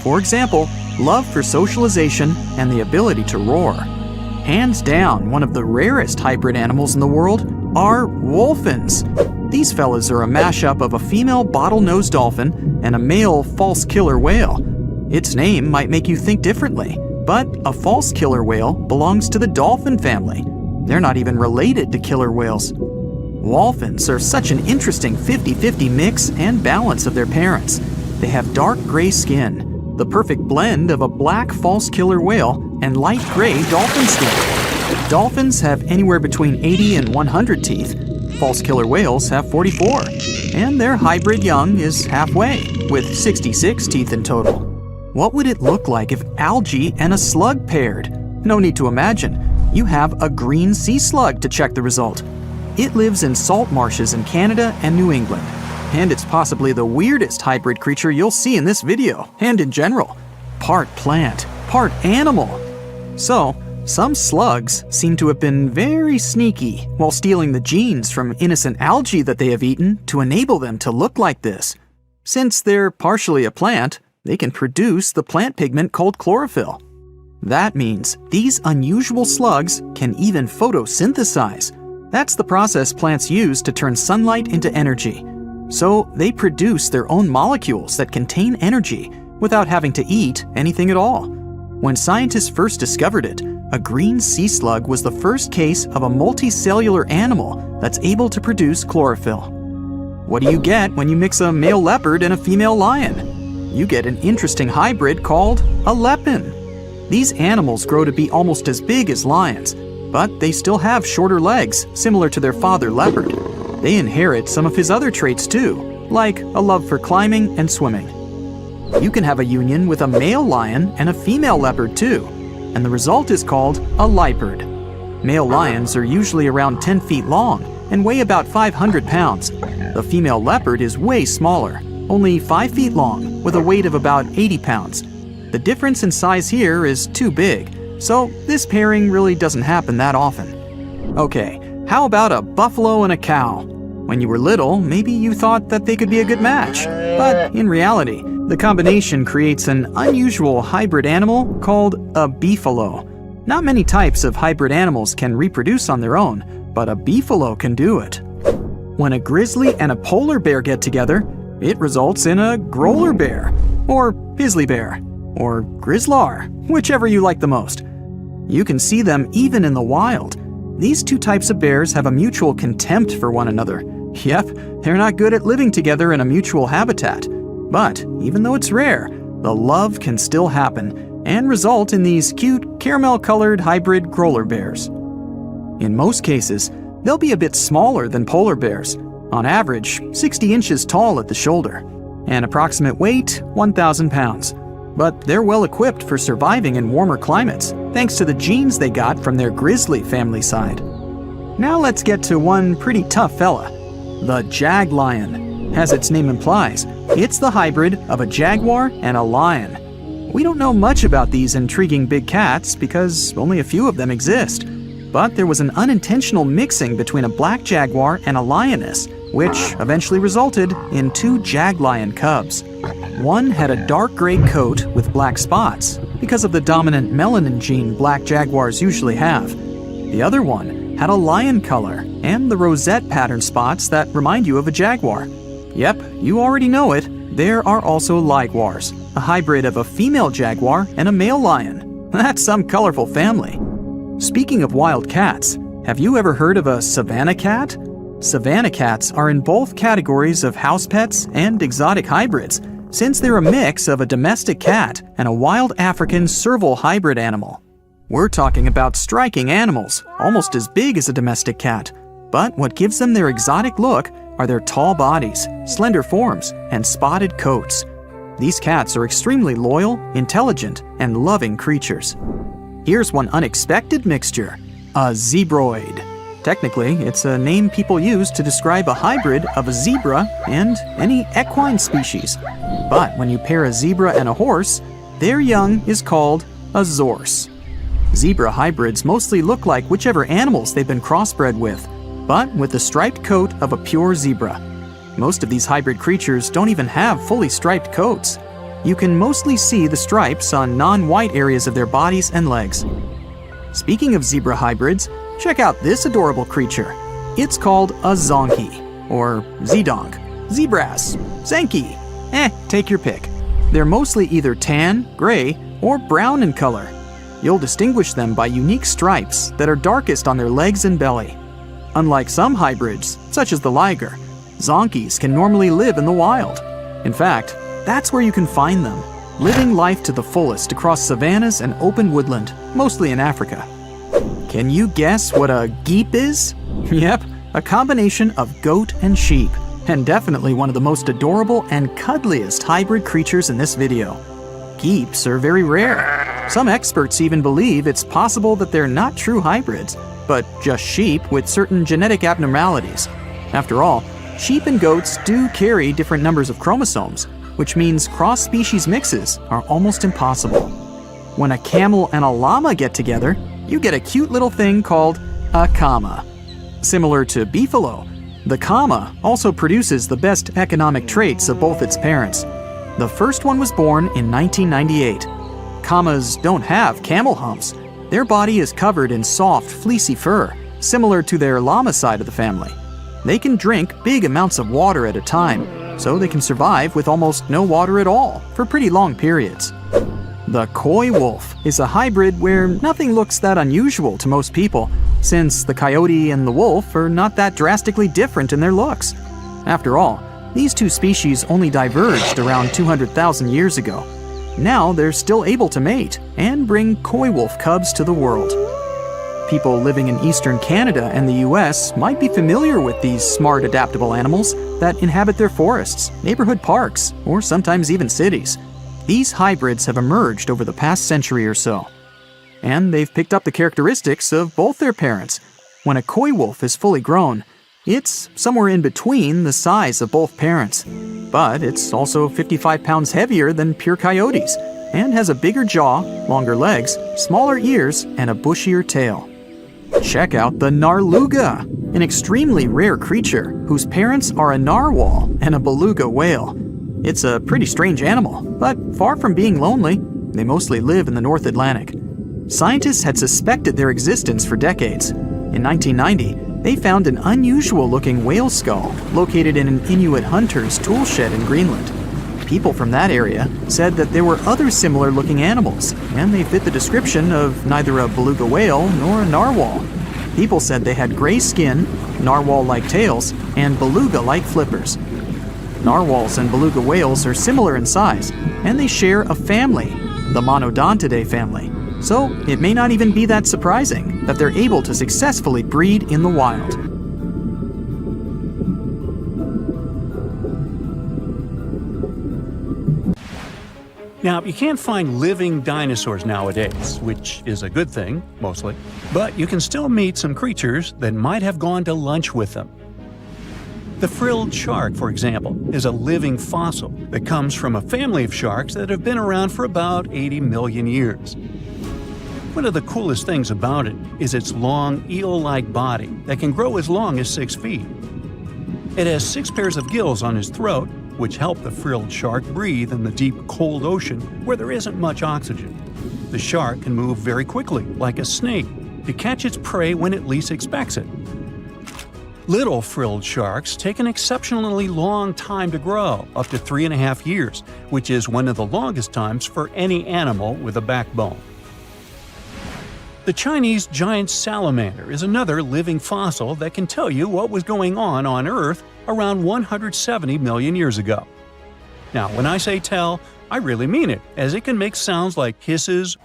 For example, love for socialization and the ability to roar. Hands down, one of the rarest hybrid animals in the world are wolfins. These fellas are a mashup of a female bottlenose dolphin and a male false killer whale. Its name might make you think differently, but a false killer whale belongs to the dolphin family. They're not even related to killer whales. Wolfins are such an interesting 50-50 mix and balance of their parents. They have dark gray skin, the perfect blend of a black false killer whale and light gray dolphin skin. Dolphins have anywhere between 80 and 100 teeth. False killer whales have 44. And their hybrid young is halfway, with 66 teeth in total. What would it look like if algae and a slug paired? No need to imagine. You have a green sea slug to check the result. It lives in salt marshes in Canada and New England. And it's possibly the weirdest hybrid creature you'll see in this video, and in general. Part plant, part animal. So, some slugs seem to have been very sneaky while stealing the genes from innocent algae that they have eaten to enable them to look like this. Since they're partially a plant, they can produce the plant pigment called chlorophyll. That means these unusual slugs can even photosynthesize. That's the process plants use to turn sunlight into energy. So they produce their own molecules that contain energy without having to eat anything at all. When scientists first discovered it, a green sea slug was the first case of a multicellular animal that's able to produce chlorophyll. What do you get when you mix a male leopard and a female lion? You get an interesting hybrid called a lepin. These animals grow to be almost as big as lions, but they still have shorter legs, similar to their father leopard. They inherit some of his other traits too, like a love for climbing and swimming. You can have a union with a male lion and a female leopard too, and the result is called a leopard. Male lions are usually around 10 feet long and weigh about 500 pounds. The female leopard is way smaller, only 5 feet long, with a weight of about 80 pounds. The difference in size here is too big, so this pairing really doesn't happen that often. Okay, how about a buffalo and a cow? When you were little, maybe you thought that they could be a good match. But in reality, the combination creates an unusual hybrid animal called a beefalo. Not many types of hybrid animals can reproduce on their own, but a beefalo can do it. When a grizzly and a polar bear get together, it results in a growler bear, or grizzly bear, or grizzlar, whichever you like the most. You can see them even in the wild. These two types of bears have a mutual contempt for one another. Yep, they're not good at living together in a mutual habitat. But even though it's rare, the love can still happen and result in these cute caramel-colored hybrid growler bears. In most cases, they'll be a bit smaller than polar bears, on average 60 inches tall at the shoulder, and approximate weight 1,000 pounds. But they're well equipped for surviving in warmer climates, thanks to the genes they got from their grizzly family side. Now let's get to one pretty tough fella, the jag lion. As its name implies, it's the hybrid of a jaguar and a lion. We don't know much about these intriguing big cats because only a few of them exist. But there was an unintentional mixing between a black jaguar and a lioness, which eventually resulted in two jag-lion cubs. One had a dark gray coat with black spots because of the dominant melanin gene black jaguars usually have. The other one had a lion color and the rosette pattern spots that remind you of a jaguar. Yep, you already know it. There are also ligwars, a hybrid of a female jaguar and a male lion. That's some colorful family. Speaking of wild cats, have you ever heard of a savanna cat? Savanna cats are in both categories of house pets and exotic hybrids, since they're a mix of a domestic cat and a wild African serval hybrid animal. We're talking about striking animals, almost as big as a domestic cat. But what gives them their exotic look are their tall bodies, slender forms, and spotted coats. These cats are extremely loyal, intelligent, and loving creatures. Here's one unexpected mixture: a zebroid. Technically, it's a name people use to describe a hybrid of a zebra and any equine species. But when you pair a zebra and a horse, their young is called a zorse. Zebra hybrids mostly look like whichever animals they've been crossbred with, but with the striped coat of a pure zebra. Most of these hybrid creatures don't even have fully striped coats. You can mostly see the stripes on non-white areas of their bodies and legs. Speaking of zebra hybrids, check out this adorable creature. It's called a zonkey, or zedonk, zebras, zenki. Take your pick. They're mostly either tan, gray, or brown in color. You'll distinguish them by unique stripes that are darkest on their legs and belly. Unlike some hybrids, such as the liger, zonkies can normally live in the wild. In fact, that's where you can find them, living life to the fullest across savannas and open woodland, mostly in Africa. Can you guess what a geep is? Yep, a combination of goat and sheep, and definitely one of the most adorable and cuddliest hybrid creatures in this video. Geeps are very rare. Some experts even believe it's possible that they're not true hybrids, but just sheep with certain genetic abnormalities. After all, sheep and goats do carry different numbers of chromosomes, which means cross-species mixes are almost impossible. When a camel and a llama get together, you get a cute little thing called a kama. Similar to beefalo, the kama also produces the best economic traits of both its parents. The first one was born in 1998. Kamas don't have camel humps. Their body is covered in soft, fleecy fur, similar to their llama side of the family. They can drink big amounts of water at a time, so they can survive with almost no water at all for pretty long periods. The coy wolf is a hybrid where nothing looks that unusual to most people, since the coyote and the wolf are not that drastically different in their looks. After all, these two species only diverged around 200,000 years ago. Now they're still able to mate and bring coy wolf cubs to the world. People living in eastern Canada and the US might be familiar with these smart, adaptable animals that inhabit their forests, neighborhood parks, or sometimes even cities. These hybrids have emerged over the past century or so. And they've picked up the characteristics of both their parents. When a coy wolf is fully grown, it's somewhere in between the size of both parents. But it's also 55 pounds heavier than pure coyotes, and has a bigger jaw, longer legs, smaller ears, and a bushier tail. Check out the narluga, an extremely rare creature whose parents are a narwhal and a beluga whale. It's a pretty strange animal, but far from being lonely, they mostly live in the North Atlantic. Scientists had suspected their existence for decades. In 1990, they found an unusual-looking whale skull located in an Inuit hunter's tool shed in Greenland. People from that area said that there were other similar-looking animals, and they fit the description of neither a beluga whale nor a narwhal. People said they had gray skin, narwhal-like tails, and beluga-like flippers. Narwhals and beluga whales are similar in size, and they share a family, the Monodontidae family. So it may not even be that surprising that they're able to successfully breed in the wild. Now, you can't find living dinosaurs nowadays, which is a good thing, mostly, but you can still meet some creatures that might have gone to lunch with them. The frilled shark, for example, is a living fossil that comes from a family of sharks that have been around for about 80 million years. One of the coolest things about it is its long, eel-like body that can grow as long as 6 feet. It has 6 pairs of gills on its throat, which help the frilled shark breathe in the deep, cold ocean where there isn't much oxygen. The shark can move very quickly, like a snake, to catch its prey when it least expects it. Little frilled sharks take an exceptionally long time to grow, up to 3.5 years, which is one of the longest times for any animal with a backbone. The Chinese giant salamander is another living fossil that can tell you what was going on Earth around 170 million years ago. Now, when I say tell, I really mean it, as it can make sounds like hisses,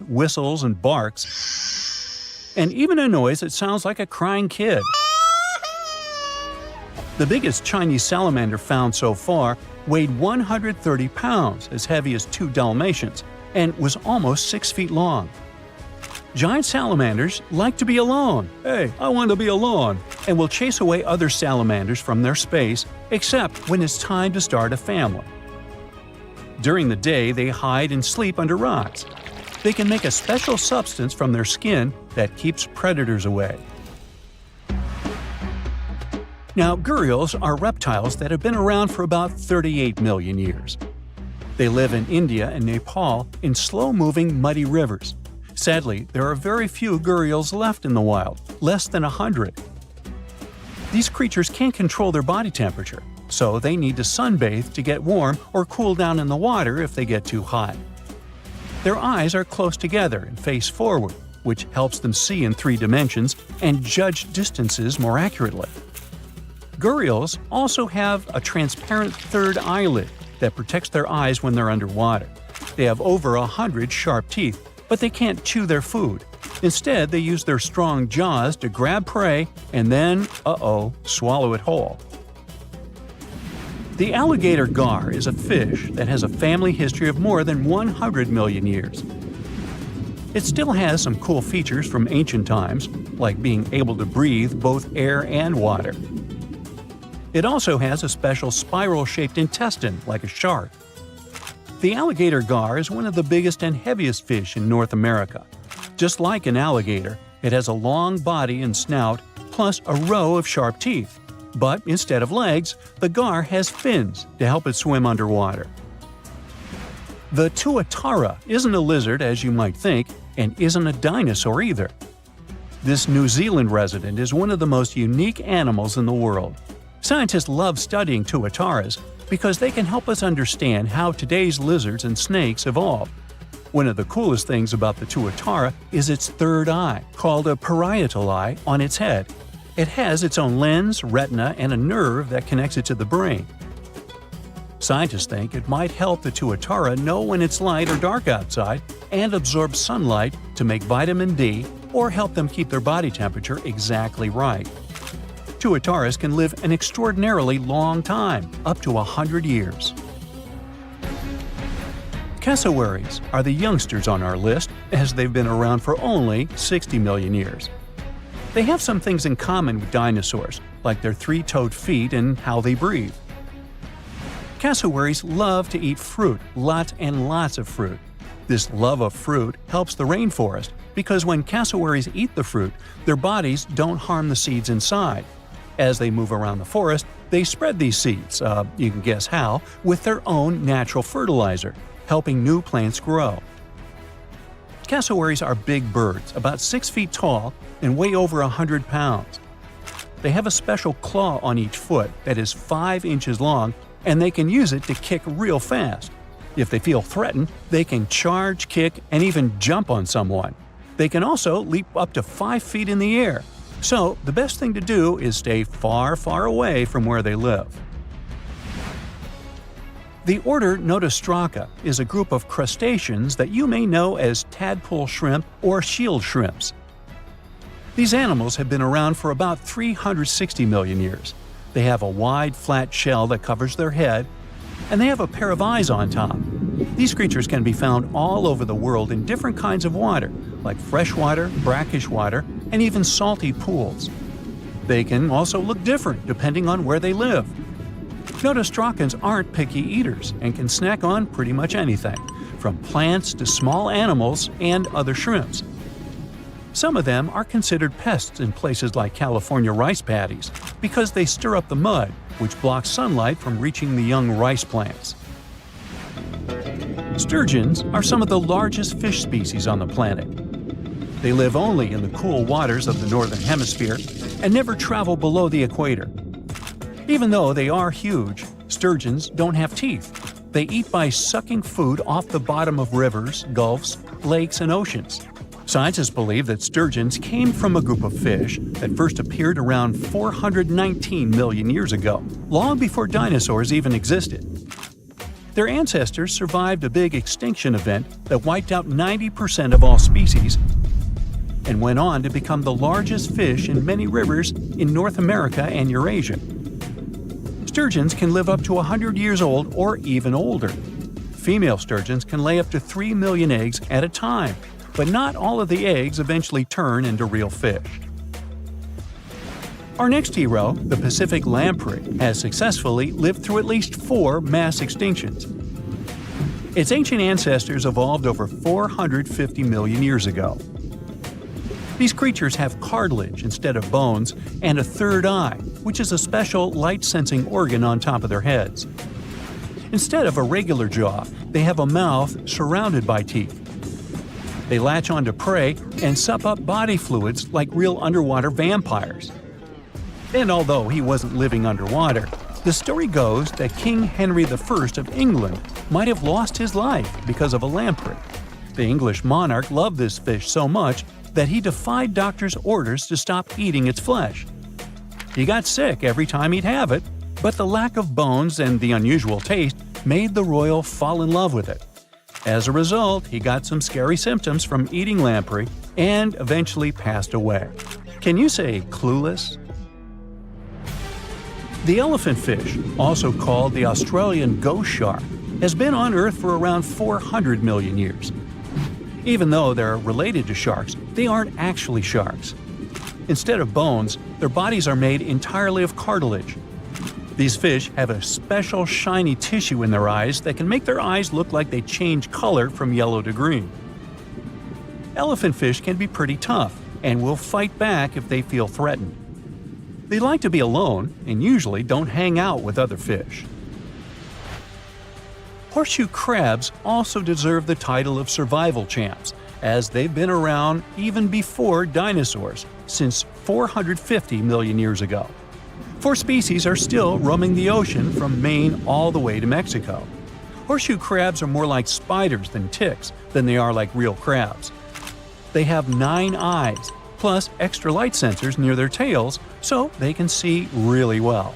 whistles, and barks, and even a noise that sounds like a crying kid. The biggest Chinese salamander found so far weighed 130 pounds, as heavy as 2 Dalmatians, and was almost 6 feet long. Giant salamanders like to be alone. Hey, I want to be alone. And will chase away other salamanders from their space, except when it's time to start a family. During the day, they hide and sleep under rocks. They can make a special substance from their skin that keeps predators away. Now, gharials are reptiles that have been around for about 38 million years. They live in India and Nepal in slow-moving, muddy rivers. Sadly, there are very few gharials left in the wild, less than 100. These creatures can't control their body temperature, so they need to sunbathe to get warm or cool down in the water if they get too hot. Their eyes are close together and face forward, which helps them see in 3 dimensions and judge distances more accurately. Gharials also have a transparent third eyelid that protects their eyes when they're underwater. They have over 100 sharp teeth, but they can't chew their food. Instead, they use their strong jaws to grab prey and then, swallow it whole. The alligator gar is a fish that has a family history of more than 100 million years. It still has some cool features from ancient times, like being able to breathe both air and water. It also has a special spiral-shaped intestine, like a shark. The alligator gar is one of the biggest and heaviest fish in North America. Just like an alligator, it has a long body and snout, plus a row of sharp teeth. But instead of legs, the gar has fins to help it swim underwater. The tuatara isn't a lizard as you might think, and isn't a dinosaur either. This New Zealand resident is one of the most unique animals in the world. Scientists love studying tuataras because they can help us understand how today's lizards and snakes evolved. One of the coolest things about the tuatara is its third eye, called a parietal eye, on its head. It has its own lens, retina, and a nerve that connects it to the brain. Scientists think it might help the tuatara know when it's light or dark outside and absorb sunlight to make vitamin D or help them keep their body temperature exactly right. Tuataras can live an extraordinarily long time, up to 100 years. Cassowaries are the youngsters on our list, as they've been around for only 60 million years. They have some things in common with dinosaurs, like their 3-toed feet and how they breathe. Cassowaries love to eat fruit, lots and lots of fruit. This love of fruit helps the rainforest, because when cassowaries eat the fruit, their bodies don't harm the seeds inside. As they move around the forest, they spread these seeds, you can guess how, with their own natural fertilizer, helping new plants grow. Cassowaries are big birds, about 6 feet tall and weigh over 100 pounds. They have a special claw on each foot that is 5 inches long, and they can use it to kick real fast. If they feel threatened, they can charge, kick, and even jump on someone. They can also leap up to 5 feet in the air. So, the best thing to do is stay far, far away from where they live. The order Notostraca is a group of crustaceans that you may know as tadpole shrimp or shield shrimps. These animals have been around for about 360 million years. They have a wide, flat shell that covers their head, and they have a pair of eyes on top. These creatures can be found all over the world in different kinds of water, like freshwater, brackish water, and even salty pools. They can also look different depending on where they live. Notostracans aren't picky eaters and can snack on pretty much anything, from plants to small animals and other shrimps. Some of them are considered pests in places like California rice paddies because they stir up the mud, which blocks sunlight from reaching the young rice plants. Sturgeons are some of the largest fish species on the planet. They live only in the cool waters of the northern hemisphere and never travel below the equator. Even though they are huge, sturgeons don't have teeth. They eat by sucking food off the bottom of rivers, gulfs, lakes, and oceans. Scientists believe that sturgeons came from a group of fish that first appeared around 419 million years ago, long before dinosaurs even existed. Their ancestors survived a big extinction event that wiped out 90% of all species and went on to become the largest fish in many rivers in North America and Eurasia. Sturgeons can live up to 100 years old or even older. Female sturgeons can lay up to 3 million eggs at a time, but not all of the eggs eventually turn into real fish. Our next hero, the Pacific lamprey, has successfully lived through at least 4 mass extinctions. Its ancient ancestors evolved over 450 million years ago. These creatures have cartilage instead of bones and a third eye, which is a special light-sensing organ on top of their heads. Instead of a regular jaw, they have a mouth surrounded by teeth. They latch onto prey and sup up body fluids like real underwater vampires. And although he wasn't living underwater, the story goes that King Henry I of England might have lost his life because of a lamprey. The English monarch loved this fish so much that he defied doctors' orders to stop eating its flesh. He got sick every time he'd have it, but the lack of bones and the unusual taste made the royal fall in love with it. As a result, he got some scary symptoms from eating lamprey and eventually passed away. Can you say clueless? The elephant fish, also called the Australian ghost shark, has been on Earth for around 400 million years. Even though they're related to sharks, they aren't actually sharks. Instead of bones, their bodies are made entirely of cartilage. These fish have a special shiny tissue in their eyes that can make their eyes look like they change color from yellow to green. Elephant fish can be pretty tough and will fight back if they feel threatened. They like to be alone and usually don't hang out with other fish. Horseshoe crabs also deserve the title of survival champs, as they've been around even before dinosaurs, since 450 million years ago. 4 species are still roaming the ocean from Maine all the way to Mexico. Horseshoe crabs are more like spiders than ticks than they are like real crabs. They have 9 eyes, plus extra light sensors near their tails, so they can see really well.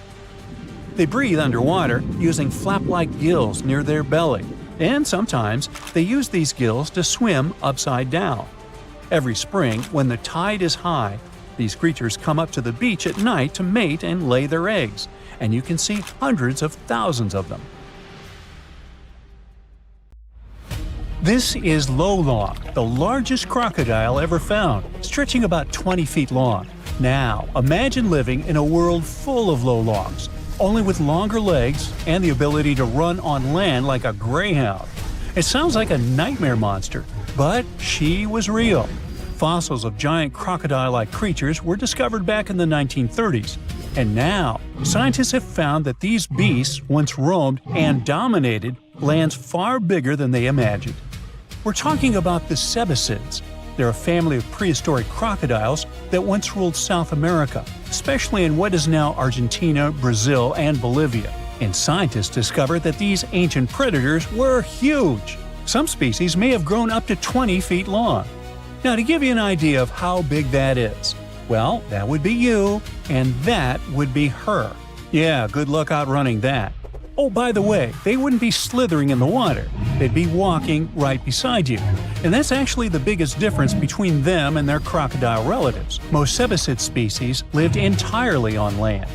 They breathe underwater using flap-like gills near their belly, and sometimes they use these gills to swim upside down. Every spring, when the tide is high, these creatures come up to the beach at night to mate and lay their eggs, and you can see hundreds of thousands of them. This is Lolong, the largest crocodile ever found, stretching about 20 feet long. Now, imagine living in a world full of Lolongs, only with longer legs and the ability to run on land like a greyhound. It sounds like a nightmare monster, but she was real. Fossils of giant crocodile-like creatures were discovered back in the 1930s, and now scientists have found that these beasts once roamed and dominated lands far bigger than they imagined. We're talking about the Cebicids. They're a family of prehistoric crocodiles that once ruled South America, especially in what is now Argentina, Brazil, and Bolivia. And scientists discovered that these ancient predators were huge. Some species may have grown up to 20 feet long. Now, to give you an idea of how big that is, well, that would be you, and that would be her. Yeah, good luck outrunning that. Oh, by the way, they wouldn't be slithering in the water. They'd be walking right beside you. And that's actually the biggest difference between them and their crocodile relatives. Most Cebicid species lived entirely on land.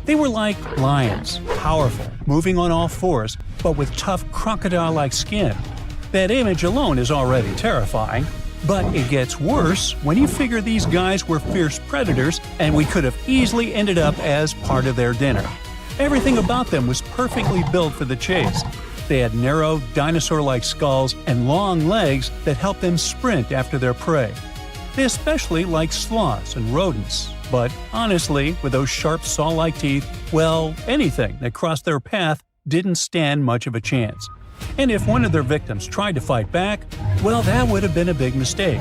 They were like lions, powerful, moving on all fours, but with tough crocodile-like skin. That image alone is already terrifying. But it gets worse when you figure these guys were fierce predators and we could have easily ended up as part of their dinner. Everything about them was perfectly built for the chase. They had narrow, dinosaur-like skulls and long legs that helped them sprint after their prey. They especially liked sloths and rodents, but honestly, with those sharp saw-like teeth, well, anything that crossed their path didn't stand much of a chance. And if one of their victims tried to fight back, well, that would have been a big mistake.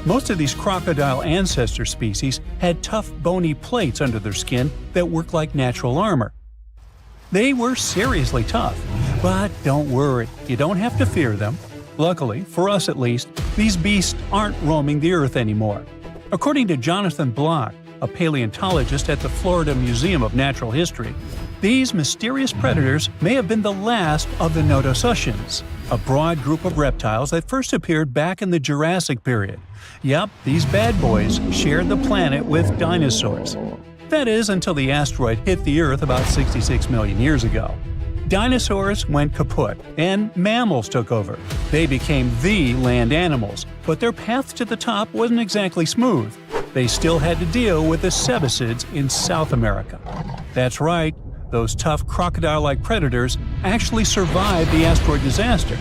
Most of these crocodile ancestor species had tough bony plates under their skin that worked like natural armor. They were seriously tough, but don't worry, you don't have to fear them. Luckily, for us at least, these beasts aren't roaming the earth anymore. According to Jonathan Block, a paleontologist at the Florida Museum of Natural History, these mysterious predators may have been the last of the Nodosuchians, a broad group of reptiles that first appeared back in the Jurassic period. Yep, these bad boys shared the planet with dinosaurs. That is, until the asteroid hit the Earth about 66 million years ago. Dinosaurs went kaput, and mammals took over. They became the land animals, but their path to the top wasn't exactly smooth. They still had to deal with the Sebasids in South America. That's right, those tough crocodile-like predators actually survived the asteroid disaster.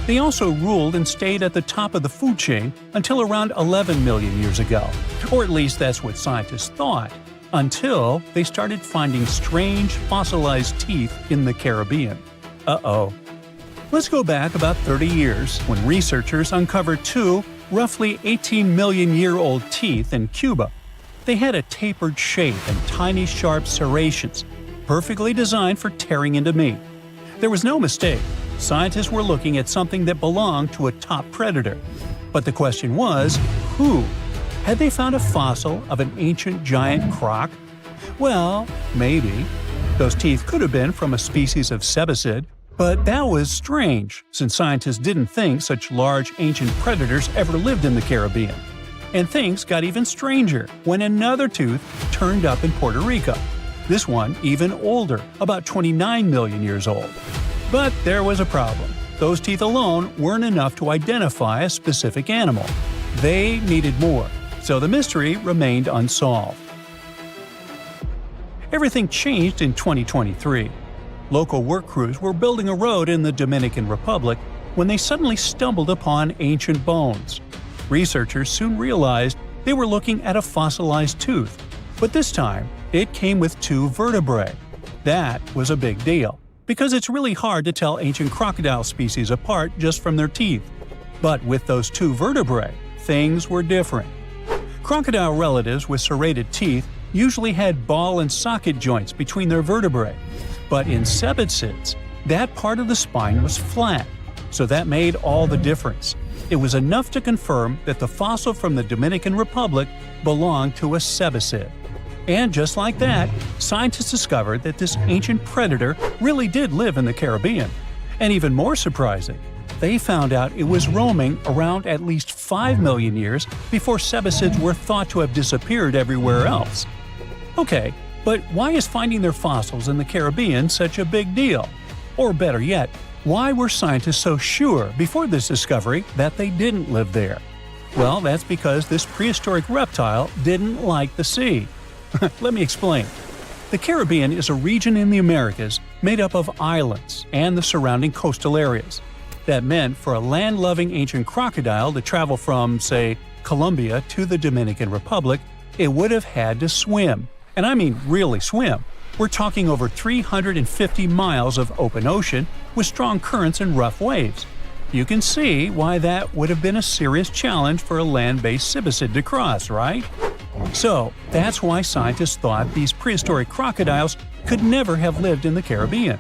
They also ruled and stayed at the top of the food chain until around 11 million years ago. Or at least that's what scientists thought. Until they started finding strange fossilized teeth in the Caribbean. Uh-oh. Let's go back about 30 years when researchers uncovered two roughly 18-million-year-old teeth in Cuba. They had a tapered shape and tiny sharp serrations, perfectly designed for tearing into meat. There was no mistake. Scientists were looking at something that belonged to a top predator. But the question was, who? Had they found a fossil of an ancient giant croc? Well, maybe. Those teeth could have been from a species of Sebasid, but that was strange, since scientists didn't think such large ancient predators ever lived in the Caribbean. And things got even stranger when another tooth turned up in Puerto Rico. This one even older, about 29 million years old. But there was a problem. Those teeth alone weren't enough to identify a specific animal. They needed more. So the mystery remained unsolved. Everything changed in 2023. Local work crews were building a road in the Dominican Republic when they suddenly stumbled upon ancient bones. Researchers soon realized they were looking at a fossilized tooth, but this time it came with two vertebrae. That was a big deal, because it's really hard to tell ancient crocodile species apart just from their teeth. But with those two vertebrae, things were different. Crocodile relatives with serrated teeth usually had ball and socket joints between their vertebrae. But in Sebasids, that part of the spine was flat, so that made all the difference. It was enough to confirm that the fossil from the Dominican Republic belonged to a Sebasid. And just like that, scientists discovered that this ancient predator really did live in the Caribbean. And even more surprising, they found out it was roaming around at least 5 million years before Sebasids were thought to have disappeared everywhere else. Okay, but why is finding their fossils in the Caribbean such a big deal? Or better yet, why were scientists so sure before this discovery that they didn't live there? Well, that's because this prehistoric reptile didn't like the sea. Let me explain. The Caribbean is a region in the Americas made up of islands and the surrounding coastal areas. That meant for a land-loving ancient crocodile to travel from, say, Colombia to the Dominican Republic, it would have had to swim. And I mean really swim. We're talking over 350 miles of open ocean with strong currents and rough waves. You can see why that would have been a serious challenge for a land-based Sebasid to cross, right? So, that's why scientists thought these prehistoric crocodiles could never have lived in the Caribbean.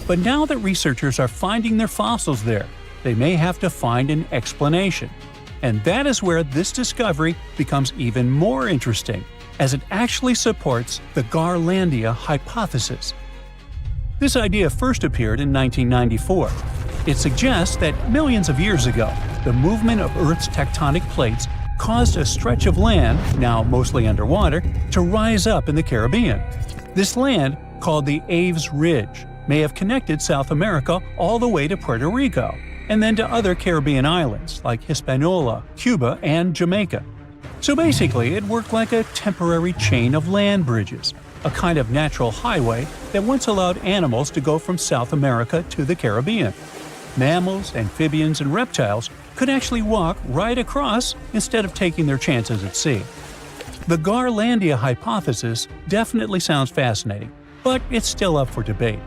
But now that researchers are finding their fossils there, they may have to find an explanation. And that is where this discovery becomes even more interesting, as it actually supports the Garlandia hypothesis. This idea first appeared in 1994. It suggests that millions of years ago, the movement of Earth's tectonic plates caused a stretch of land, now mostly underwater, to rise up in the Caribbean. This land, called the Aves Ridge, may have connected South America all the way to Puerto Rico, and then to other Caribbean islands like Hispaniola, Cuba, and Jamaica. So basically, it worked like a temporary chain of land bridges, a kind of natural highway that once allowed animals to go from South America to the Caribbean. Mammals, amphibians, and reptiles could actually walk right across instead of taking their chances at sea. The Garlandia hypothesis definitely sounds fascinating, but it's still up for debate.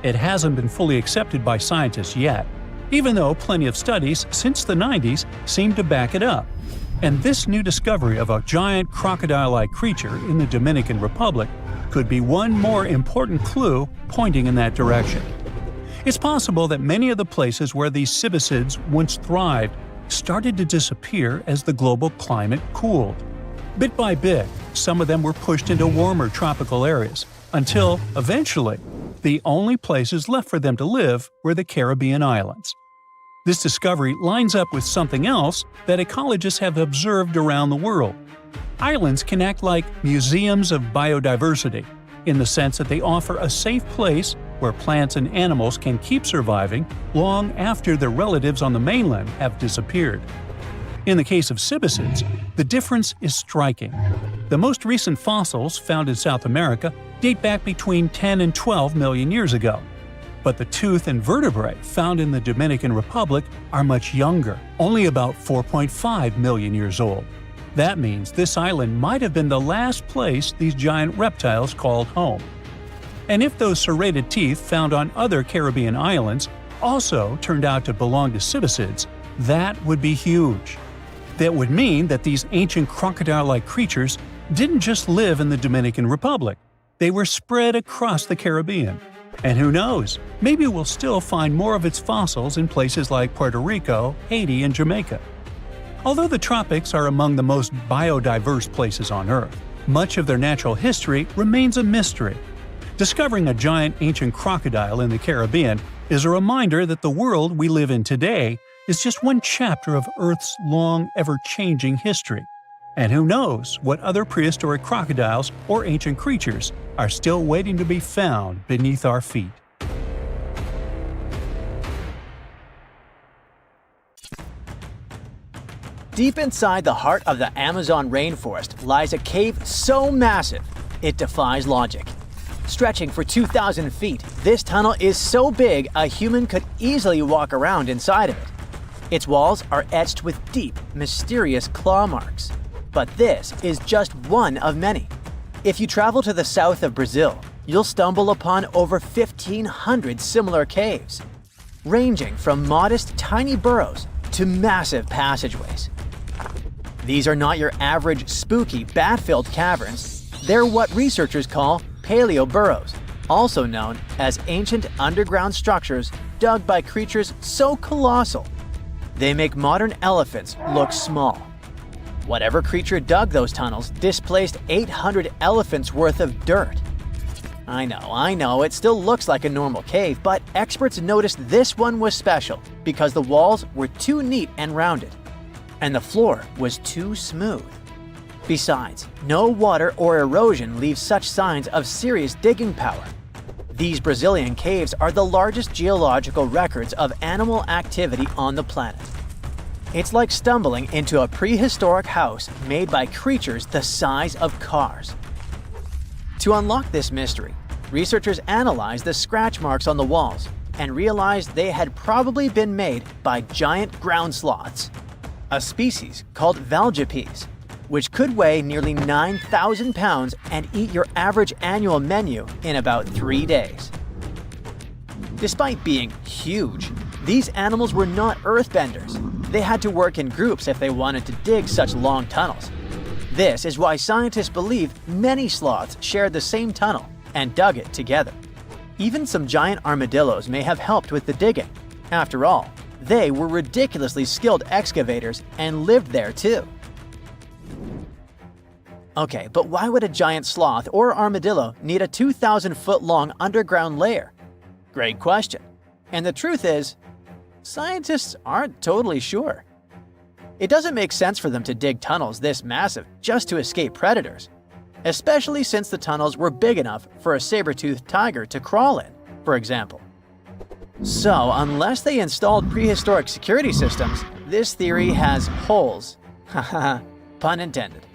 It hasn't been fully accepted by scientists yet, even though plenty of studies since the 90s seem to back it up. And this new discovery of a giant crocodile-like creature in the Dominican Republic could be one more important clue pointing in that direction. It's possible that many of the places where these Sebasids once thrived started to disappear as the global climate cooled. Bit by bit, some of them were pushed into warmer tropical areas, until, eventually, the only places left for them to live were the Caribbean islands. This discovery lines up with something else that ecologists have observed around the world. Islands can act like museums of biodiversity, in the sense that they offer a safe place where plants and animals can keep surviving long after their relatives on the mainland have disappeared. In the case of cibicids, the difference is striking. The most recent fossils found in South America date back between 10 and 12 million years ago. But the tooth and vertebrae found in the Dominican Republic are much younger, only about 4.5 million years old. That means this island might have been the last place these giant reptiles called home. And if those serrated teeth found on other Caribbean islands also turned out to belong to cibicids, that would be huge. That would mean that these ancient crocodile-like creatures didn't just live in the Dominican Republic. They were spread across the Caribbean. And who knows, maybe we'll still find more of its fossils in places like Puerto Rico, Haiti, and Jamaica. Although the tropics are among the most biodiverse places on Earth, much of their natural history remains a mystery. Discovering a giant ancient crocodile in the Caribbean is a reminder that the world we live in today is just one chapter of Earth's long, ever-changing history. And who knows what other prehistoric crocodiles or ancient creatures are still waiting to be found beneath our feet. Deep inside the heart of the Amazon rainforest lies a cave so massive it defies logic. Stretching for 2,000 feet, this tunnel is so big a human could easily walk around inside of it. Its walls are etched with deep, mysterious claw marks. But this is just one of many. If you travel to the south of Brazil, you'll stumble upon over 1,500 similar caves, ranging from modest tiny burrows to massive passageways. These are not your average spooky, bat-filled caverns. They're what researchers call paleo-burrows, also known as ancient underground structures dug by creatures so colossal they make modern elephants look small. Whatever creature dug those tunnels displaced 800 elephants worth of dirt. I know, it still looks like a normal cave, but experts noticed this one was special because the walls were too neat and rounded, and the floor was too smooth. Besides, no water or erosion leaves such signs of serious digging power. These Brazilian caves are the largest geological records of animal activity on the planet. It's like stumbling into a prehistoric house made by creatures the size of cars. To unlock this mystery, researchers analyzed the scratch marks on the walls and realized they had probably been made by giant ground sloths, a species called valgipes, which could weigh nearly 9,000 pounds and eat your average annual menu in about 3 days. Despite being huge, these animals were not earthbenders. They had to work in groups if they wanted to dig such long tunnels. This is why scientists believe many sloths shared the same tunnel and dug it together. Even some giant armadillos may have helped with the digging. After all, they were ridiculously skilled excavators and lived there too. Okay, but why would a giant sloth or armadillo need a 2,000-foot-long underground lair? Great question. And the truth is, scientists aren't totally sure. It doesn't make sense for them to dig tunnels this massive just to escape predators, especially since the tunnels were big enough for a saber-toothed tiger to crawl in, for example. So, unless they installed prehistoric security systems, this theory has holes. Haha, pun intended.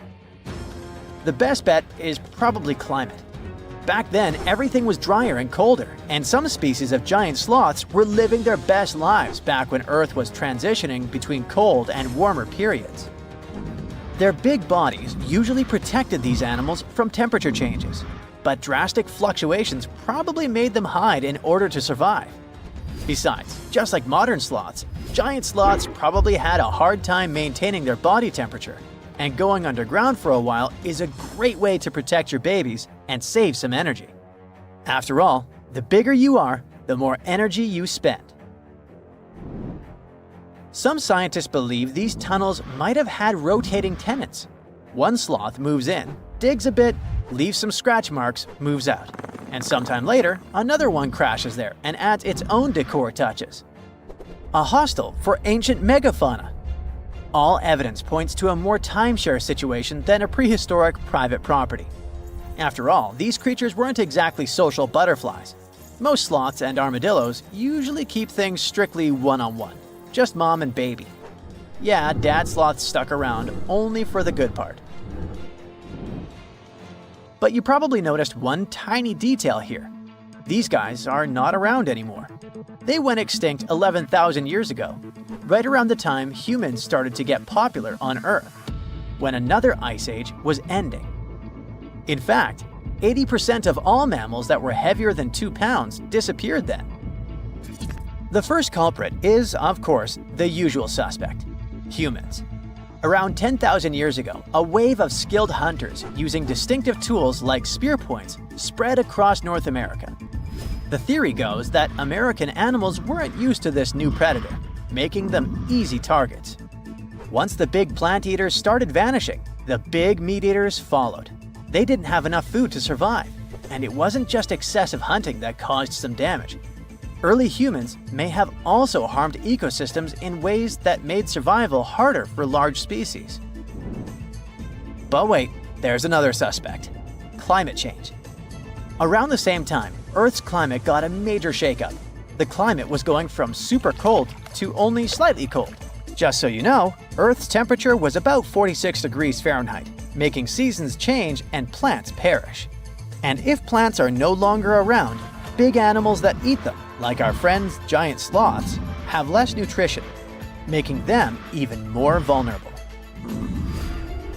The best bet is probably climate. Back then, everything was drier and colder, and some species of giant sloths were living their best lives back when Earth was transitioning between cold and warmer periods. Their big bodies usually protected these animals from temperature changes, but drastic fluctuations probably made them hide in order to survive. Besides, just like modern sloths, giant sloths probably had a hard time maintaining their body temperature, and going underground for a while is a great way to protect your babies and save some energy. After all, the bigger you are, the more energy you spend. Some scientists believe these tunnels might have had rotating tenants. One sloth moves in, digs a bit, leaves some scratch marks, moves out. And sometime later, another one crashes there and adds its own decor touches. a hostel for ancient megafauna. All evidence points to a more timeshare situation than a prehistoric private property. After all, these creatures weren't exactly social butterflies. Most sloths and armadillos usually keep things strictly one-on-one, just mom and baby. Yeah, dad sloth stuck around only for the good part. But you probably noticed one tiny detail here. These guys are not around anymore. They went extinct 11,000 years ago, right around the time humans started to get popular on Earth, when another ice age was ending. In fact, 80% of all mammals that were heavier than 2 pounds disappeared then. The first culprit is, of course, the usual suspect: humans. Around 10,000 years ago, a wave of skilled hunters using distinctive tools like spear points spread across North America. The theory goes that American animals weren't used to this new predator, making them easy targets. Once the big plant eaters started vanishing, the big meat eaters followed. They didn't have enough food to survive, and it wasn't just excessive hunting that caused some damage. Early humans may have also harmed ecosystems in ways that made survival harder for large species. But wait, there's another suspect: climate change. Around the same time, Earth's climate got a major shakeup. The climate was going from super cold to only slightly cold. Just so you know, Earth's temperature was about 46 degrees Fahrenheit, making seasons change and plants perish. And if plants are no longer around, big animals that eat them, like our friends giant sloths, have less nutrition, making them even more vulnerable.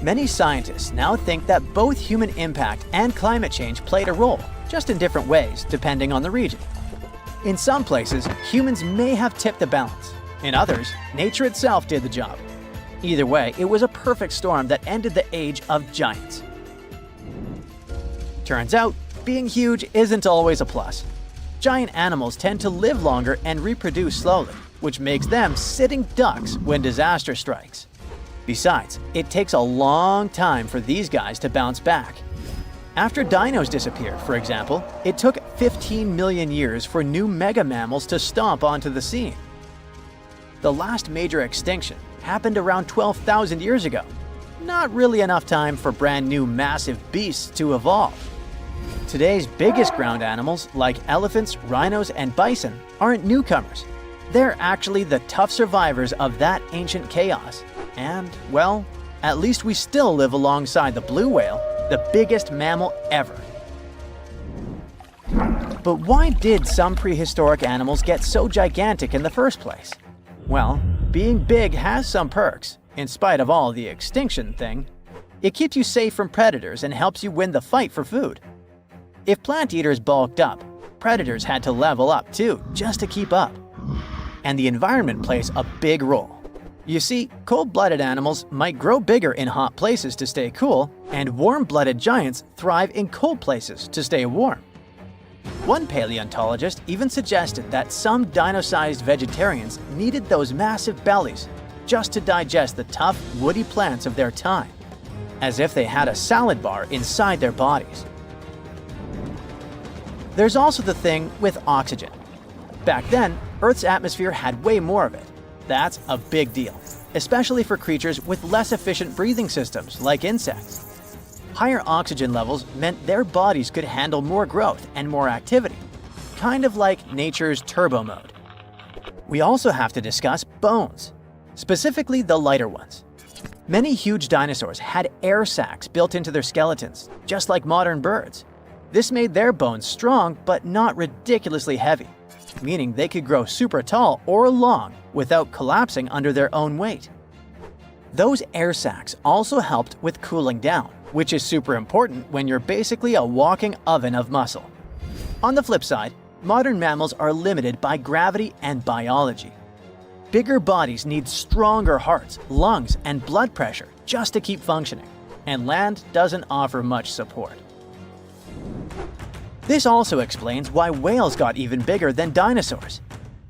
Many scientists now think that both human impact and climate change played a role, just in different ways depending on the region. In some places, humans may have tipped the balance. In others, nature itself did the job. Either way, it was a perfect storm that ended the age of giants. Turns out, being huge isn't always a plus. Giant animals tend to live longer and reproduce slowly, which makes them sitting ducks when disaster strikes. Besides, it takes a long time for these guys to bounce back. After dinos disappeared, for example, it took 15 million years for new mega mammals to stomp onto the scene. The last major extinction happened around 12,000 years ago. Not really enough time for brand new massive beasts to evolve. Today's biggest ground animals, like elephants, rhinos, and bison, aren't newcomers. They're actually the tough survivors of that ancient chaos. And, well, at least we still live alongside the blue whale, the biggest mammal ever. But why did some prehistoric animals get so gigantic in the first place? Well, being big has some perks, in spite of all the extinction thing. It keeps you safe from predators and helps you win the fight for food. If plant eaters bulked up, predators had to level up too, just to keep up. And the environment plays a big role. You see, cold-blooded animals might grow bigger in hot places to stay cool, and warm-blooded giants thrive in cold places to stay warm. One paleontologist even suggested that some dino-sized vegetarians needed those massive bellies just to digest the tough, woody plants of their time, as if they had a salad bar inside their bodies. There's also the thing with oxygen. Back then, Earth's atmosphere had way more of it. That's a big deal, especially for creatures with less efficient breathing systems, like insects. Higher oxygen levels meant their bodies could handle more growth and more activity, kind of like nature's turbo mode. We also have to discuss bones, specifically the lighter ones. Many huge dinosaurs had air sacs built into their skeletons, just like modern birds. This made their bones strong but not ridiculously heavy, meaning they could grow super tall or long without collapsing under their own weight. Those air sacs also helped with cooling down, which is super important when you're basically a walking oven of muscle. On the flip side, modern mammals are limited by gravity and biology. Bigger bodies need stronger hearts, lungs, and blood pressure just to keep functioning, and land doesn't offer much support. This also explains why whales got even bigger than dinosaurs.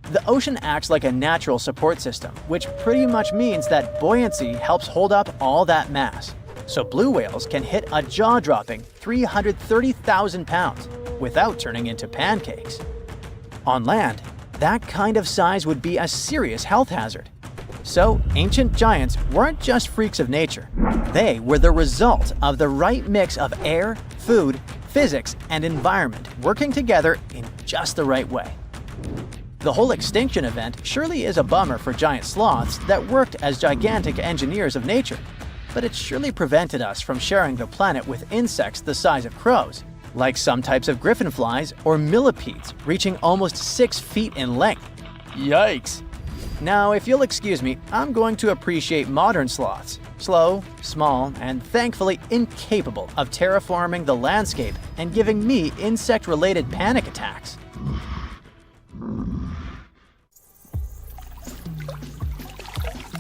The ocean acts like a natural support system, which pretty much means that buoyancy helps hold up all that mass. So blue whales can hit a jaw-dropping 330,000 pounds without turning into pancakes. On land, that kind of size would be a serious health hazard. So, ancient giants weren't just freaks of nature. They were the result of the right mix of air, food, physics, and environment working together in just the right way. The whole extinction event surely is a bummer for giant sloths that worked as gigantic engineers of nature, but it surely prevented us from sharing the planet with insects the size of crows, like some types of griffinflies or millipedes reaching almost 6 feet in length. Yikes! Now, if you'll excuse me, I'm going to appreciate modern sloths. Slow, small, and thankfully incapable of terraforming the landscape and giving me insect-related panic attacks.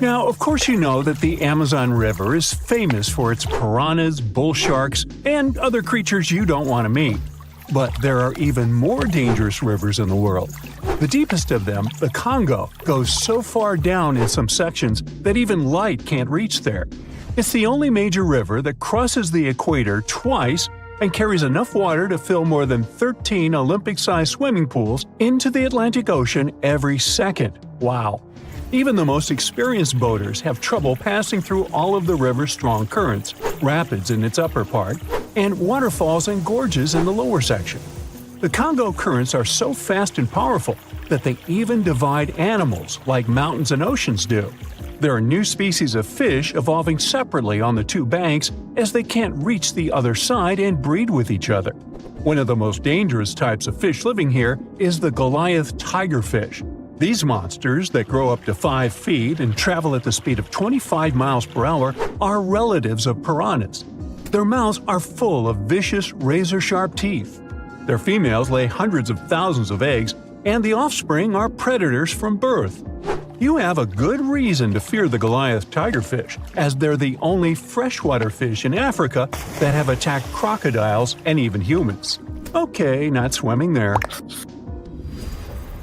Now, of course you know that the Amazon River is famous for its piranhas, bull sharks, and other creatures you don't want to meet. But there are even more dangerous rivers in the world. The deepest of them, the Congo, goes so far down in some sections that even light can't reach there. It's the only major river that crosses the equator twice and carries enough water to fill more than 13 Olympic-sized swimming pools into the Atlantic Ocean every second. Wow! Even the most experienced boaters have trouble passing through all of the river's strong currents, rapids in its upper part, and waterfalls and gorges in the lower section. The Congo currents are so fast and powerful that they even divide animals like mountains and oceans do. There are new species of fish evolving separately on the two banks as they can't reach the other side and breed with each other. One of the most dangerous types of fish living here is the Goliath tigerfish. These monsters, that grow up to 5 feet and travel at the speed of 25 miles per hour, are relatives of piranhas. Their mouths are full of vicious, razor-sharp teeth. Their females lay hundreds of thousands of eggs, and the offspring are predators from birth. You have a good reason to fear the Goliath tigerfish, as they're the only freshwater fish in Africa that have attacked crocodiles and even humans. Okay, not swimming there.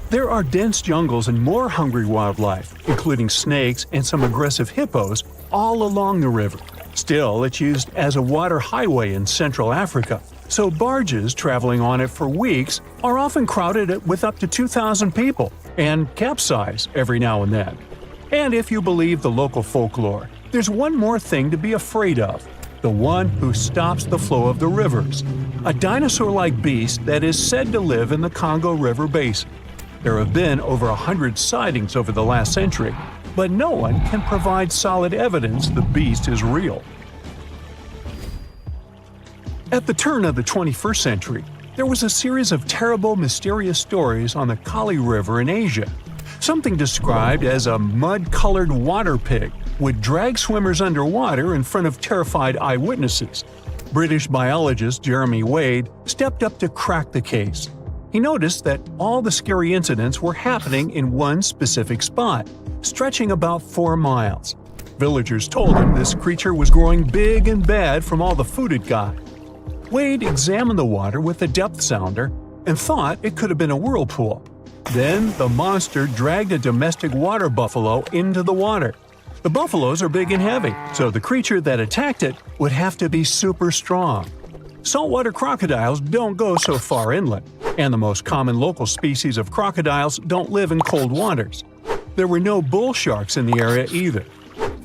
There are dense jungles and more hungry wildlife, including snakes and some aggressive hippos, all along the river. Still, it's used as a water highway in Central Africa, so barges traveling on it for weeks are often crowded with up to 2,000 people and capsize every now and then. And if you believe the local folklore, there's one more thing to be afraid of: the one who stops the flow of the rivers, a dinosaur-like beast that is said to live in the Congo River basin. There have been over 100 sightings over the last century, but no one can provide solid evidence the beast is real. At the turn of the 21st century, there was a series of terrible, mysterious stories on the Kali River in Asia. Something described as a mud-colored water pig would drag swimmers underwater in front of terrified eyewitnesses. British biologist Jeremy Wade stepped up to crack the case. He noticed that all the scary incidents were happening in one specific spot, stretching about 4 miles. Villagers told him this creature was growing big and bad from all the food it got. Wade examined the water with a depth sounder and thought it could have been a whirlpool. Then the monster dragged a domestic water buffalo into the water. The buffaloes are big and heavy, so the creature that attacked it would have to be super strong. Saltwater crocodiles don't go so far inland, and the most common local species of crocodiles don't live in cold waters. There were no bull sharks in the area either.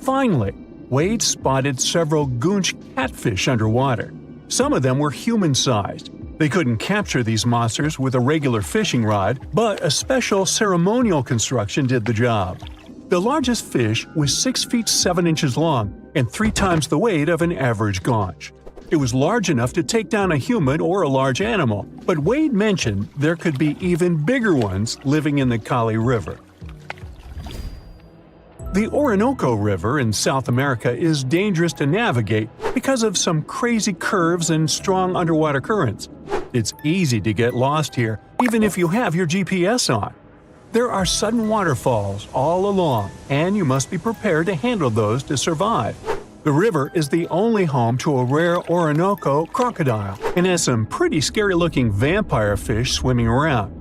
Finally, Wade spotted several goonch catfish underwater. Some of them were human-sized. They couldn't capture these monsters with a regular fishing rod, but a special ceremonial construction did the job. The largest fish was 6 feet 7 inches long and 3 times the weight of an average gaunch. It was large enough to take down a human or a large animal, but Wade mentioned there could be even bigger ones living in the Kali River. The Orinoco River in South America is dangerous to navigate because of some crazy curves and strong underwater currents. It's easy to get lost here, even if you have your GPS on. There are sudden waterfalls all along, and you must be prepared to handle those to survive. The river is the only home to a rare Orinoco crocodile and has some pretty scary-looking vampire fish swimming around.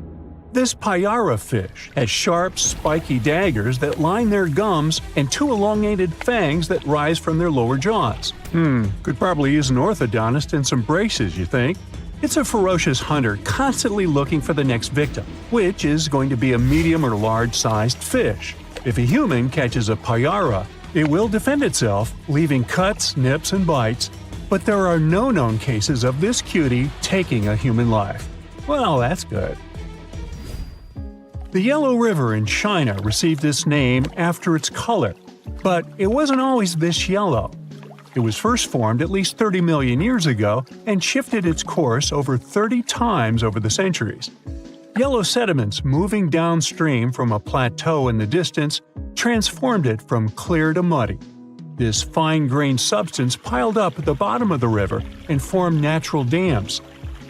This payara fish has sharp, spiky daggers that line their gums and 2 elongated fangs that rise from their lower jaws. Could probably use an orthodontist and some braces, you think? It's a ferocious hunter constantly looking for the next victim, which is going to be a medium or large-sized fish. If a human catches a payara, it will defend itself, leaving cuts, nips, and bites, but there are no known cases of this cutie taking a human life. Well, that's good. The Yellow River in China received its name after its color, but it wasn't always this yellow. It was first formed at least 30 million years ago and shifted its course over 30 times over the centuries. Yellow sediments moving downstream from a plateau in the distance transformed it from clear to muddy. This fine-grained substance piled up at the bottom of the river and formed natural dams.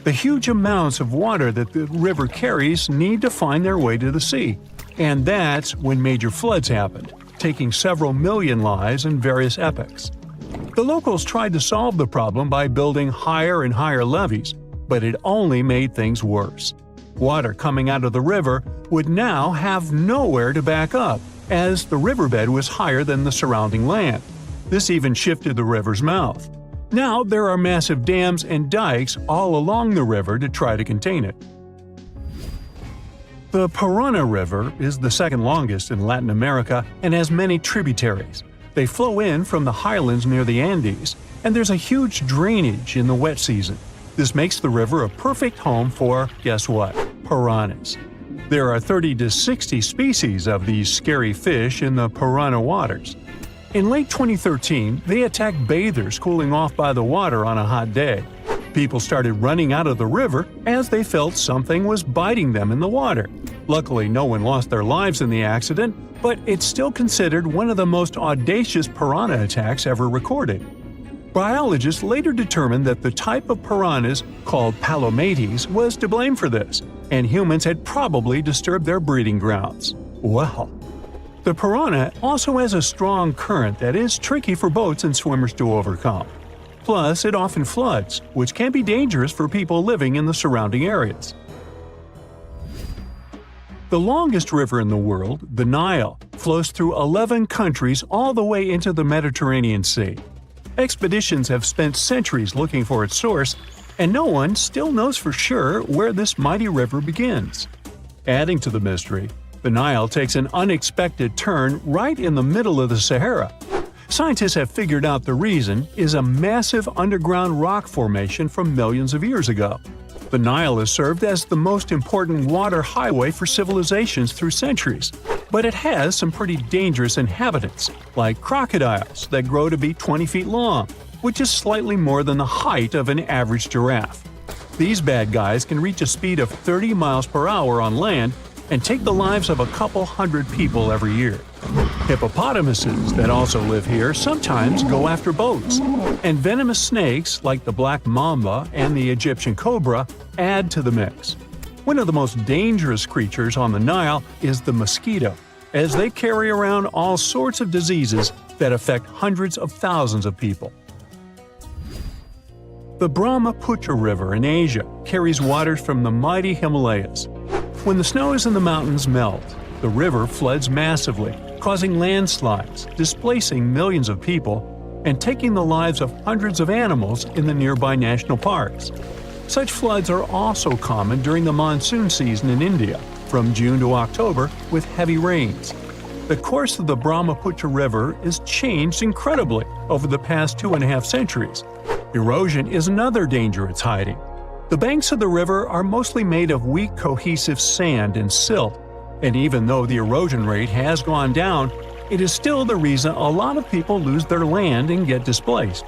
The huge amounts of water that the river carries need to find their way to the sea, and that's when major floods happened, taking several million lives in various epochs. The locals tried to solve the problem by building higher and higher levees, but it only made things worse. Water coming out of the river would now have nowhere to back up, as the riverbed was higher than the surrounding land. This even shifted the river's mouth. Now there are massive dams and dikes all along the river to try to contain it. The Parana River is the second longest in Latin America and has many tributaries. They flow in from the highlands near the Andes, and there's a huge drainage in the wet season. This makes the river a perfect home for, guess what, piranhas. There are 30 to 60 species of these scary fish in the Parana waters. In late 2013, they attacked bathers cooling off by the water on a hot day. People started running out of the river as they felt something was biting them in the water. Luckily, no one lost their lives in the accident, but it's still considered one of the most audacious piranha attacks ever recorded. Biologists later determined that the type of piranhas, called palomates, was to blame for this, and humans had probably disturbed their breeding grounds. Well, the piranha also has a strong current that is tricky for boats and swimmers to overcome. Plus, it often floods, which can be dangerous for people living in the surrounding areas. The longest river in the world, the Nile, flows through 11 countries all the way into the Mediterranean Sea. Expeditions have spent centuries looking for its source, and no one still knows for sure where this mighty river begins. Adding to the mystery, the Nile takes an unexpected turn right in the middle of the Sahara. Scientists have figured out the reason is a massive underground rock formation from millions of years ago. The Nile has served as the most important water highway for civilizations through centuries, but it has some pretty dangerous inhabitants, like crocodiles that grow to be 20 feet long, which is slightly more than the height of an average giraffe. These bad guys can reach a speed of 30 miles per hour on land and take the lives of a couple hundred people every year. Hippopotamuses that also live here sometimes go after boats, and venomous snakes like the black mamba and the Egyptian cobra add to the mix. One of the most dangerous creatures on the Nile is the mosquito, as they carry around all sorts of diseases that affect hundreds of thousands of people. The Brahmaputra River in Asia carries waters from the mighty Himalayas. When the snows in the mountains melt, the river floods massively, causing landslides, displacing millions of people, and taking the lives of hundreds of animals in the nearby national parks. Such floods are also common during the monsoon season in India, from June to October, with heavy rains. The course of the Brahmaputra River is changed incredibly over the past 2.5 centuries. Erosion is another danger it's hiding. The banks of the river are mostly made of weak cohesive sand and silt, and even though the erosion rate has gone down, it is still the reason a lot of people lose their land and get displaced.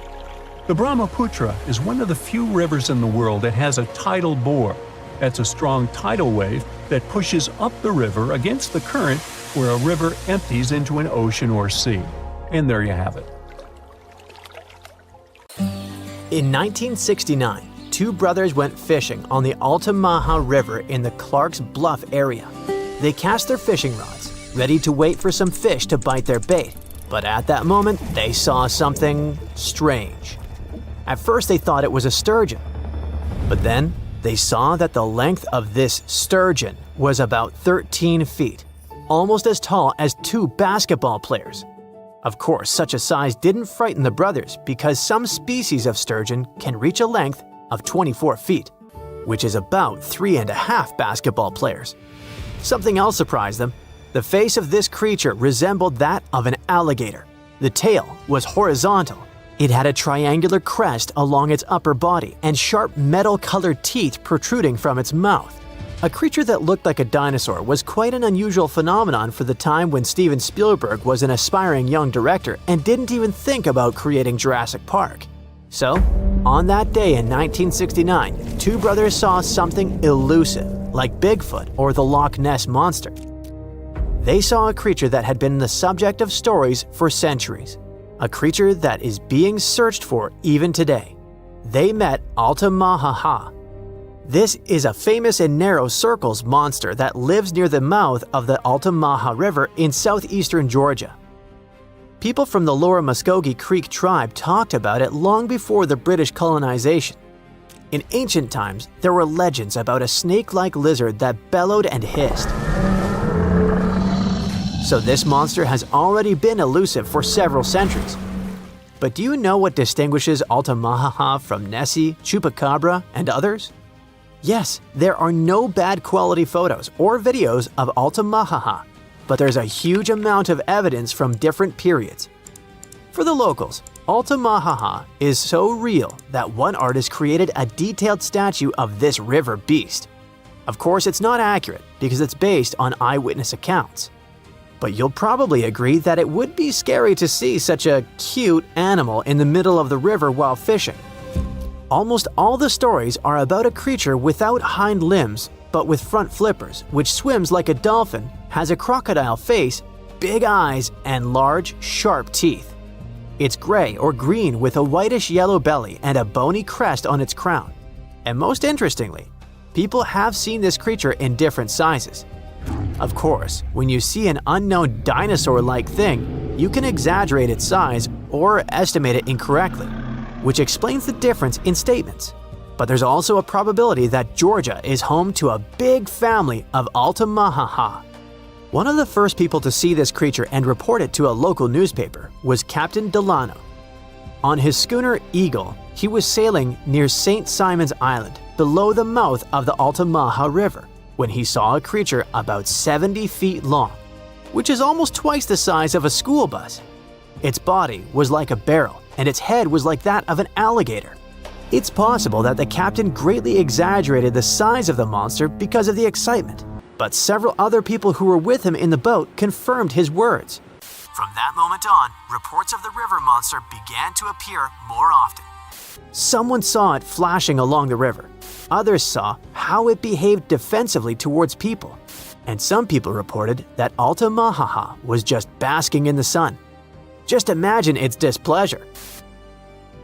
The Brahmaputra is one of the few rivers in the world that has a tidal bore. That's a strong tidal wave that pushes up the river against the current where a river empties into an ocean or sea. And there you have it. In 1969, two brothers went fishing on the Altamaha River in the Clark's Bluff area. They cast their fishing rods, ready to wait for some fish to bite their bait, but at that moment they saw something strange. At first they thought it was a sturgeon, but then they saw that the length of this sturgeon was about 13 feet, almost as tall as 2 basketball players. Of course, such a size didn't frighten the brothers because some species of sturgeon can reach a length of 24 feet. which is about 3.5 basketball players. Something else surprised them. The face of this creature resembled that of an alligator. The tail was horizontal. It had a triangular crest along its upper body and sharp metal-colored teeth protruding from its mouth. A creature that looked like a dinosaur was quite an unusual phenomenon for the time when Steven Spielberg was an aspiring young director and didn't even think about creating Jurassic Park. So, on that day in 1969, two brothers saw something elusive, like Bigfoot or the Loch Ness Monster. They saw a creature that had been the subject of stories for centuries, a creature that is being searched for even today. They met Altamaha. This is a famous and narrow circles monster that lives near the mouth of the Altamaha River in southeastern Georgia. People from the Lower Muskogee Creek tribe talked about it long before the British colonization. In ancient times, there were legends about a snake-like lizard that bellowed and hissed. So this monster has already been elusive for several centuries. But do you know what distinguishes Altamaha from Nessie, Chupacabra, and others? Yes, there are no bad quality photos or videos of Altamaha, but there's a huge amount of evidence from different periods. For the locals, Altamaha is so real that one artist created a detailed statue of this river beast. Of course, it's not accurate because it's based on eyewitness accounts. But you'll probably agree that it would be scary to see such a cute animal in the middle of the river while fishing. Almost all the stories are about a creature without hind limbs, but with front flippers, which swims like a dolphin, has a crocodile face, big eyes, and large, sharp teeth. It's gray or green with a whitish yellow belly and a bony crest on its crown. And most interestingly, people have seen this creature in different sizes. Of course, when you see an unknown dinosaur-like thing, you can exaggerate its size or estimate it incorrectly, which explains the difference in statements. But there's also a probability that Georgia is home to a big family of Altamaha. One of the first people to see this creature and report it to a local newspaper was Captain Delano. On his schooner Eagle, he was sailing near St. Simon's Island, below the mouth of the Altamaha River, when he saw a creature about 70 feet long, which is almost twice the size of a school bus. Its body was like a barrel, and its head was like that of an alligator. It's possible that the captain greatly exaggerated the size of the monster because of the excitement, but several other people who were with him in the boat confirmed his words. From that moment on, reports of the river monster began to appear more often. Someone saw it flashing along the river. Others saw how it behaved defensively towards people. And some people reported that Altamaha was just basking in the sun. Just imagine its displeasure.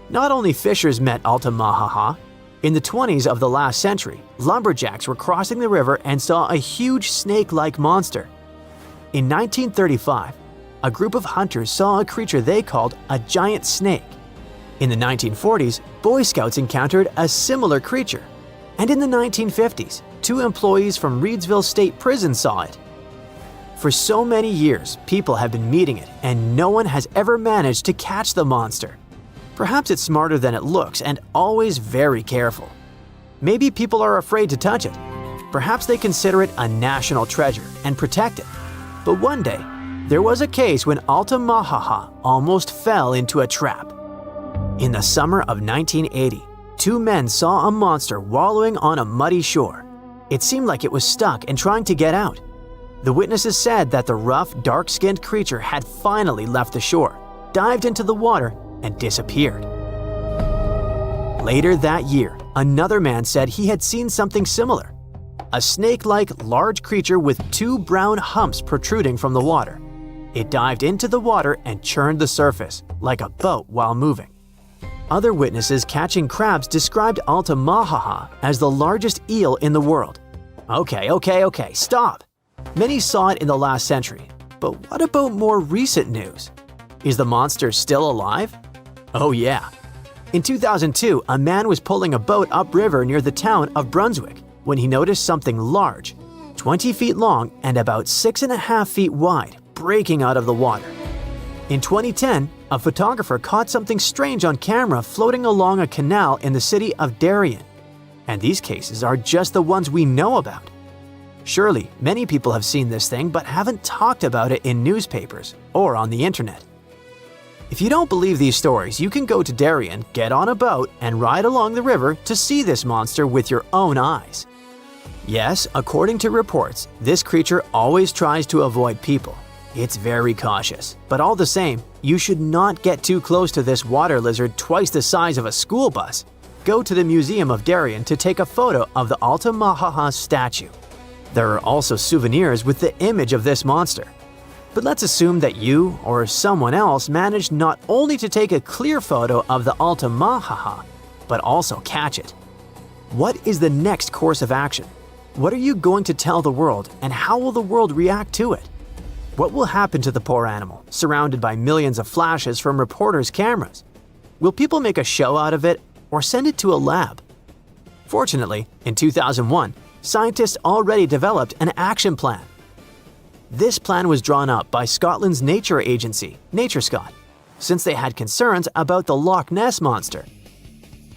Not only fishers met Altamaha. In the 20s of the last century, lumberjacks were crossing the river and saw a huge snake-like monster. In 1935, a group of hunters saw a creature they called a giant snake. In the 1940s, Boy Scouts encountered a similar creature. And in the 1950s, 2 employees from Reidsville State Prison saw it. For so many years, people have been meeting it, and no one has ever managed to catch the monster. Perhaps it's smarter than it looks and always very careful. Maybe people are afraid to touch it. Perhaps they consider it a national treasure and protect it. But one day, there was a case when Altamaha almost fell into a trap. In the summer of 1980, 2 men saw a monster wallowing on a muddy shore. It seemed like it was stuck and trying to get out. The witnesses said that the rough, dark-skinned creature had finally left the shore, dived into the water, and disappeared. Later that year, another man said he had seen something similar. A snake-like large creature with 2 brown humps protruding from the water. It dived into the water and churned the surface, like a boat while moving. Other witnesses catching crabs described Altamaha as the largest eel in the world. Okay, stop! Many saw it in the last century, but what about more recent news? Is the monster still alive? Oh yeah. In 2002, a man was pulling a boat upriver near the town of Brunswick when he noticed something large, 20 feet long and about 6.5 feet wide, breaking out of the water. In 2010, a photographer caught something strange on camera floating along a canal in the city of Darien. And these cases are just the ones we know about. Surely, many people have seen this thing but haven't talked about it in newspapers or on the internet. If you don't believe these stories, you can go to Darien, get on a boat, and ride along the river to see this monster with your own eyes. Yes, according to reports, this creature always tries to avoid people. It's very cautious, but all the same, you should not get too close to this water lizard twice the size of a school bus. Go to the Museum of Darien to take a photo of the Altamaha statue. There are also souvenirs with the image of this monster. But let's assume that you or someone else managed not only to take a clear photo of the Altamaha, but also catch it. What is the next course of action? What are you going to tell the world, and how will the world react to it? What will happen to the poor animal, surrounded by millions of flashes from reporters' cameras? Will people make a show out of it or send it to a lab? Fortunately, in 2001, scientists already developed an action plan. This plan was drawn up by Scotland's nature agency, NatureScot, since they had concerns about the Loch Ness Monster.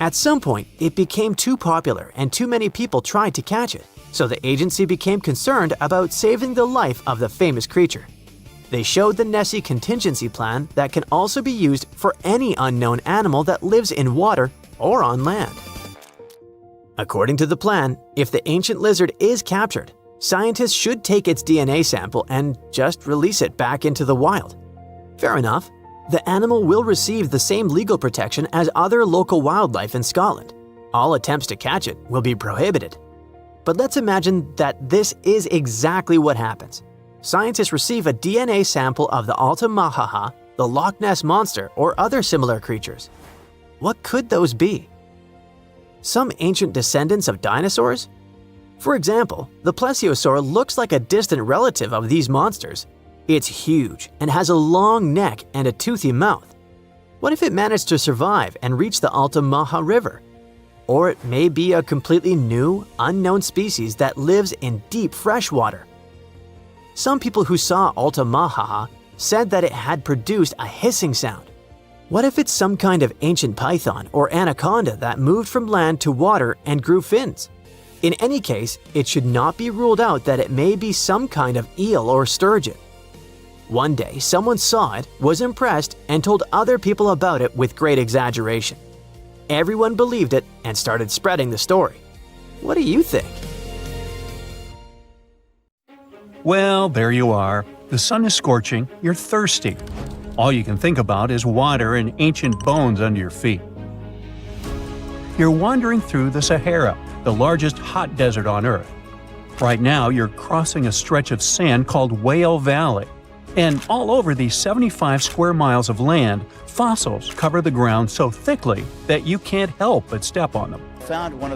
At some point, it became too popular and too many people tried to catch it, so the agency became concerned about saving the life of the famous creature. They showed the Nessie contingency plan that can also be used for any unknown animal that lives in water or on land. According to the plan, if the ancient lizard is captured, scientists should take its DNA sample and just release it back into the wild. Fair enough. The animal will receive the same legal protection as other local wildlife in Scotland. All attempts to catch it will be prohibited. But let's imagine that this is exactly what happens. Scientists receive a DNA sample of the Altamaha, the Loch Ness Monster, or other similar creatures. What could those be? Some ancient descendants of dinosaurs? For example, the plesiosaur looks like a distant relative of these monsters. It's huge and has a long neck and a toothy mouth. What if it managed to survive and reach the Altamaha River? Or it may be a completely new, unknown species that lives in deep freshwater. Some people who saw Altamaha said that it had produced a hissing sound. What if it's some kind of ancient python or anaconda that moved from land to water and grew fins? In any case, it should not be ruled out that it may be some kind of eel or sturgeon. One day, someone saw it, was impressed, and told other people about it with great exaggeration. Everyone believed it and started spreading the story. What do you think? Well, there you are. The sun is scorching, you're thirsty. All you can think about is water and ancient bones under your feet. You're wandering through the Sahara, the largest hot desert on Earth. Right now, you're crossing a stretch of sand called Whale Valley. And all over these 75 square miles of land, fossils cover the ground so thickly that you can't help but step on them.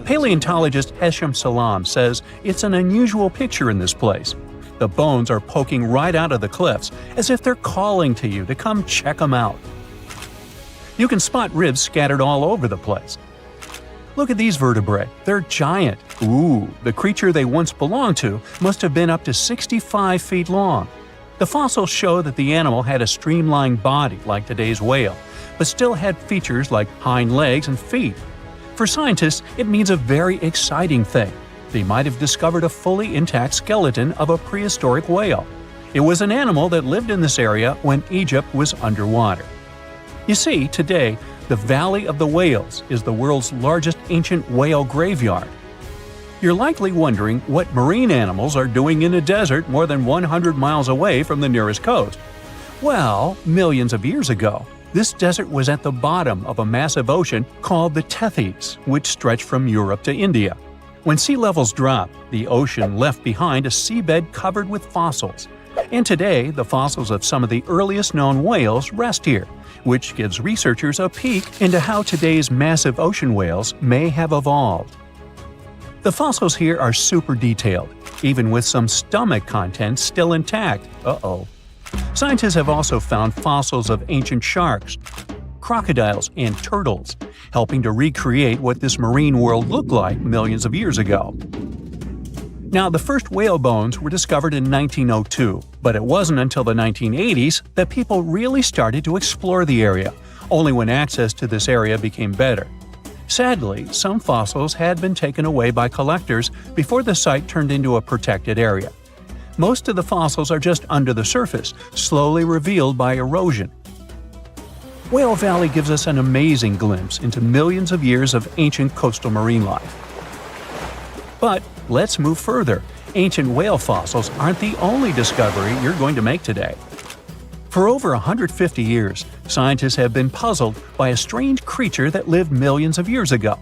Paleontologist Hesham Salam says it's an unusual picture in this place. The bones are poking right out of the cliffs, as if they're calling to you to come check them out. You can spot ribs scattered all over the place. Look at these vertebrae. They're giant. Ooh, the creature they once belonged to must have been up to 65 feet long. The fossils show that the animal had a streamlined body like today's whale, but still had features like hind legs and feet. For scientists, it means a very exciting thing. They might have discovered a fully intact skeleton of a prehistoric whale. It was an animal that lived in this area when Egypt was underwater. You see, today, the Valley of the Whales is the world's largest ancient whale graveyard. You're likely wondering what marine animals are doing in a desert more than 100 miles away from the nearest coast. Well, millions of years ago, this desert was at the bottom of a massive ocean called the Tethys, which stretched from Europe to India. When sea levels dropped, the ocean left behind a seabed covered with fossils. And today, the fossils of some of the earliest known whales rest here, which gives researchers a peek into how today's massive ocean whales may have evolved. The fossils here are super detailed, even with some stomach contents still intact. Uh-oh. Scientists have also found fossils of ancient sharks, crocodiles, and turtles, helping to recreate what this marine world looked like millions of years ago. Now, the first whale bones were discovered in 1902, but it wasn't until the 1980s that people really started to explore the area, only when access to this area became better. Sadly, some fossils had been taken away by collectors before the site turned into a protected area. Most of the fossils are just under the surface, slowly revealed by erosion. Whale Valley gives us an amazing glimpse into millions of years of ancient coastal marine life. But let's move further. Ancient whale fossils aren't the only discovery you're going to make today. For over 150 years, scientists have been puzzled by a strange creature that lived millions of years ago.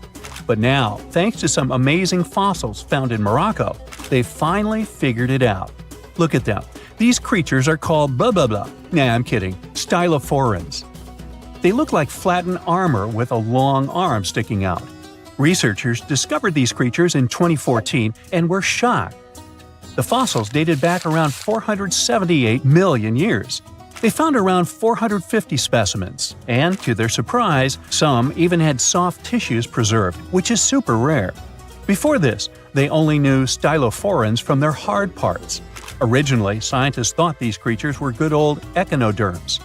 But now, thanks to some amazing fossils found in Morocco, they've finally figured it out. Look at them. These creatures are called blah blah blah. Nah, I'm kidding. Stylophorans. They look like flattened armor with a long arm sticking out. Researchers discovered these creatures in 2014 and were shocked. The fossils dated back around 478 million years. They found around 450 specimens, and to their surprise, some even had soft tissues preserved, which is super rare. Before this, they only knew stylophorans from their hard parts. Originally, scientists thought these creatures were good old echinoderms,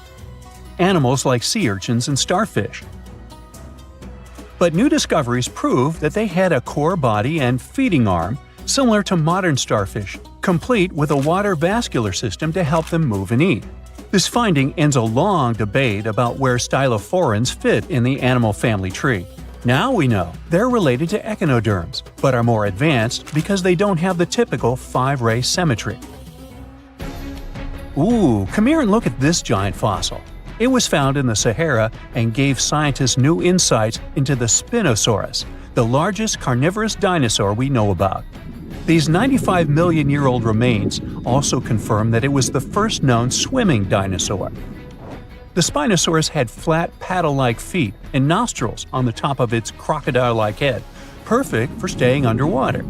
animals like sea urchins and starfish. But new discoveries prove that they had a core body and feeding arm, similar to modern starfish, complete with a water vascular system to help them move and eat. This finding ends a long debate about where stylophorans fit in the animal family tree. Now we know they're related to echinoderms, but are more advanced because they don't have the typical 5-ray symmetry. Ooh, come here and look at this giant fossil. It was found in the Sahara and gave scientists new insights into the Spinosaurus, the largest carnivorous dinosaur we know about. These 95 million-year-old remains also confirm that it was the first known swimming dinosaur. The Spinosaurus had flat paddle-like feet and nostrils on the top of its crocodile-like head, perfect for staying underwater.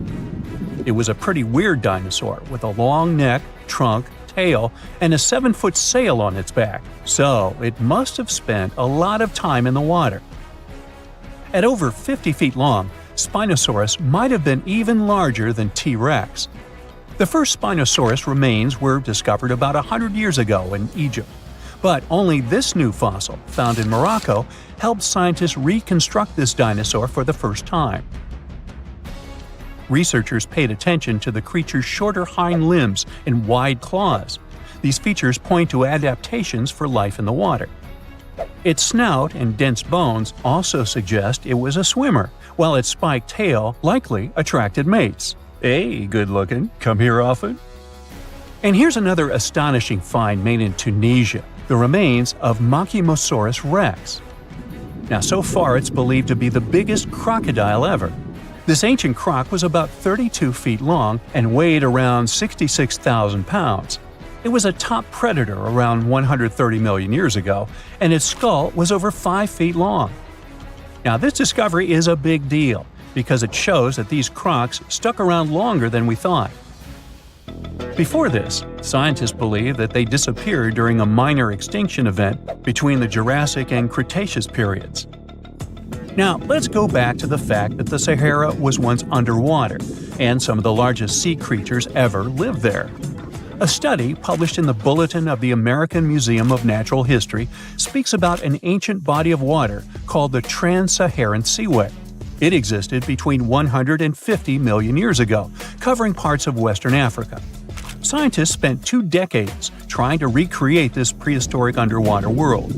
It was a pretty weird dinosaur with a long neck, trunk, tail, and a 7-foot sail on its back, so it must have spent a lot of time in the water. At over 50 feet long, Spinosaurus might have been even larger than T-Rex. The first Spinosaurus remains were discovered about 100 years ago in Egypt, but only this new fossil, found in Morocco, helped scientists reconstruct this dinosaur for the first time. Researchers paid attention to the creature's shorter hind limbs and wide claws. These features point to adaptations for life in the water. Its snout and dense bones also suggest it was a swimmer, while its spiked tail likely attracted mates. Hey, good looking, come here often? And here's another astonishing find made in Tunisia, the remains of Machimosaurus rex. Now, so far it's believed to be the biggest crocodile ever. This ancient croc was about 32 feet long and weighed around 66,000 pounds. It was a top predator around 130 million years ago, and its skull was over 5 feet long. Now, this discovery is a big deal because it shows that these crocs stuck around longer than we thought. Before this, scientists believed that they disappeared during a minor extinction event between the Jurassic and Cretaceous periods. Now, let's go back to the fact that the Sahara was once underwater, and some of the largest sea creatures ever lived there. A study published in the Bulletin of the American Museum of Natural History speaks about an ancient body of water called the Trans-Saharan Seaway. It existed between 150 million years ago, covering parts of Western Africa. Scientists spent 2 decades trying to recreate this prehistoric underwater world.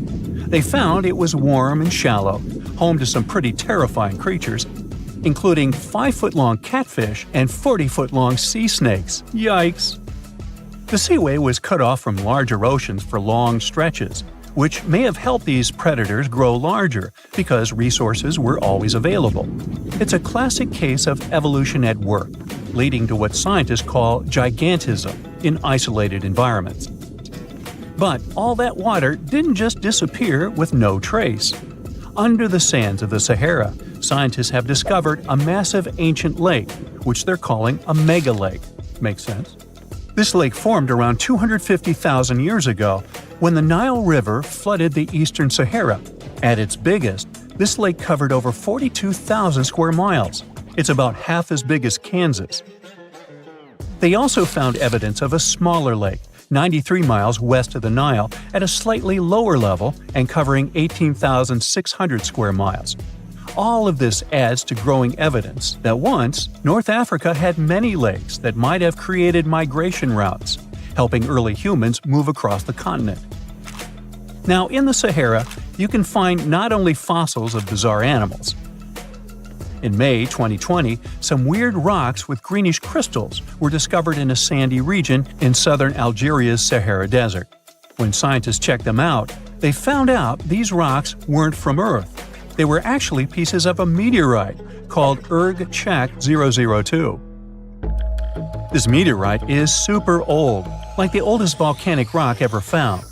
They found it was warm and shallow, home to some pretty terrifying creatures, including 5-foot-long catfish and 40-foot-long sea snakes. Yikes! The seaway was cut off from larger oceans for long stretches, which may have helped these predators grow larger because resources were always available. It's a classic case of evolution at work, leading to what scientists call gigantism in isolated environments. But all that water didn't just disappear with no trace. Under the sands of the Sahara, scientists have discovered a massive ancient lake, which they're calling a megalake. Makes sense? This lake formed around 250,000 years ago when the Nile River flooded the eastern Sahara. At its biggest, this lake covered over 42,000 square miles. It's about half as big as Kansas. They also found evidence of a smaller lake, 93 miles west of the Nile, at a slightly lower level and covering 18,600 square miles. All of this adds to growing evidence that once, North Africa had many lakes that might have created migration routes, helping early humans move across the continent. Now, in the Sahara, you can find not only fossils of bizarre animals. In May 2020, some weird rocks with greenish crystals were discovered in a sandy region in southern Algeria's Sahara Desert. When scientists checked them out, they found out these rocks weren't from Earth. They were actually pieces of a meteorite called Erg-Czech 002. This meteorite is super old, like the oldest volcanic rock ever found.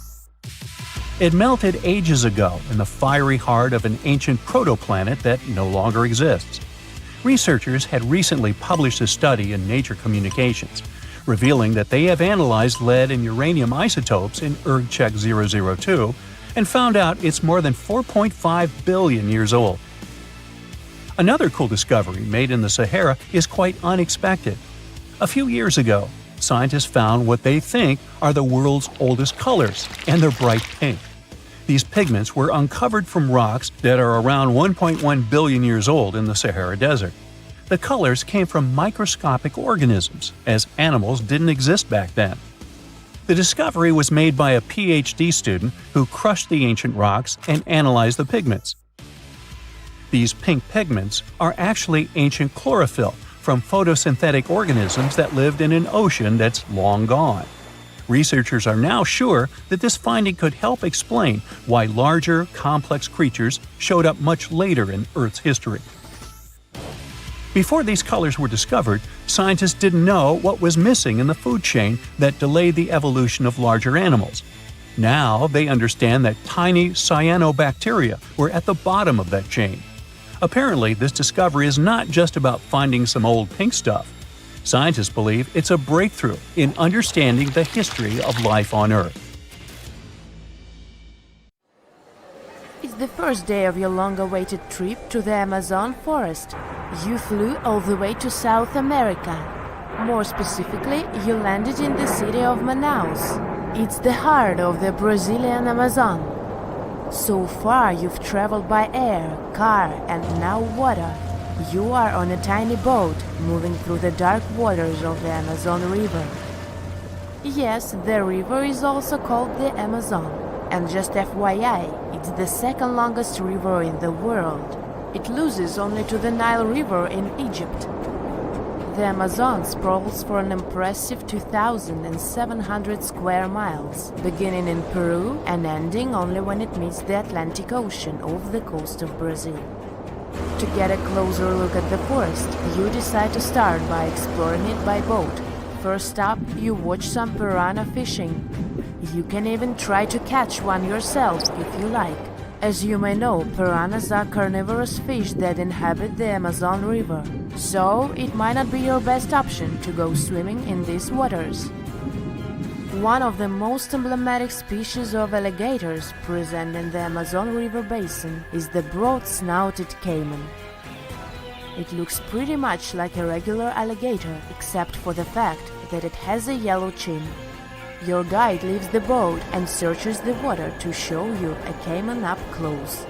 It melted ages ago in the fiery heart of an ancient protoplanet that no longer exists. Researchers had recently published a study in Nature Communications, revealing that they have analyzed lead and uranium isotopes in Erg-Czech 002 and found out it's more than 4.5 billion years old. Another cool discovery made in the Sahara is quite unexpected. A few years ago, scientists found what they think are the world's oldest colors, and they're bright pink. These pigments were uncovered from rocks that are around 1.1 billion years old in the Sahara Desert. The colors came from microscopic organisms, as animals didn't exist back then. The discovery was made by a PhD student who crushed the ancient rocks and analyzed the pigments. These pink pigments are actually ancient chlorophyll from photosynthetic organisms that lived in an ocean that's long gone. Researchers are now sure that this finding could help explain why larger, complex creatures showed up much later in Earth's history. Before these colors were discovered, scientists didn't know what was missing in the food chain that delayed the evolution of larger animals. Now they understand that tiny cyanobacteria were at the bottom of that chain. Apparently, this discovery is not just about finding some old pink stuff. Scientists believe it's a breakthrough in understanding the history of life on Earth. It's the first day of your long-awaited trip to the Amazon forest. You flew all the way to South America. More specifically, you landed in the city of Manaus. It's the heart of the Brazilian Amazon. So far, you've traveled by air, car, and now water. You are on a tiny boat, moving through the dark waters of the Amazon River. Yes, the river is also called the Amazon. And just FYI, it's the second longest river in the world. It loses only to the Nile River in Egypt. The Amazon sprawls for an impressive 2,700 square miles, beginning in Peru and ending only when it meets the Atlantic Ocean off the coast of Brazil. To get a closer look at the forest, you decide to start by exploring it by boat. First up, you watch some piranha fishing. You can even try to catch one yourself if you like. As you may know, piranhas are carnivorous fish that inhabit the Amazon River, so it might not be your best option to go swimming in these waters. One of the most emblematic species of alligators present in the Amazon River basin is the broad-snouted caiman. It looks pretty much like a regular alligator, except for the fact that it has a yellow chin. Your guide leaves the boat and searches the water to show you a caiman up close.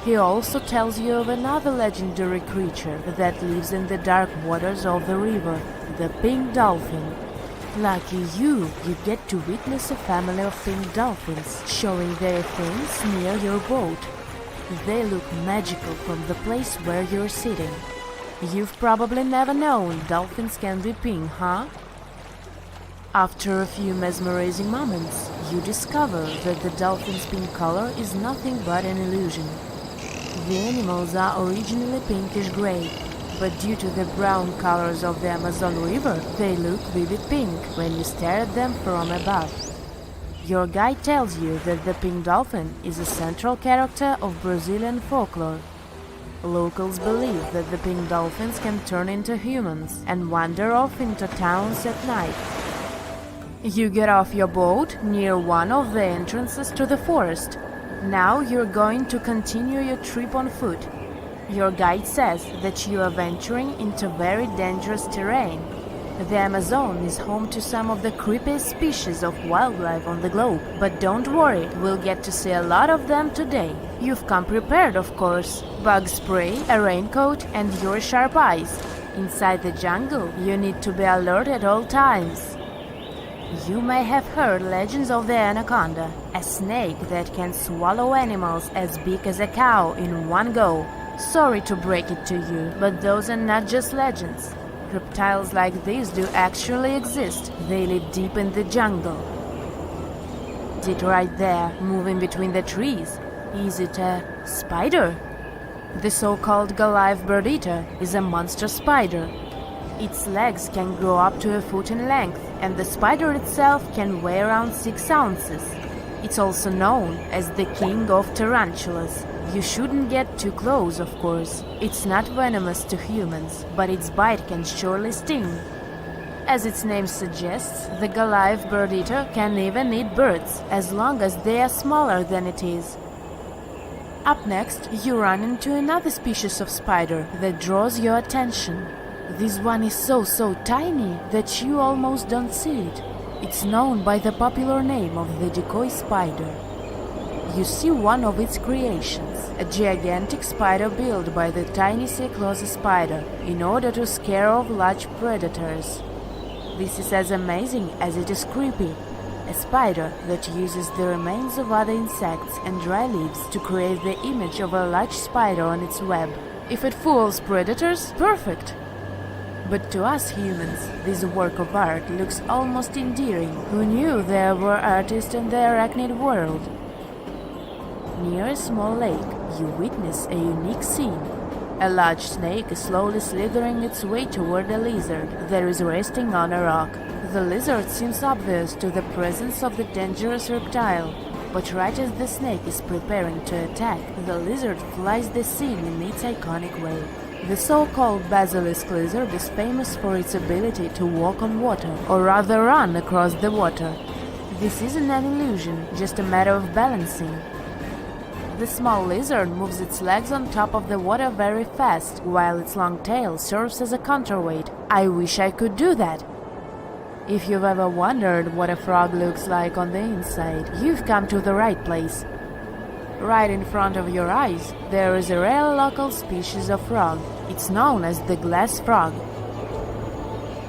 He also tells you of another legendary creature that lives in the dark waters of the river, the pink dolphin. Lucky you get to witness a family of pink dolphins showing their fins near your boat. They look magical from the place where you're sitting. You've probably never known dolphins can be pink, huh? After a few mesmerizing moments, you discover that the dolphin's pink color is nothing but an illusion. The animals are originally pinkish-gray, but due to the brown colors of the Amazon River, they look vivid pink when you stare at them from above. Your guide tells you that the pink dolphin is a central character of Brazilian folklore. Locals believe that the pink dolphins can turn into humans and wander off into towns at night. You get off your boat near one of the entrances to the forest. Now you're going to continue your trip on foot. Your guide says that you are venturing into very dangerous terrain. The Amazon is home to some of the creepiest species of wildlife on the globe. But don't worry, we'll get to see a lot of them today. You've come prepared, of course. Bug spray, a raincoat, and your sharp eyes. Inside the jungle, you need to be alert at all times. You may have heard legends of the anaconda, a snake that can swallow animals as big as a cow in one go. Sorry to break it to you, but those are not just legends. Reptiles like these do actually exist. They live deep in the jungle. It right there, moving between the trees. Is it a spider? The so-called Goliath bird-eater is a monster spider. Its legs can grow up to a foot in length, and the spider itself can weigh around 6 ounces. It's also known as the king of tarantulas. You shouldn't get too close, of course. It's not venomous to humans, but its bite can surely sting. As its name suggests, the Goliath bird-eater can even eat birds, as long as they are smaller than it is. Up next, you run into another species of spider that draws your attention. This one is so tiny that you almost don't see it. It's known by the popular name of the decoy spider. You see one of its creations, a gigantic spider built by the tiny Cyclosa spider in order to scare off large predators. This is as amazing as it is creepy. A spider that uses the remains of other insects and dry leaves to create the image of a large spider on its web. If it fools predators, perfect! But to us humans, this work of art looks almost endearing. Who knew there were artists in the arachnid world? Near a small lake, you witness a unique scene. A large snake is slowly slithering its way toward a lizard that is resting on a rock. The lizard seems obvious to the presence of the dangerous reptile, but right as the snake is preparing to attack, the lizard flies the scene in its iconic way. The so-called basilisk lizard is famous for its ability to walk on water, or rather run across the water. This isn't an illusion, just a matter of balancing. The small lizard moves its legs on top of the water very fast, while its long tail serves as a counterweight. I wish I could do that. If you've ever wondered what a frog looks like on the inside, you've come to the right place. Right in front of your eyes, there is a rare local species of frog. It's known as the glass frog.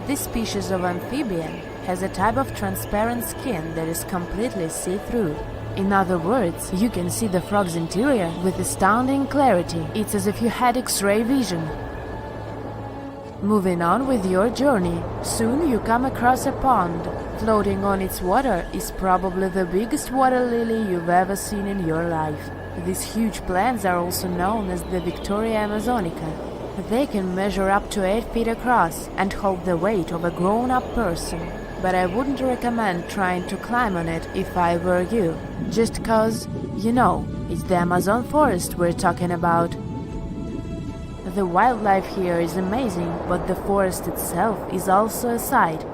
This species of amphibian has a type of transparent skin that is completely see-through. In other words, you can see the frog's interior with astounding clarity. It's as if you had X-ray vision. Moving on with your journey, soon you come across a pond. Floating on its water is probably the biggest water lily you've ever seen in your life. These huge plants are also known as the Victoria Amazonica. They can measure up to 8 feet across and hold the weight of a grown-up person. But I wouldn't recommend trying to climb on it if I were you. Just cause, you know, it's the Amazon forest we're talking about. The wildlife here is amazing, but the forest itself is also a sight.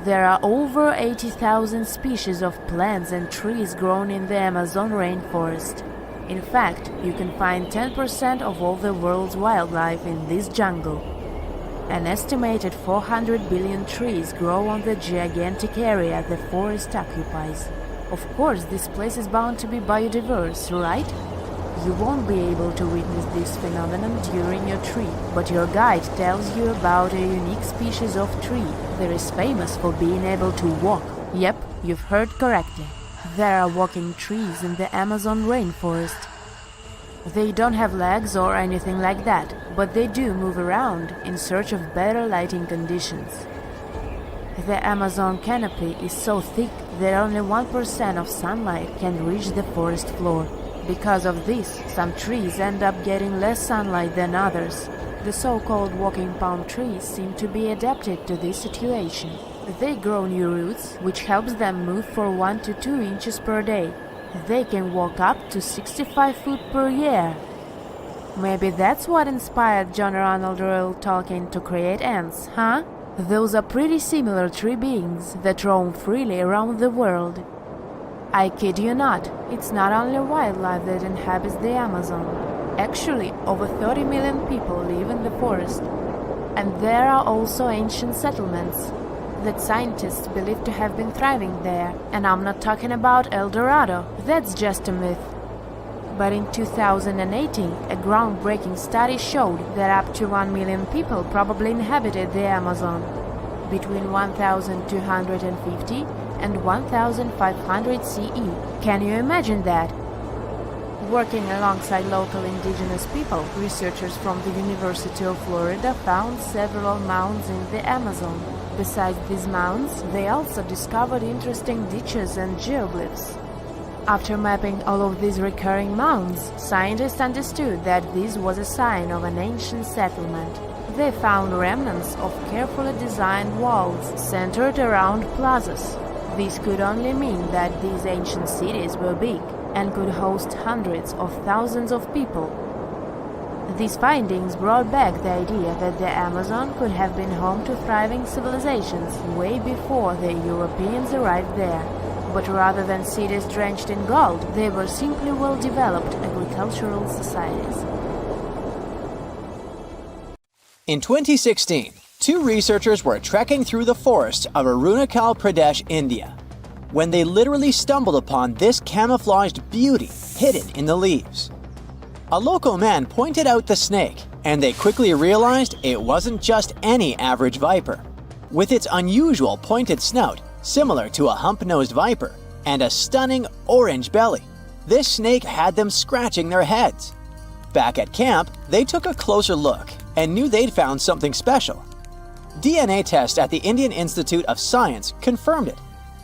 There are over 80,000 species of plants and trees grown in the Amazon rainforest. In fact, you can find 10% of all the world's wildlife in this jungle. An estimated 400 billion trees grow on the gigantic area the forest occupies. Of course, this place is bound to be biodiverse, right? You won't be able to witness this phenomenon during your trip, but your guide tells you about a unique species of tree that is famous for being able to walk. Yep, you've heard correctly. There are walking trees in the Amazon rainforest. They don't have legs or anything like that, but they do move around in search of better lighting conditions. The Amazon canopy is so thick that only 1% of sunlight can reach the forest floor. Because of this, some trees end up getting less sunlight than others. The so-called walking palm trees seem to be adapted to this situation. They grow new roots, which helps them move for 1 to 2 inches per day. They can walk up to 65 feet per year. Maybe that's what inspired John Ronald Reuel Tolkien to create ants, huh? Those are pretty similar tree beings that roam freely around the world. I kid you not, it's not only wildlife that inhabits the Amazon. Actually, over 30 million people live in the forest. And there are also ancient settlements that scientists believe to have been thriving there. And I'm not talking about El Dorado, that's just a myth. But in 2018, a groundbreaking study showed that up to 1 million people probably inhabited the Amazon between 1250 and 1500 CE. Can you imagine that? Working alongside local indigenous people, researchers from the University of Florida found several mounds in the Amazon. Besides these mounds, they also discovered interesting ditches and geoglyphs. After mapping all of these recurring mounds, scientists understood that this was a sign of an ancient settlement. They found remnants of carefully designed walls centered around plazas. This could only mean that these ancient cities were big and could host hundreds of thousands of people. These findings brought back the idea that the Amazon could have been home to thriving civilizations way before the Europeans arrived there. But rather than cities drenched in gold, they were simply well-developed agricultural societies. In 2016, two researchers were trekking through the forests of Arunachal Pradesh, India, when they literally stumbled upon this camouflaged beauty hidden in the leaves. A local man pointed out the snake, and they quickly realized it wasn't just any average viper. With its unusual pointed snout, similar to a hump-nosed viper, and a stunning orange belly, this snake had them scratching their heads. Back at camp, they took a closer look and knew they'd found something special. DNA tests at the Indian Institute of Science confirmed it.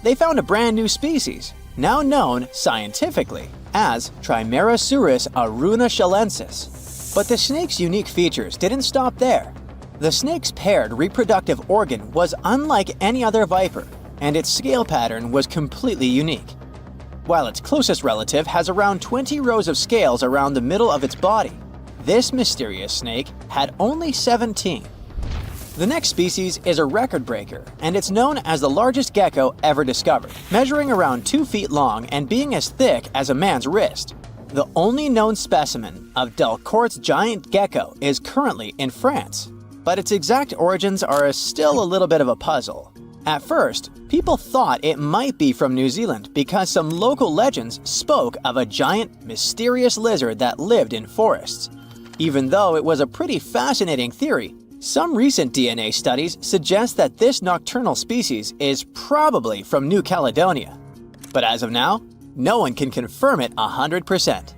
They found a brand new species, now known scientifically as Trimeresurus arunachalensis. But the snake's unique features didn't stop there. The snake's paired reproductive organ was unlike any other viper, and its scale pattern was completely unique. While its closest relative has around 20 rows of scales around the middle of its body, this mysterious snake had only 17. The next species is a record breaker, and it's known as the largest gecko ever discovered, measuring around 2 feet long and being as thick as a man's wrist. The only known specimen of Delcourt's giant gecko is currently in France, but its exact origins are still a little bit of a puzzle. At first, people thought it might be from New Zealand because some local legends spoke of a giant, mysterious lizard that lived in forests. Even though it was a pretty fascinating theory, some recent DNA studies suggest that this nocturnal species is probably from New Caledonia. But as of now, no one can confirm it 100%.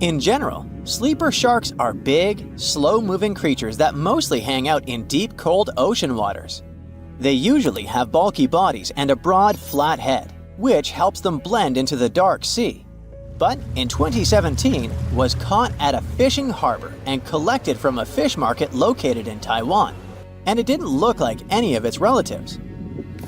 In general, sleeper sharks are big, slow-moving creatures that mostly hang out in deep, cold ocean waters. They usually have bulky bodies and a broad, flat head, which helps them blend into the dark sea. But in 2017, was caught at a fishing harbor and collected from a fish market located in Taiwan, and it didn't look like any of its relatives.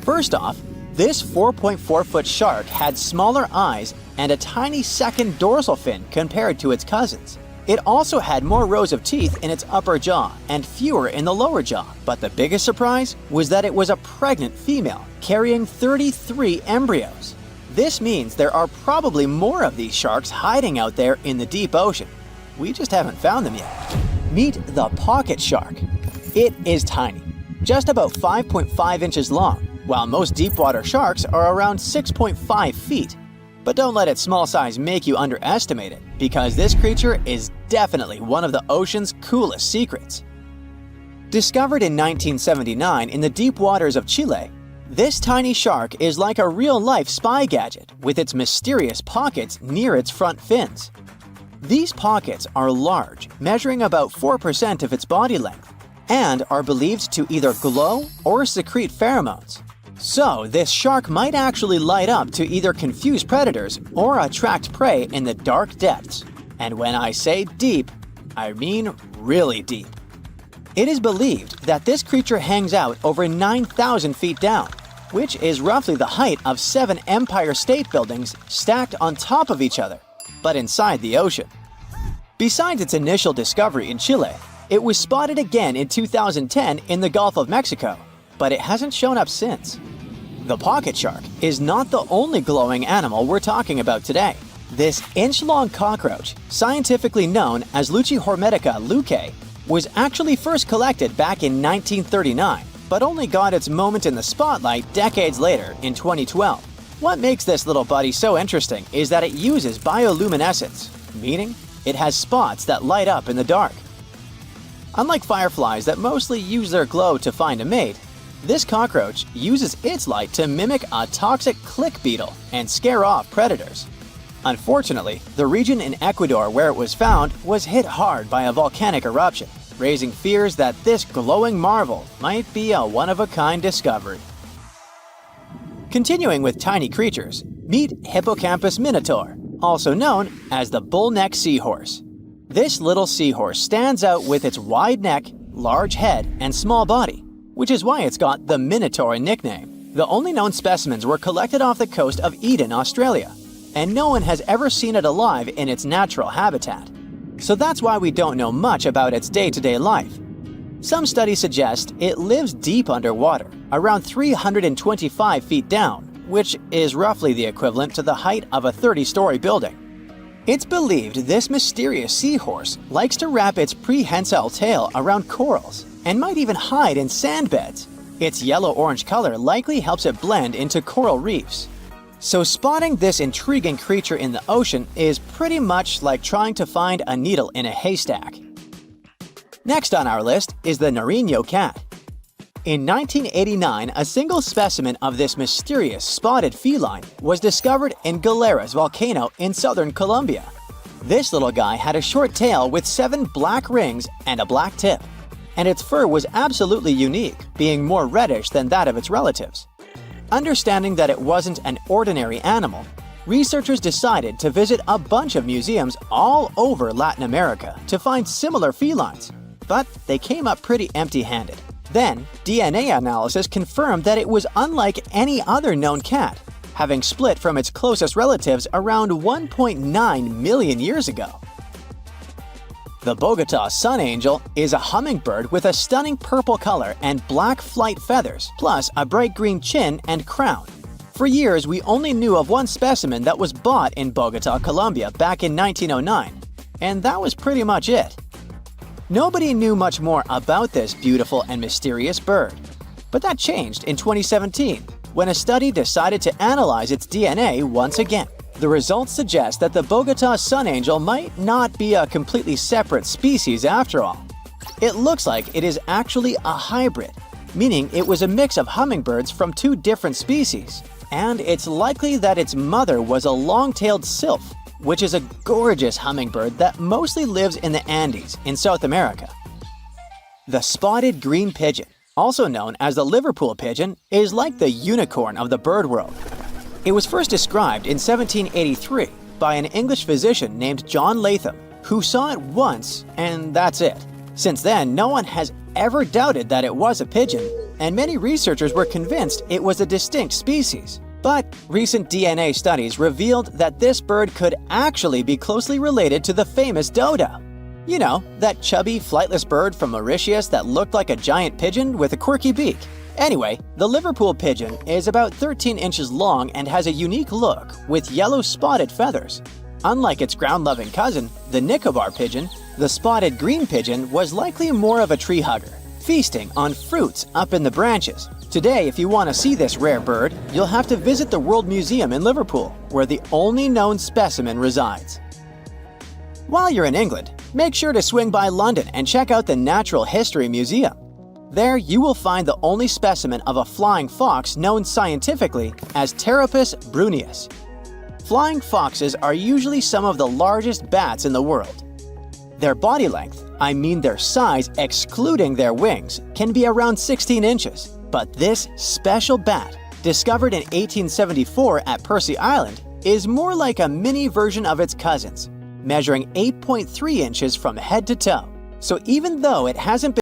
First off, this 4.4-foot shark had smaller eyes and a tiny second dorsal fin compared to its cousins. It also had more rows of teeth in its upper jaw and fewer in the lower jaw. But the biggest surprise was that it was a pregnant female carrying 33 embryos. This means there are probably more of these sharks hiding out there in the deep ocean. We just haven't found them yet. Meet the pocket shark. It is tiny, just about 5.5 inches long, while most deepwater sharks are around 6.5 feet. But don't let its small size make you underestimate it, because this creature is definitely one of the ocean's coolest secrets. Discovered in 1979 in the deep waters of Chile, this tiny shark is like a real-life spy gadget with its mysterious pockets near its front fins. These pockets are large, measuring about 4% of its body length, and are believed to either glow or secrete pheromones. So, this shark might actually light up to either confuse predators or attract prey in the dark depths. And when I say deep, I mean really deep. It is believed that this creature hangs out over 9,000 feet down, which is roughly the height of 7 Empire State Buildings stacked on top of each other, but inside the ocean. Besides its initial discovery in Chile, it was spotted again in 2010 in the Gulf of Mexico, but it hasn't shown up since. The pocket shark is not the only glowing animal we're talking about today. This inch-long cockroach, scientifically known as Leuchihormetica leucae, was actually first collected back in 1939, but only got its moment in the spotlight decades later in 2012. What makes this little buddy so interesting is that it uses bioluminescence, meaning it has spots that light up in the dark. Unlike fireflies that mostly use their glow to find a mate, this cockroach uses its light to mimic a toxic click beetle and scare off predators. Unfortunately, the region in Ecuador where it was found was hit hard by a volcanic eruption, raising fears that this glowing marvel might be a one-of-a-kind discovery. Continuing with tiny creatures, meet Hippocampus minotaur, also known as the bull-neck seahorse. This little seahorse stands out with its wide neck, large head, and small body, which is why it's got the Minotaur nickname. The only known specimens were collected off the coast of Eden, Australia, and no one has ever seen it alive in its natural habitat. So that's why we don't know much about its day-to-day life. Some studies suggest it lives deep underwater, around 325 feet down, which is roughly the equivalent to the height of a 30-story building. It's believed this mysterious seahorse likes to wrap its prehensile tail around corals and might even hide in sand beds. Its yellow-orange color likely helps it blend into coral reefs. So spotting this intriguing creature in the ocean is pretty much like trying to find a needle in a haystack. Next on our list is the Nariño cat. In 1989, a single specimen of this mysterious spotted feline was discovered in Galeras volcano in southern Colombia. This little guy had a short tail with 7 black rings and a black tip, and its fur was absolutely unique, being more reddish than that of its relatives. Understanding that it wasn't an ordinary animal, researchers decided to visit a bunch of museums all over Latin America to find similar felines, but they came up pretty empty-handed. Then, DNA analysis confirmed that it was unlike any other known cat, having split from its closest relatives around 1.9 million years ago. The Bogota sun angel is a hummingbird with a stunning purple color and black flight feathers, plus a bright green chin and crown. For years, we only knew of one specimen that was bought in Bogota, Colombia back in 1909, and that was pretty much it. Nobody knew much more about this beautiful and mysterious bird. But that changed in 2017, when a study decided to analyze its DNA once again. The results suggest that the Bogota sun angel might not be a completely separate species after all. It looks like it is actually a hybrid, meaning it was a mix of hummingbirds from 2 different species. And it's likely that its mother was a long-tailed sylph, which is a gorgeous hummingbird that mostly lives in the Andes in South America. The spotted green pigeon, also known as the Liverpool pigeon, is like the unicorn of the bird world. It was first described in 1783 by an English physician named John Latham, who saw it once and that's it. Since then, no one has ever doubted that it was a pigeon, and many researchers were convinced it was a distinct species. But recent DNA studies revealed that this bird could actually be closely related to the famous dodo. You know, that chubby, flightless bird from Mauritius that looked like a giant pigeon with a quirky beak. Anyway, the Liverpool pigeon is about 13 inches long and has a unique look with yellow spotted feathers. Unlike its ground-loving cousin, the Nicobar pigeon, the spotted green pigeon was likely more of a tree hugger, feasting on fruits up in the branches. Today, if you want to see this rare bird, you'll have to visit the World Museum in Liverpool, where the only known specimen resides. While you're in England, make sure to swing by London and check out the Natural History Museum. There, you will find the only specimen of a flying fox known scientifically as Pteropus bruneus. Flying foxes are usually some of the largest bats in the world. Their body length, I mean their size excluding their wings, can be around 16 inches. But this special bat, discovered in 1874 at Percy Island, is more like a mini version of its cousins, measuring 8.3 inches from head to toe. So even though it hasn't been